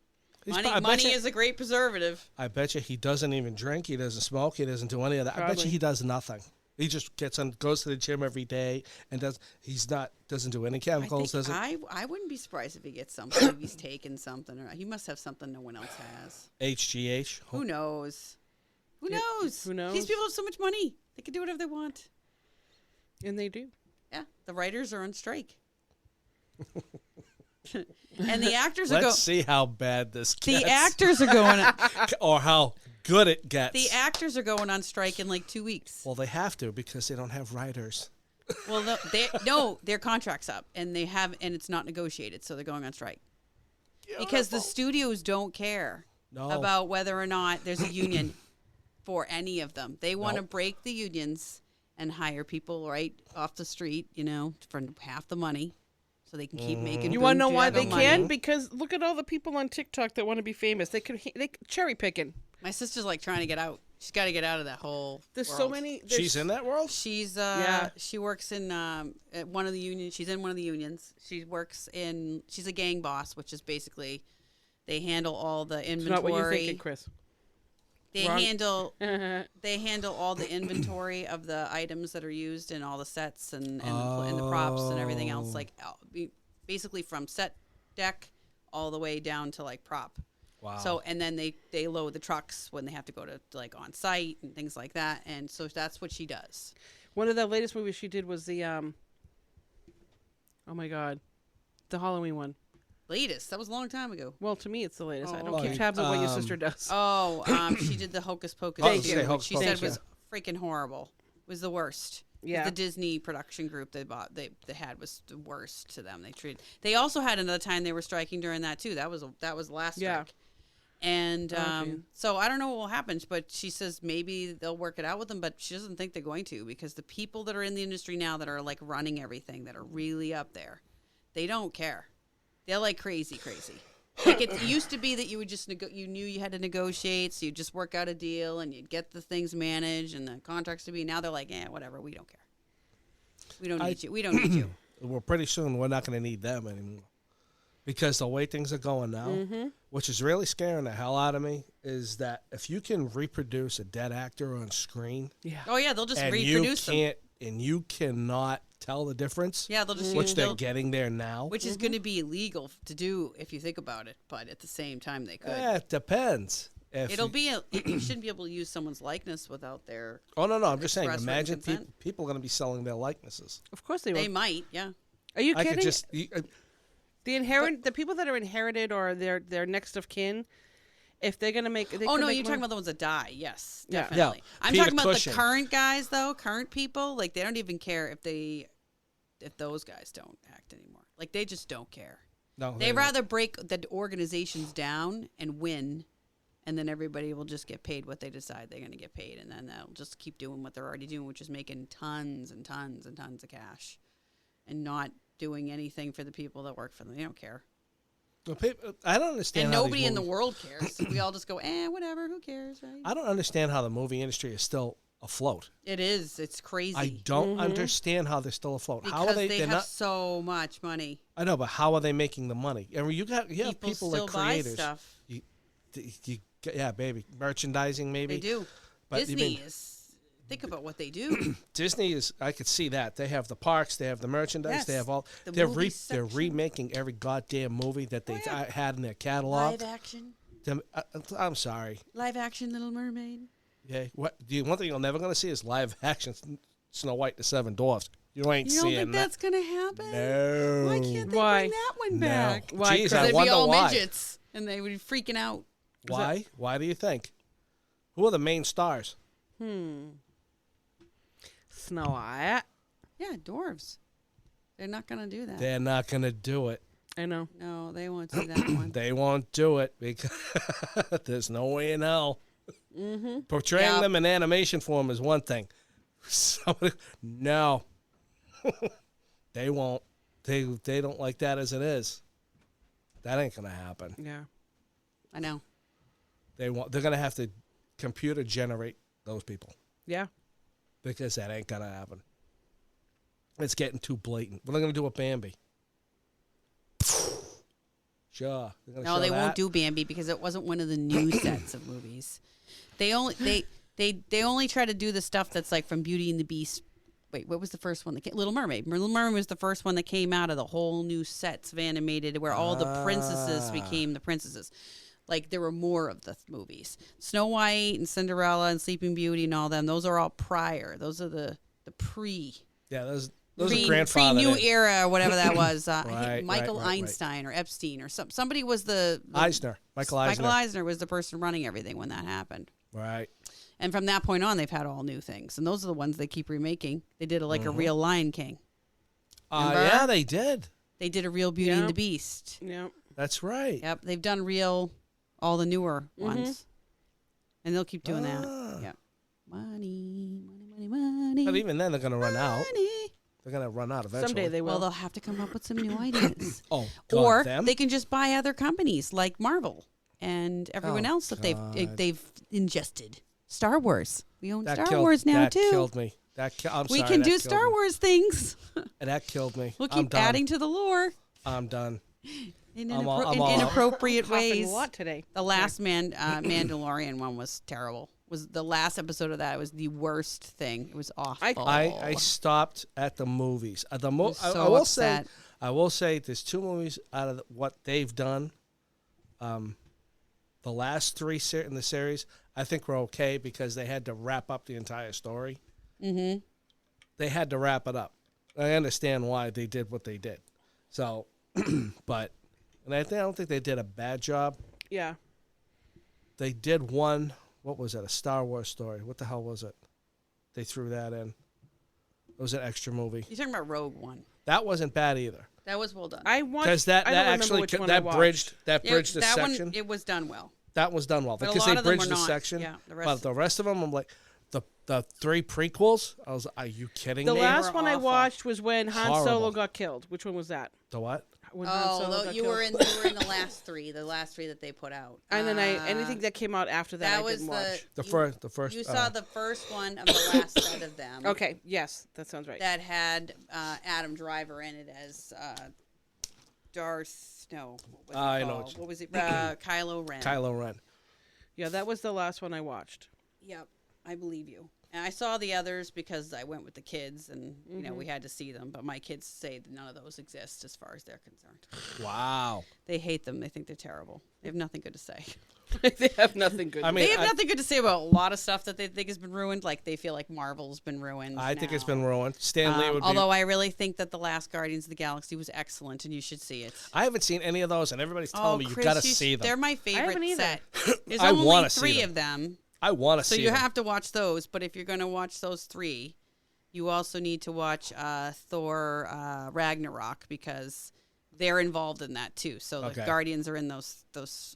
He's Money, I bet money you- is a great preservative. I bet you he doesn't even drink. He doesn't smoke. He doesn't do any of that. I bet Probably. you he does nothing. He just goes to the gym every day and doesn't do any chemicals. I wouldn't be surprised if he gets something. If he's taken something, or he must have something no one else has. HGH. Who knows? Who Yeah, knows? who knows? These people have so much money; they can do whatever they want. And they do. Yeah, the writers are on strike, and the actors are Let's going. see how bad this gets. The actors are going. or how good it gets. The actors are going on strike in like 2 weeks. Well, they have to because they don't have writers. Well, their contract's up, and it's not negotiated, so they're going on strike. Because the studios don't care about whether or not there's a union for any of them. They want to break the unions and hire people right off the street, for half the money, so they can keep making. You want to know why they money. can? Because look at all the people on TikTok that want to be famous. They cherry picking. My sister's like trying to get out. She's got to get out of that whole. There's world. so many. She's in that world? She's Yeah. She works in at one of the unions. She's in one of the unions. She's a gang boss, which is basically they handle all the inventory. It's not what you're thinking, Chris. They Wrong. handle all the inventory of the items that are used in all the sets and the props and everything else, like basically from set deck all the way down to like prop. Wow. So and then they load the trucks when they have to go to like on site and things like that, and so that's what she does. One of the latest movies she did was the oh my god, the Halloween one. Latest, that was a long time ago. Well, to me, it's the latest. I don't okay. keep tabs on what your sister does. She did the Hocus Pocus. Thank too, you. which Hocus she Pocus, said was freaking horrible. It was the worst. Yeah. The Disney production group they had was the worst to them. They also had another time they were striking during that too. That was last strike. Yeah. And gee. so I don't know what will happen, but she says maybe they'll work it out with them, but she doesn't think they're going to, because the people that are in the industry now that are like running everything, that are really up there, they don't care. They're like crazy. Like it used to be that you would just you knew you had to negotiate, so you just work out a deal and you'd get the things managed and the contracts to be. Now they're like, whatever, we don't care. We don't need you. We don't need you. Well, pretty soon we're not going to need them anymore. Because the way things are going now, which is really scaring the hell out of me, is that if you can reproduce a dead actor on screen, Oh yeah, they'll just and reproduce them. you cannot tell the difference, Yeah, they'll just which they're they'll- getting there now. which is going to be illegal to do if you think about it, but at the same time they could. It depends. If It'll you- be you shouldn't be able to use someone's likeness without their. Oh no, I'm just saying. express written Imagine consent. people are going to be selling their likenesses. Of course they will. They might, yeah. Are you I kidding? could just. The people that are inherited or their next of kin, if they're gonna make. Oh no, you're talking about the ones that die. Yes, Yeah. definitely. Yeah, I'm Peter talking about Cushing. the current guys, though. Current people, like they don't even care if those guys don't act anymore. Like they just don't care. No, They rather break the organizations down and win, and then everybody will just get paid what they decide they're going to get paid, and then they'll just keep doing what they're already doing, which is making tons and tons and tons of cash, and not doing anything for the people that work for them. They don't care, Well, I don't understand. and how nobody these in the movies- world cares. We all just go, whatever, who cares, right? I don't understand how the movie industry is still afloat. It is. It's crazy. I don't understand how they're still afloat. because How are they? they They're have not. so much money. I know, but how are they making the money? I mean, you have people still like buy creators. stuff. Yeah, baby, merchandising maybe. They do. But you Disney mean- is. Think about what they do. Disney is. I could see that they have the parks, they have the merchandise, Yes, they have all. the They're movie they're section. remaking every goddamn movie that they yeah. had in their catalog. Live action. I'm sorry. Live action Little Mermaid. Yeah. One thing you're never gonna see is live action Snow White and the Seven Dwarfs. You ain't You don't seeing think that. that's gonna happen? No. Why can't they Why? bring that one No. back? Why, Jeez, Chris? I They'd be wonder all why. midgets, and they would be freaking out. Why? Why do you think? Who are the main stars? Snow White. Yeah, dwarves. They're not gonna do that. They're not gonna do it. I know. No, they won't do that one. They won't do it because there's no way in hell. Portraying Yeah. them in animation form is one thing. No, they won't. They don't like that as it is. That ain't gonna happen. Yeah. I know. They want. They're gonna have to computer generate those people Yeah. because that ain't gonna happen. It's getting too blatant. What are they gonna do with Bambi? Sure. They're gonna No, show they that. won't do Bambi because it wasn't one of the new sets of movies. They They only try to do the stuff that's like from Beauty and the Beast. Wait, what was the first one that came? Little Mermaid. Little Mermaid was the first one that came out of the whole new sets of animated where all the princesses became the princesses. Like there were more of the movies. Snow White and Cinderella and Sleeping Beauty and all them. Those are all prior. Those are the pre. Yeah, those are grandfathered Pre-new in. era or whatever that was. Right, Michael right. Einstein or Epstein or somebody was the Eisner. Michael Eisner. Michael Eisner was the person running everything when that happened. Right. And from that point on, they've had all new things. And those are the ones they keep remaking. They did a real Lion King. Remember? Yeah, they did. They did a real Beauty and the Beast. Yeah. That's right. Yep. They've done all the newer ones. And they'll keep doing that. Yep. Money. But even then, they're going to run out. Money. They're going to run out eventually. Someday they will. Well, they'll have to come up with some new ideas. Oh, God, or them? they can just buy other companies like Marvel and everyone else that God. they've ingested. Star Wars. We own That Star killed- Wars now that too. Killed me. I'm We sorry, can that do killed Star me. Wars things. That killed me. We'll I'm keep done. adding to the lore I'm done. in I'm all- inappropriate Coughing ways. a lot today. The last Mandalorian one was terrible. Was the last episode of that? It was the worst thing. It was awful. I stopped at the movies. was I so will upset. say, I will say, there's 2 movies out of what they've done. The last 3 in the series, I think were okay because they had to wrap up the entire story. Mm-hmm. They had to wrap it up. I understand why they did what they did. So, but, and I don't think they did a bad job. Yeah. They did one. What was it? A Star Wars story. What the hell was it? They threw that in. It was an extra movie. You're talking about Rogue One. That wasn't bad either. That was well done. I watched. Because I that don't remember actually which one I that watched. bridged Yeah, the that section. one, it was done well. That was done well But a because lot they of them bridged were the not. section. Yeah, the but rest- the rest of them, I'm like, the 3 prequels. I was, are you kidding The me? last were one I awful. watched was when Han Solo Horrible. got killed. Which one was that? The what? When Han Solo Oh, got you killed. were in the last 3. The last 3 that they put out. And then anything that came out after that, I was didn't watch. The you- first. You saw the first one of the last set of them. Okay. Yes, that sounds right. That had Adam Driver in it as Darth. No, what was I it know called? What was it? Kylo Ren. Kylo Ren. Yeah, that was the last one I watched. Yep, I believe you. And I saw the others because I went with the kids, and you know we had to see them. But my kids say that none of those exist as far as they're concerned. Wow. They hate them. They think they're terrible. They have nothing good to say. They have nothing good. I mean, They have nothing good to say about a lot of stuff that they think has been ruined. Like they feel like Marvel's been ruined. I think it's now. been ruined. Stan Lee would be. Although I really think that the last Guardians of the Galaxy was excellent, and you should see it. I haven't seen any of those, and everybody's telling me you Chris, got to see them. They're my haven't favorite either. set. There's I only wanna see 3 them. of them, I want to so see you them. have to watch those. But if you're going to watch those 3, you also need to watch Thor Ragnarok because they're involved in that too. So the Okay. Guardians are in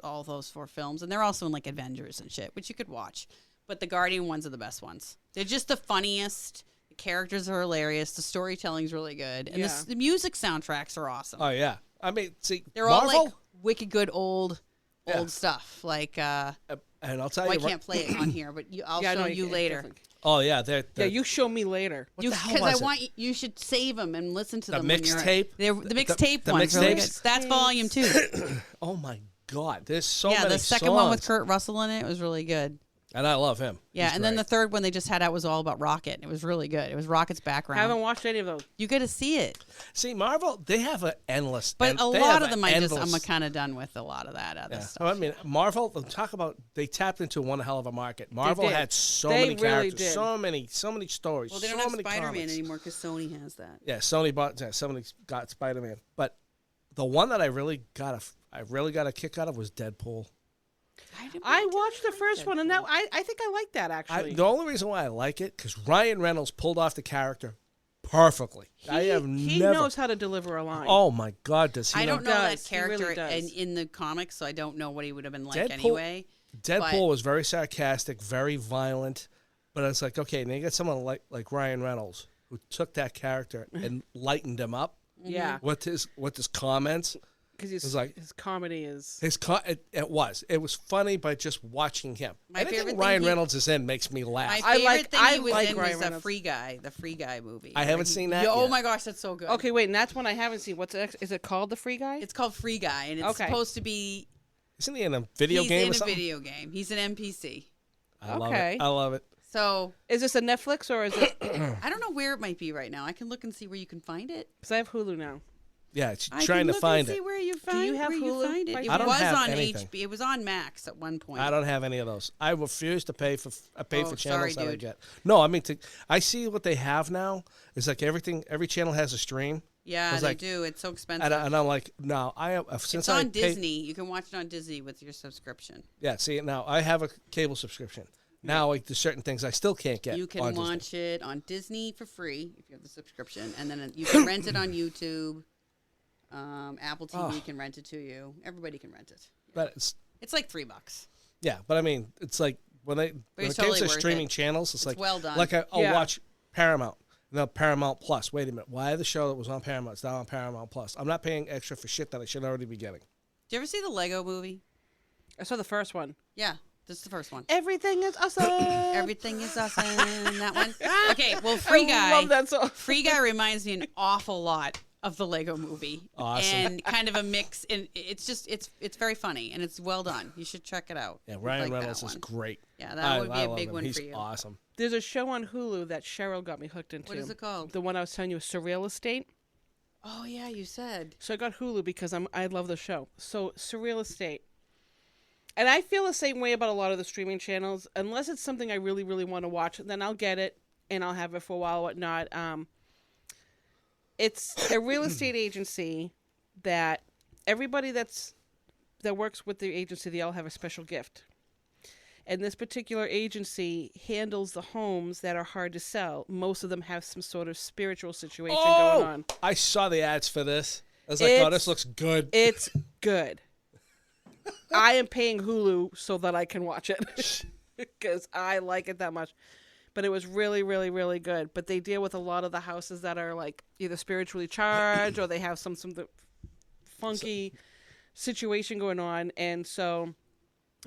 all those 4 films, and they're also in like Avengers and shit, which you could watch. But the Guardian ones are the best ones. They're just the funniest. The characters are hilarious. The storytelling's really good, and Yeah. the music soundtracks are awesome. Oh yeah. I mean, see, They're Marvel, all like wicked good old Yeah. stuff. Like and I'll tell I you. can't play it on here, but I'll Yeah, show no, you can't, later. definitely. Oh yeah, Yeah, you show me later. What the hell Because I was it? want you should save them and listen to The them. when you're- mixtape? They're the mixtape the one's really good. mixtapes? That's volume 2. Oh my God, there's so Yeah, many the second one with songs. Kurt Russell in it was really good. And I love him. Yeah, He's and then great. the third one they just had out was all about Rocket. It was really good. It was Rocket's background. Haven't watched any of those. You got to see it. See, Marvel, they have an endless. But and a they lot have of them an I'm endless- kind of done with a lot of that other Yeah. stuff. I mean, Marvel. Talk about they tapped into one hell of a market. Marvel did. had so They many really characters, did. so many stories, Well, they don't so have many Spider-Man comics. anymore because Sony has that. Yeah, Sony bought. Yeah, somebody got Spider-Man, but the one that I really got a kick out of was Deadpool. I watched the first one, and now I think I like that actually. The only reason why I like it because Ryan Reynolds pulled off the character perfectly. I have he never. knows how to deliver a line. Oh my God, does he? I don't know that does. He really character does. in the comics, so I don't know what he would have been like Deadpool- anyway. Deadpool but- was very sarcastic, very violent, but it's like okay, now you got someone like Ryan Reynolds who took that character and lightened him up Yeah, with his comments. because was like- his comedy is. It was funny, but just watching him. My Anything favorite thing Ryan he- Reynolds is in makes me My laugh. favorite like- thing I he was like in Ryan was the Reynolds. Free Guy movie. I where haven't seen that Oh yet. my gosh, that's so good. Okay, wait, and that's one I haven't seen. What's the next? Is it called The Free Guy? It's called Free Guy, and it's Okay. supposed to be Isn't he in a video he's game in or a something? video game. He's an NPC. I love Okay. it. I love it. So Is this a Netflix or is it? I don't know where it might be right now. I can look and see where you can find it. Because I have Hulu now. Yeah, it's I trying can to look find and see it. where you find, you have where Hulu you find it. by It chance? I don't was have on anything. It was on Max at one point. I don't have any of those. I refuse to pay for Oh, channels sorry, that I dude. get. No, I mean I see what they have now. It's like every channel has a stream. Yeah, It's they like- do. It's so expensive. And I'm like, no, I have since It's I on pay- Disney. You can watch it on Disney with your subscription. Yeah, see now I have a cable subscription. Now like there's certain things I still can't get. You can on Disney. watch it on Disney for free if you have the subscription, and then you can rent it on YouTube. Apple TV can rent it to you. Everybody can rent it. But It's like $3. yeah, but I mean it's like when it's it totally comes to worth streaming it. channels, it's like well done. Like I'll Yeah. watch Paramount. No, Paramount Plus. Wait a minute. Why the show that was on Paramount is now on Paramount Plus? I'm not paying extra for shit that I should already be getting. Did you ever see the Lego movie? I saw the first one. Yeah, this is the first one. Everything is awesome. Everything is awesome. That one. Okay, well, Free Guy. I love that song. Free Guy reminds me an awful lot of the Lego movie. Awesome. And kind of a mix, and it's very funny and it's well done. You should check it out. Yeah, Ryan Like that Reynolds is one. great. Yeah, that would be a love big him. one He's for you. awesome. There's a show on Hulu that Cheryl got me hooked into. What is it called? The one I was telling you, Surreal Estate. Oh yeah, you said. So I got Hulu because I love the show. So Surreal Estate. And I feel the same way about a lot of the streaming channels. Unless it's something I really, really want to watch, then I'll get it and I'll have it for a while, whatnot. It's a real estate agency that everybody that works with the agency, they all have a special gift. And this particular agency handles the homes that are hard to sell. Most of them have some sort of spiritual situation going on. I saw the ads for this. I was like, oh, It's- this looks good. It's good. I am paying Hulu so that I can watch it because I like it that much. But it was really, really, really good. But they deal with a lot of the houses that are like either spiritually charged or they have some funky situation going on. And so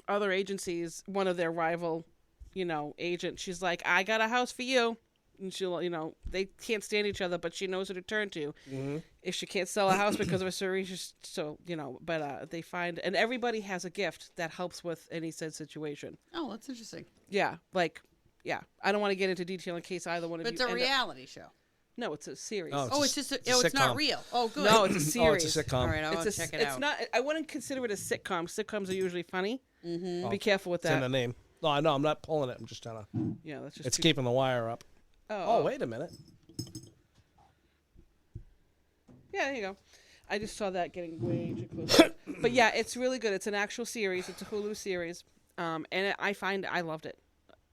other agencies, one of their rival, agent, she's like, I got a house for you. And she'll, they can't stand each other, but she knows who to turn to. Mm-hmm. If she can't sell a house because of a situation, but they find, and everybody has a gift that helps with any said situation. Oh, that's interesting. Yeah, I don't want to get into detail in case either one of But you. it's a end up- reality show. No, it's a series. Oh, Oh, it's just a it's not sitcom. real. Oh, good. No, it's a Oh, series. it's a sitcom. All right, I'll It's check it it's out. not. I wouldn't consider it a sitcom. Sitcoms are usually funny. Mm-hmm. Be careful with It's in that. the name. No, I know. I'm not pulling it. I'm just trying to. Yeah, that's just. It's too- keeping the wire up. Oh, wait a minute. Yeah, there you go. I just saw that getting way too close. But yeah, it's really good. It's an actual series. It's a Hulu series, and I find I loved it,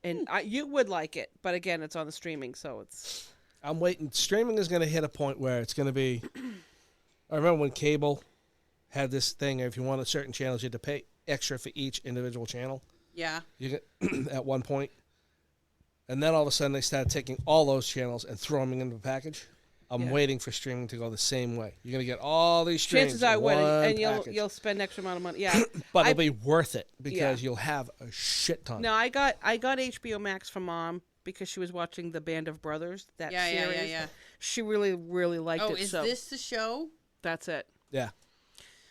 and you would like it. But again, it's on the streaming, so it's. I'm waiting. Streaming is going to hit a point where it's going to be. I remember when cable had this thing. If you wanted certain channels, you had to pay extra for each individual channel. Yeah. You get at one point, and then all of a sudden they started taking all those channels and throwing them into a package. I'm Yeah. waiting for streaming to go the same way. You're going to get all these streams. Chances are, I in would, one and package. you'll spend extra amount of money. Yeah, But I- it'll be worth it because Yeah. you'll have a shit ton. No, I got HBO Max for Mom because she was watching The Band of Brothers. That Yeah, yeah, series. yeah. She really, really liked Oh, it. is so this the show? that's it. Yeah.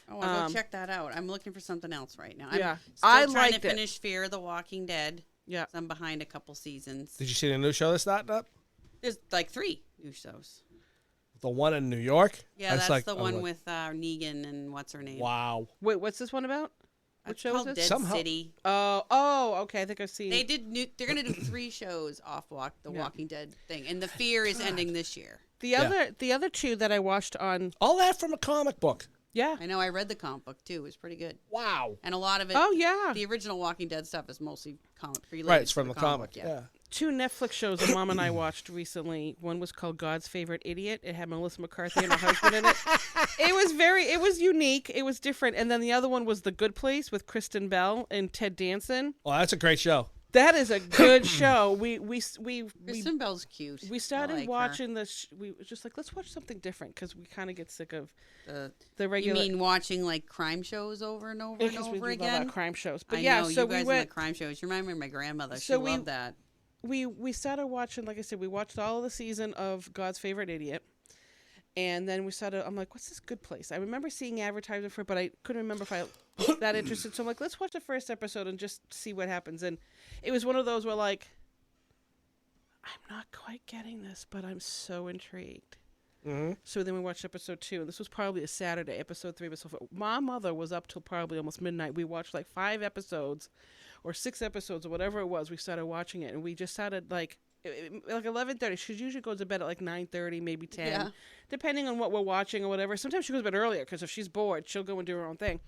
Oh, I'll go check that out. I'm looking for something else right now. Yeah. I'm I still trying liked to it. finish Fear of the Walking Dead. Yeah. I'm behind a couple seasons. Did you see the new show that's starting up? There's like 3 new shows. The one in New York? Yeah, that's like, the I'm one like, with Negan and what's her name? Wow. Wait, what's this one about? What It's show called is Dead this? Somehow- City. Oh, okay. I think I've seen. They did. They're gonna do 3 shows off the Yeah. Walking Dead thing, and the Fear is ending this year. the other two that I watched on. All that from a comic book. Yeah. I know. I read the comic book too. It's pretty good, Wow. and a lot of it. Oh yeah. The original Walking Dead stuff is mostly comic related. Right, it's to from the comic. Yeah. Two Netflix shows that Mom and I watched recently. One was called God's Favorite Idiot. It had Melissa McCarthy and her husband in it. It was unique. It was different. And then the other one was The Good Place with Kristen Bell and Ted Danson. Well, that's a great show. That is a good show. We Kristen Bell's cute. we I started like her. watching this. We were just like, let's watch something different because we kind of get sick of The the you regular. mean watching like crime shows over and over and because we over do love again? our crime shows. But I yeah, know so you we guys and went. the crime shows. You remind me of my grandmother. So She we- loved that. We started watching, like I said, we watched all of the season of God's Favorite Idiot, And then we started, I'm like, what's this Good Place? I remember seeing advertisement for it, but I couldn't remember if I was that interested. So I'm like, let's watch the first episode and just see what happens. And it was one of those where, like, I'm not quite getting this, but I'm so intrigued. Mm-hmm. So then we watched episode 2, and this was probably a Saturday, episode 3, episode 4. My mother was up till probably almost midnight. We watched like 5 episodes or 6 episodes or whatever it was. We started watching it, and we just started like 11:30. She usually goes to bed at like 9:30, maybe 10, Yeah. depending on what we're watching or whatever. Sometimes she goes to bed earlier because if she's bored, she'll go and do her own thing.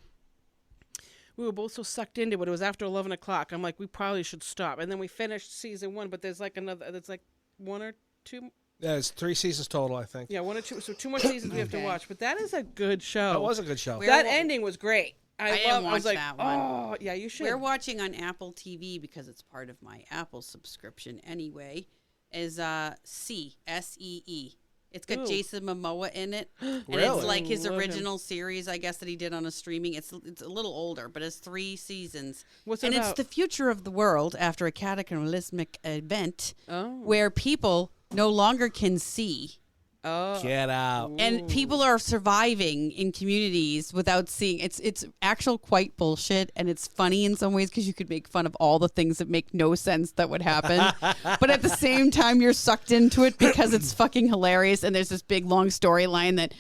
We were both so sucked into it. It was after 11 o'clock. I'm like, we probably should stop. And then we finished season 1, but there's like another, there's like 1 or 2. Yeah, it's 3 seasons total, I think. Yeah, 1 or 2. So 2 more seasons we have to Okay. watch. But that is a good show. That was a good show. Where- That ending was great. I didn't I was watch like, that one. oh, yeah, you should. We're watching on Apple TV because it's part of my Apple subscription anyway. Is SEE. It's got Ooh. Jason Momoa in it, and Really? it's like his Love him. original series, I guess, that he did on a streaming. It's a little older, but it's 3 seasons. What's it and about? it's the future of the world after a cataclysmic event Oh. where people no longer can see. Oh. Get out. And people are surviving in communities without seeing. It's actual quite bullshit, and it's funny in some ways because you could make fun of all the things that make no sense that would happen. But at the same time, you're sucked into it because it's fucking hilarious. And there's this big long storyline that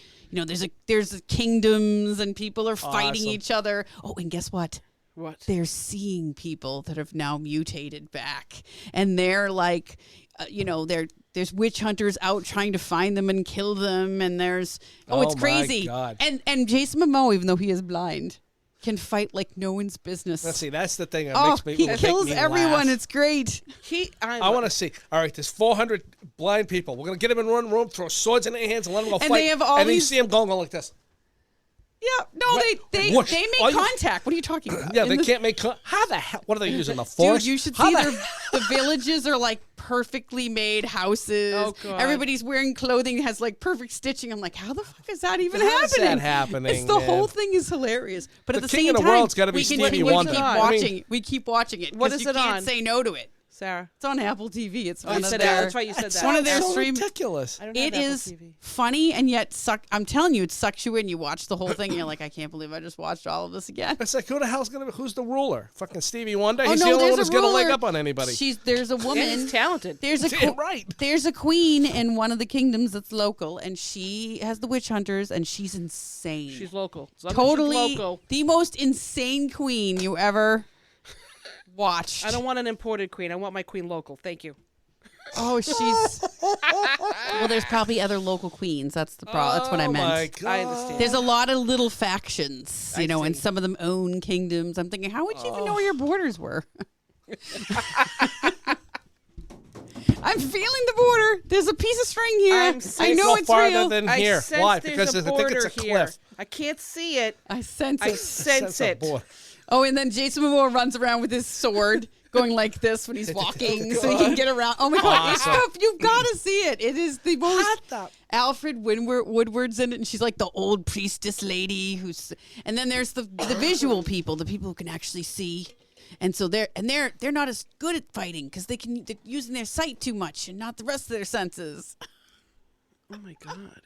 there's kingdoms and people are fighting Awesome. each other. Oh, and guess what? What? They're seeing people that have now mutated back, and they're like, there's witch hunters out trying to find them and kill them, and there's it's my crazy. God. And Jason Momoa, even though he is blind, can fight like no one's business. Let's see. That's the thing that Oh, makes me. he make kills me everyone. laugh. It's great. I want to see. All right, there's 400 blind people. We're gonna get them in one room, throw swords in their hands, and let them go And fight. they have all and then you these- see them going like this. Yeah, no, What? they Whoosh. make All you- contact. What are you talking about? Yeah, In they the- can't make. How the hell? What are they using? The force? Dude, you should How see the the villages are like perfectly made houses. Oh, God. Everybody's wearing clothing, has like perfect stitching. I'm like, how the fuck is that even How is happening? that happening, It's the man? whole thing is hilarious. But The at the king same of the time, world's gotta be we can Stevie we Wonder. keep I watching. mean- We keep watching it. What 'cause is you it can't on? say no to it. Sarah. It's on Apple TV. It's Oh, one you of said their. that. That's why you said It's that. one of their so stream- ridiculous. I don't It have Apple is TV. funny and yet I'm telling you, it sucks you in. You watch the whole thing, and you're like, I can't believe I just watched all of this again. It's like, who the hell's gonna? Who's the ruler? Fucking Stevie Wonder. Oh, He's no, the only there's one a who's gonna leg ruler. up on anybody. There's a And woman. he's talented. There's a Damn right. There's a queen in one of the kingdoms that's local, and she has the witch hunters, and she's insane. She's local. As long as she's totally local. the most insane queen you ever watched. I don't want an imported queen. I want my queen local. Thank you. Oh, she's. Well, there's probably other local queens. That's the problem. That's what I Oh meant. my God. I understand. There's a lot of little factions, I and see. some of them own kingdoms. I'm thinking, how would you even know where your borders were? I'm feeling the border. There's a piece of string here. I'm I saying- know Go it's farther real. than I here. sense Why? there's Because a I think it's a border here. cliff. I can't see it. I sense I it. sense a it. border. Oh, and then Jason Momoa runs around with his sword, going like this when he's walking, so he can get around. Oh my God, it's Awesome. stuff. You've got to see it. It is the most. What the- Alfred Woodward's in it, and she's like the old priestess lady who's. And then there's the visual people, the people who can actually see. And so they're not as good at fighting because they're using their sight too much and not the rest of their senses. Oh my God.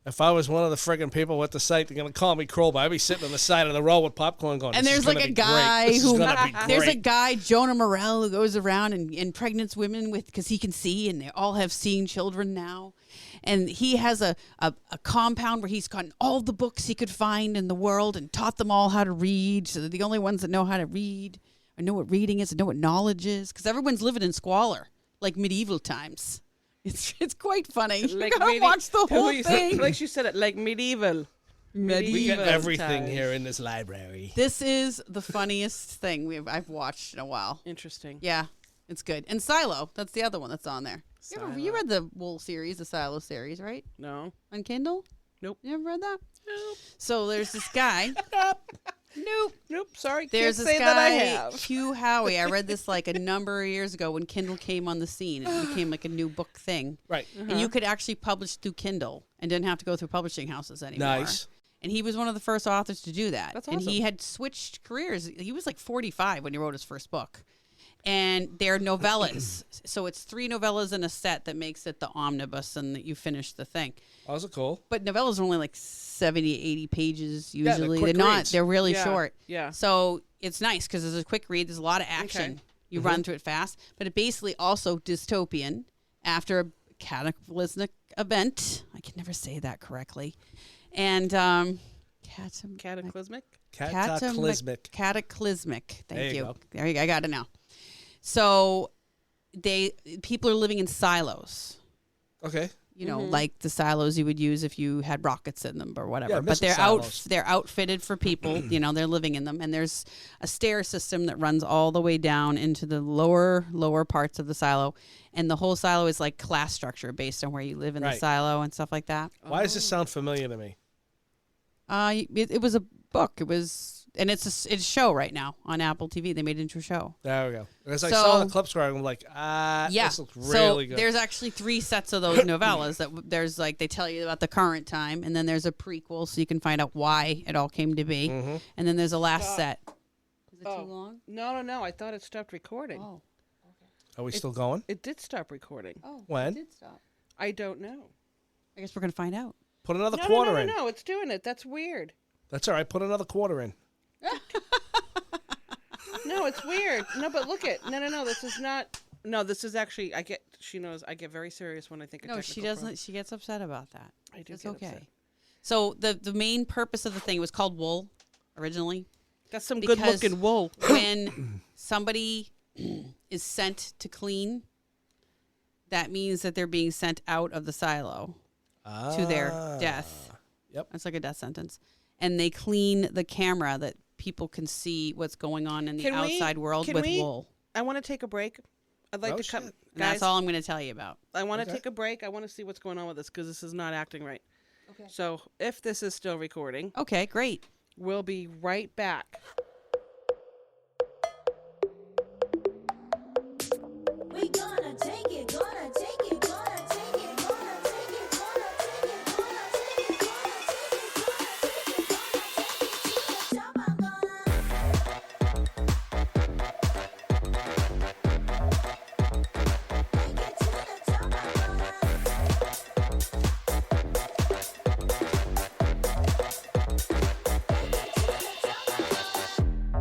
If I was one of the friggin' people with the site, they're gonna call me Crowbar. I'd be sitting on the side of the road with popcorn going. And "This is there's like gonna a be great. guy This is who gonna be there's a great." guy Jonah Morel who goes around and pregnants women with because he can see and they all have seen children now, and he has a compound where he's gotten all the books he could find in the world and taught them all how to read. So they're the only ones that know how to read or know what reading is and know what knowledge is because everyone's living in squalor like medieval times. It's quite funny. You gotta watch the whole thing. Like she said it, like medieval. We get Medieval everything times. here in this library. This is the funniest thing I've watched in a while. Interesting. Yeah, it's good. And Silo, that's the other one that's on there. You read the Wool series, the Silo series, right? No. On Kindle? Nope. You ever read that? Nope. So there's this guy. Nope. Nope. Sorry. There's can't this say guy, that I have. Hugh Howey. I read this like a number of years ago when Kindle came on the scene. It became like a new book thing. Right. And you could actually publish through Kindle and didn't have to go through publishing houses anymore. Nice. And he was one of the first authors to do that. That's And he awesome. had switched careers. He was like 45 when he wrote his first book. And they're novellas. So it's 3 novellas in a set that makes it the omnibus, and that you finish the thing. Oh, those are cool. But novellas are only like 70, 80 pages Yeah, they're usually. quick not. reads. They're really Yeah, short. yeah. So it's nice because there's a quick read. There's a lot of action. Okay. You run through it fast. But it basically also dystopian after a cataclysmic event. I can never say that correctly. And Cataclysmic. Cataclysmic. Cataclysmic. There Thank you you. go. There you go. I got it now. So people are living in silos. Okay. You know, like the silos you would use if you had rockets in them or whatever. Yeah, but missile silos. they're outfitted for people. You know, they're living in them, and there's a stair system that runs all the way down into the lower parts of the silo, and the whole silo is like class structure based on where you live in the Right. silo and stuff like that. Why does this sound familiar to me? It was a book. It was, and it's a show right now on Apple TV. They made it into a show. There we go. As I So- saw the clips where I'm like, Yeah. this looks really so good. there's actually 3 sets of those novellas that there's like they tell you about the current time, and then there's a prequel so you can find out why it all came to be, and then there's a last set. Is it too long? No. I thought it stopped recording. Oh, Are we still going? It did stop recording. When? It did stop. I don't know. I guess we're gonna find out. Put another No, quarter no, in. no, it's doing it. That's weird. That's all right. Put another quarter in. No, it's weird. No, but look it. No. This is not. No, this is actually. She knows. I get very serious when I think. No, she doesn't. She gets upset about that. I do It's get okay. upset. So the main purpose of the thing was called wool originally. That's some Because- good looking wool. When somebody is sent to clean, that means that they're being sent out of the silo to their death. Yep. It's like a death sentence. And they clean the camera that people can see what's going on in the Can we- outside world can with we- wool. I want to take a break. I'd like Oh, to come. shit. And that's Guys, all I'm going to tell you about. I want to Okay. take a break. I want to see what's going on with this because this is not acting right. Okay. So if this is still recording, Okay, great. we'll be right back. We gonna take it, gonna take it, gonna take it, gonna take it, gonna take it, gonna take it, gonna take it, gonna take it, gonna take it to the top. I'm gonna take it to the top.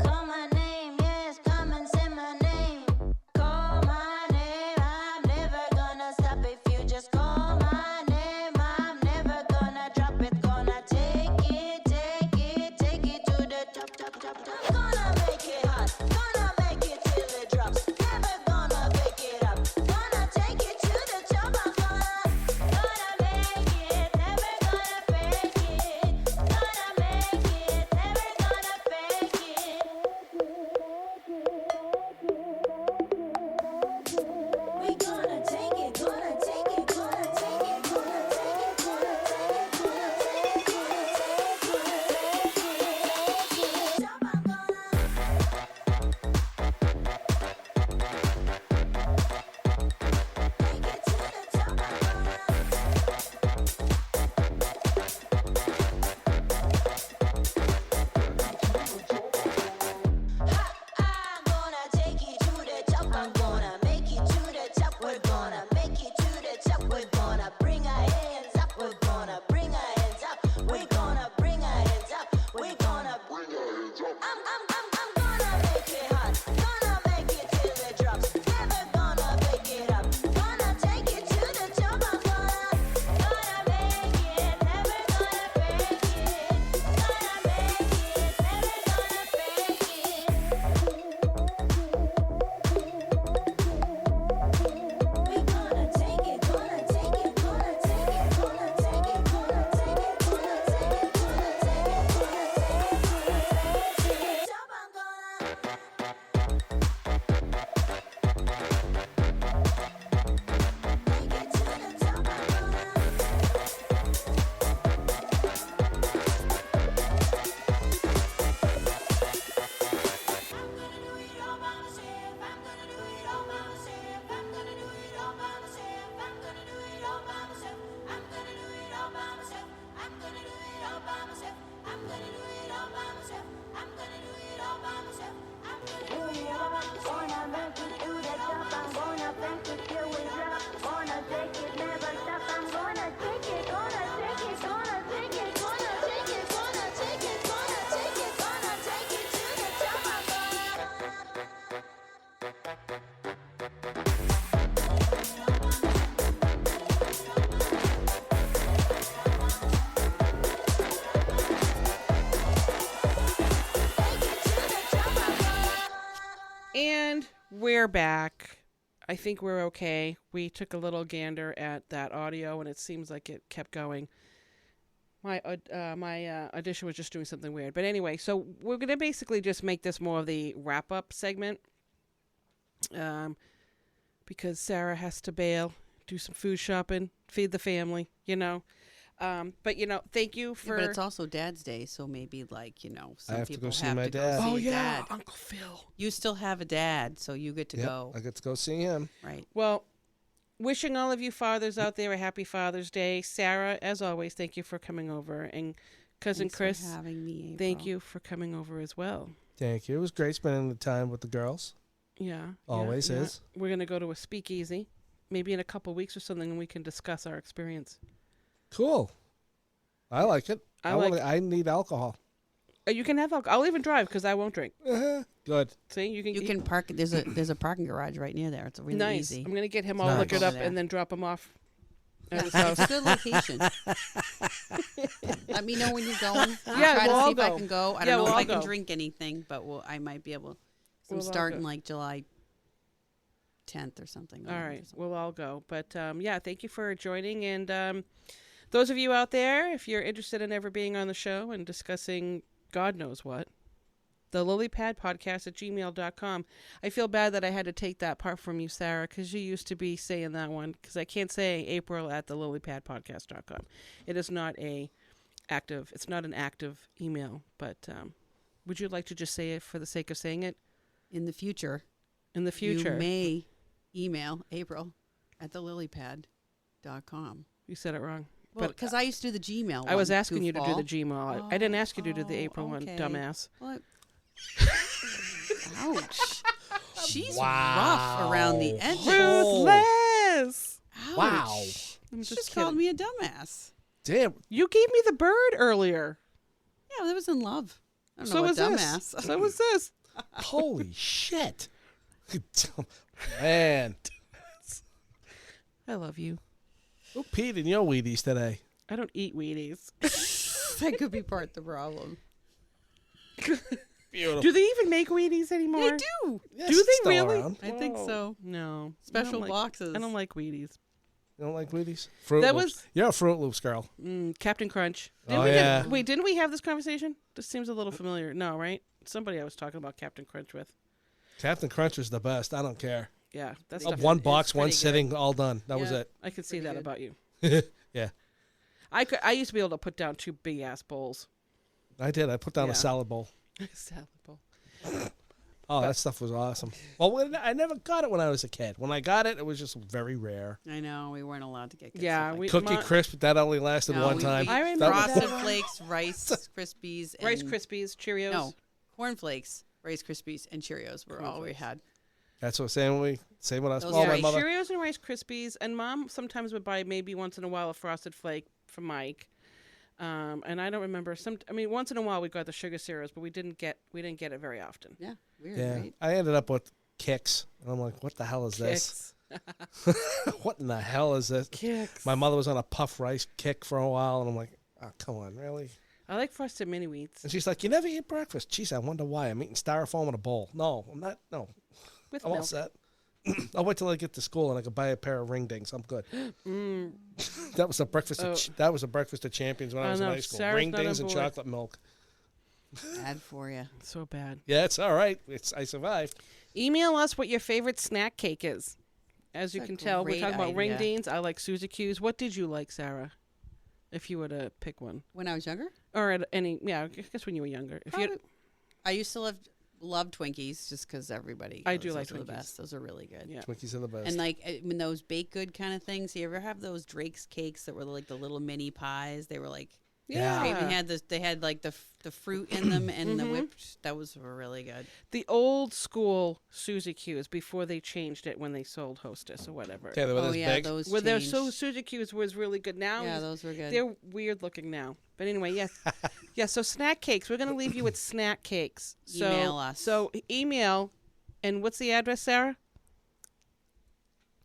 Call my name, yes, come and say my name. Call my name, I'm never gonna stop if you just call my name. I'm never gonna drop it, gonna take it to the top, top, top, top. Gonna make it hot, gonna make it till it drops. Never gonna pick it up, gonna take it to the top. I'm gonna make it, never gonna fake it. Gonna make it, never gonna fake it. We gonna take it, gonna take it, gonna take it, gonna take it, gonna take it, gonna take it, gonna take it, gonna take it. Top, I'm gonna take it to the top. I'm gonna take it to the top. I'm gonna make it to the top. We're gonna make it to the top. We're gonna bring our hands up. We're gonna bring our hands up. We're gonna bring our hands up. We're gonna bring our hands up. I'm gonna make it hot. Gonna make it till it drops. Never gonna pick it up. Gonna take it to the top. I'm gonna make it. Never gonna fake it. Gonna make it. Never gonna fake it. We gonna take it, gonna take it, gonna take it, gonna take it, gonna take it, gonna take it, gonna take it, gonna take it, gonna take it to the top. I'm we're back. I think we're okay. We took a little gander at that audio, and it seems like it kept going. My audition was just doing something weird. But anyway, so we're going to basically just make this more of the wrap-up segment. Because Sarah has to bail, do some food shopping, feed the family, But, thank you for... But it's also Dad's Day, so maybe, some I have to people go see have my to dad. go see Oh, yeah, Dad. Uncle Phil. You still have a dad, so you get to go. I get to go see him. Right. Well, wishing all of you fathers out there a happy Father's Day. Sarah, as always, thank you for coming over. And Cousin Thanks Chris, for having me, April. thank you for coming over as well. Thank you. It was great spending the time with the girls. Yeah. Always yeah. is. We're going to go to a speakeasy, maybe in a couple weeks or something, and we can discuss our experience. Cool. I like it. I need alcohol. You can have alcohol. I'll even drive because I won't drrink. Good. See, you can. You can park. There's a parking garage right near there. It's really nice. easy. I'm gonna get him all Nice. liquored up Over there. and then drop him off at his It's house. a good location. Let me know when you're going. I'll Yeah, try we'll to all see if I go. can go. I Yeah, don't know we'll if I all can go. drink anything, but I might be able. So I'm We'll all starting go. like July 10th or something. All right, we'll all go. But yeah, thank you for joining. And those of you out there, if you're interested in ever being on the show and discussing God knows what, the lilypadpodcast@gmail.com. I feel bad that I had to take that part from you, Sarah, because you used to be saying that one, because I can't say April at the lilypadpodcast.com. It is not it's not an active email, but would you like to just say it for the sake of saying it? In the future, In the future. you may email April at thelilypad.com. You said it wrong. Well, But because I used to do the Gmail I was one, asking you to do the goofball. Gmail. I didn't ask you to do the Oh, April one, okay. dumbass. Well, ouch. She's Wow. rough around the edges. Ruthless! Ouch. Wow. I'm She just just called kidding. me a dumbass. Damn. You gave me the bird earlier. Yeah, that was in love. I don't So know what was this. dumbass. So was this. Holy shit. Man. I love you. Who peed in your Wheaties today? I don't eat Wheaties. That could be part of the problem. Beautiful. Do they even make Wheaties anymore? They do. Yes, do it's they still really? around. I think so. No. Special I don't boxes. I don't like Wheaties. You don't like Wheaties? Fruit That Loops. was- You're a Fruit Loops girl. Captain Crunch. Oh, yeah. Wait, didn't we have this conversation? This seems a little familiar. No, right? Somebody I was talking about Captain Crunch with. Captain Crunch is the best. I don't care. Yeah, that's Of stuff. one it's box, one pretty good. sitting, all done. That was Yeah. it. I could see that good. about you. Yeah. I used to be able to put down 2 big ass bowls. I did. I put down Yeah. a salad bowl. Salad bowl. Oh, that stuff was awesome. Well, I never got it when I was a kid. When I got it, it was just very rare. I know. We weren't allowed to get good Yeah, stuff like we- Cookie Ma- Crisp, that only lasted No, one we- time. we- I That remember was- Frosted that. Flakes, Rice Krispies, and Rice Krispies, Cheerios. No, Corn Flakes, Rice Krispies, and Cheerios were all we had. That's what same with us. Those Well, are my Yeah, mother. Cheerios and Rice Krispies, and Mom sometimes would buy maybe once in a while a Frosted Flake for Mike. And I don't remember once in a while we got the sugar cereals, but we didn't get it very often. Yeah, weird, Yeah, right? I ended up with Kicks, and I'm like, what the hell is this? What in the hell is this? Kicks. My mother was on a puff rice kick for a while, and I'm like, oh, come on, really? I like Frosted Mini Wheats And she's like, you never eat breakfast. Jeez, I wonder why. I'm eating styrofoam in a bowl. No, I'm not. No, with I'm all milk. set. I'll wait till I get to school and I can buy a pair of ring dings. I'm good. That was a breakfast. That was a breakfast of champions when I was in no, high school. Sarah's Ring not on dings and board. chocolate milk. Bad for you. So bad. Yeah, it's all right. I survived. Email us what your favorite snack cake is. As you That's a can tell, we're great talking about ring idea. beans. I like Suzy Q's. What did you like, Sarah? If you were to pick one, When I was younger, or at any, I guess when you were younger. If you, I used to love Twinkies just because everybody. I goes, do those like are the Twinkies. best. Those are really good. yeah, Twinkies are the best. And like when those baked good kind of things, you ever have those Drake's cakes that were like the little mini pies? They were like Yeah. They even had this. They had like the fruit in them and the whipped. That was really good. the old school Suzy Q's before they changed it when they sold Hostess or whatever. Yeah, they were Oh this yeah, big. those. Well, they're changed. Suzy Q's was really good now. Yeah, those were good. They're weird looking now. But anyway, yes. Yeah, so snack cakes. We're going to leave you with snack cakes. So, Email us. So email, and what's the address, Sarah?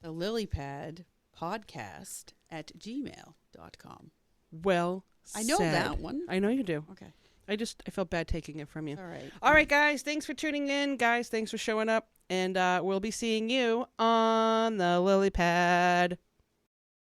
The Lilypad podcast at gmail.com. Well I know said. that one. I know you do. Okay. I felt bad taking it from you. All right. All right, guys. Thanks for tuning in. Guys, thanks for showing up. And we'll be seeing you on the lily pad.